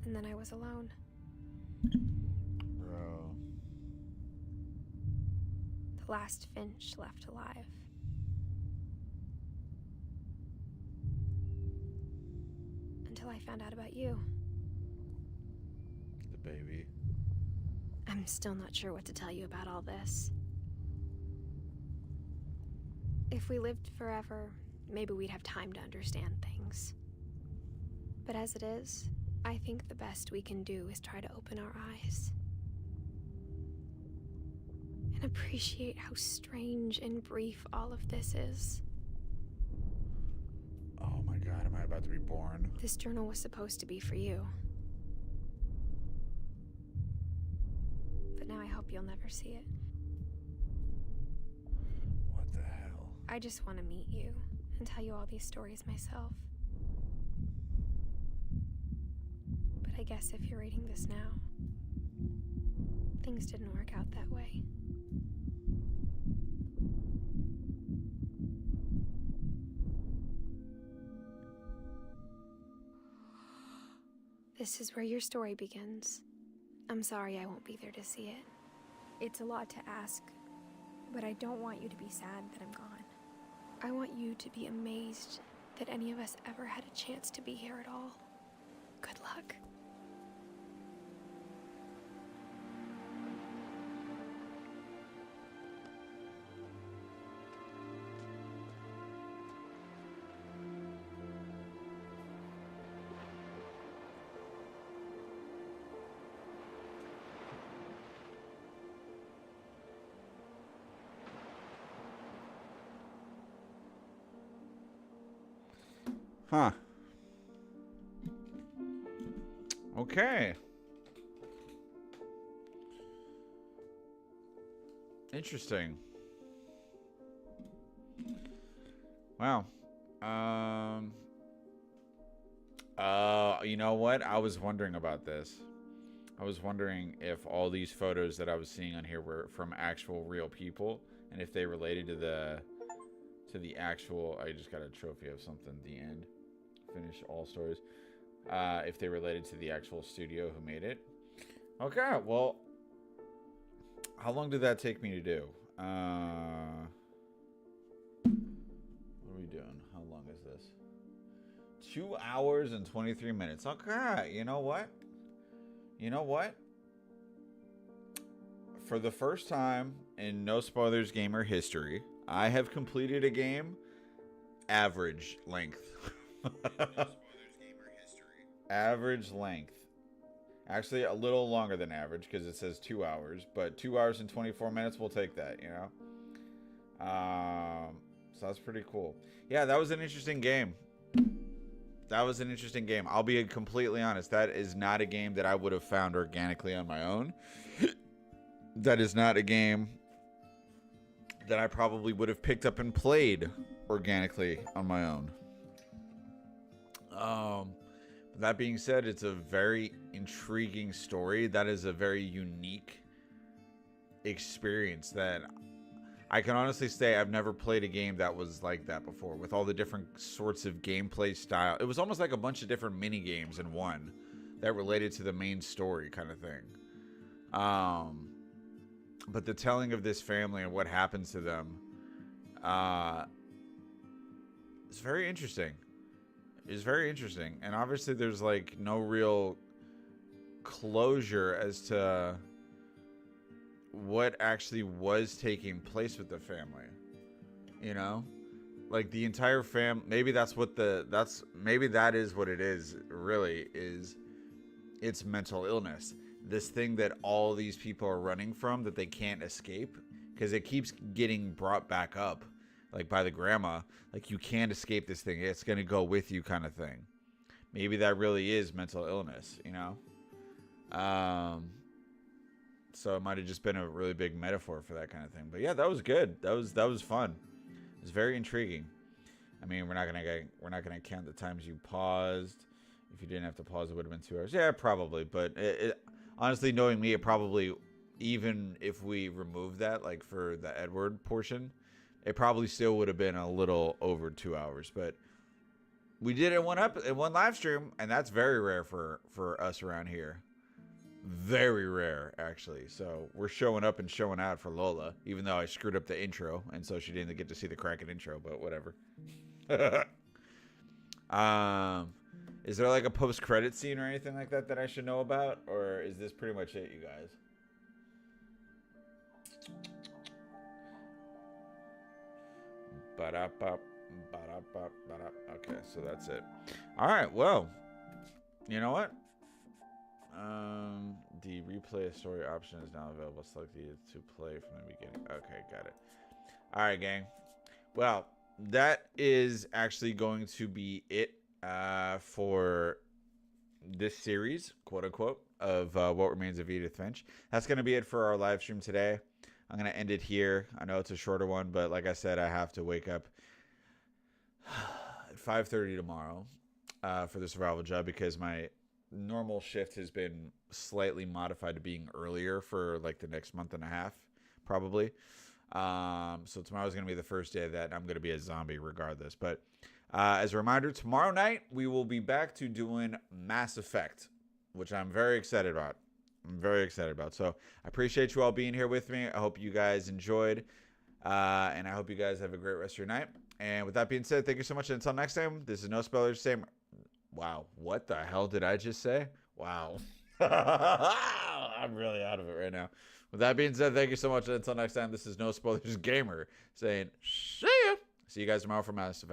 Speaker 2: And then I was alone.
Speaker 1: Bro.
Speaker 2: The last Finch left alive. Until I found out about you.
Speaker 1: The baby.
Speaker 2: I'm still not sure what to tell you about all this. If we lived forever, maybe we'd have time to understand things. But as it is, I think the best we can do is try to open our eyes. And appreciate how strange and brief all of this is.
Speaker 1: Oh my god, am I about to be born?
Speaker 2: This journal was supposed to be for you. But now I hope you'll never see it.
Speaker 1: What the hell?
Speaker 2: I just want to meet you and tell you all these stories myself. But I guess if you're reading this now, things didn't work out that way. This is where your story begins. I'm sorry I won't be there to see it. It's a lot to ask, but I don't want you to be sad that I'm gone. I want you to be amazed that any of us ever had a chance to be here at all. Good luck.
Speaker 1: Huh. Okay. Interesting. Wow. You know what? I was wondering about this. I was wondering if all these photos that I was seeing on here were from actual real people, and if they related to the actual. I just got a trophy of something at the end. Finish all stories. If they related to the actual studio who made it. Okay, well, How long did that take me to do? What are we doing? How long is this? 2 hours and 23 minutes. Okay, you know what? For the first time in No Spoilers Gamer history, I have completed a game average length. Average length. Actually, a little longer than average because it says 2 hours, but 2 hours and 24 minutes, we'll take that, you know? So that's pretty cool. Yeah, that was an interesting game. I'll be completely honest. That is not a game that I would have found organically on my own. That is not a game that I probably would have picked up and played organically on my own. That being said, it's a very intriguing story. That is a very unique experience that I can honestly say I've never played a game that was like that before, with all the different sorts of gameplay style. It was almost like a bunch of different mini games in one that related to the main story kind of thing. But the telling of this family and what happens to them is very interesting. It's very interesting. And obviously there's like no real closure as to what actually was taking place with the family. You know? Like the entire maybe that's what maybe that is what it is, really, is it's mental illness. This thing that all these people are running from that they can't escape, because it keeps getting brought back up, like by the grandma, like you can't escape this thing, it's gonna go with you kind of thing. Maybe that really is mental illness, you know? So it might have just been a really big metaphor for that kind of thing. But yeah, that was good. That was fun. It was very intriguing. I mean, we're not gonna count the times you paused. If you didn't have to pause, it would have been 2 hours. Yeah, probably. But honestly, knowing me, it probably, even if we removed that, like for the Edward portion, it probably still would have been a little over 2 hours. But we did it in one live stream, and that's very rare for us around here. Very rare, actually. So we're showing up and showing out for Lola, even though I screwed up the intro, and so she didn't get to see the Kraken intro, but whatever. Is there like a post-credit scene or anything like that that I should know about? Or is this pretty much it, you guys? Okay, so that's it. Alright, well. You know what? The replay a story option is now available. Select the to play from the beginning. Okay, got it. Alright, gang. Well, that is actually going to be it for this series, quote unquote, of What Remains of Edith Finch. That's going to be it for our live stream today. I'm going to end it here. I know it's a shorter one, but like I said, I have to wake up at 5:30 tomorrow for the survival job because my normal shift has been slightly modified to being earlier for like the next month and a half, probably. So tomorrow's going to be the first day that I'm going to be a zombie regardless. But as a reminder, tomorrow night we will be back to doing Mass Effect, which I'm very excited about. So I appreciate you all being here with me. I hope you guys enjoyed. And I hope you guys have a great rest of your night. And with that being said, thank you so much. And until next time, this is No Spoilers. Wow, what the hell did I just say? Wow. I'm really out of it right now. With that being said, thank you so much. And until next time, this is No Spoilers Gamer saying, see ya. See you guys tomorrow for Mass Effect.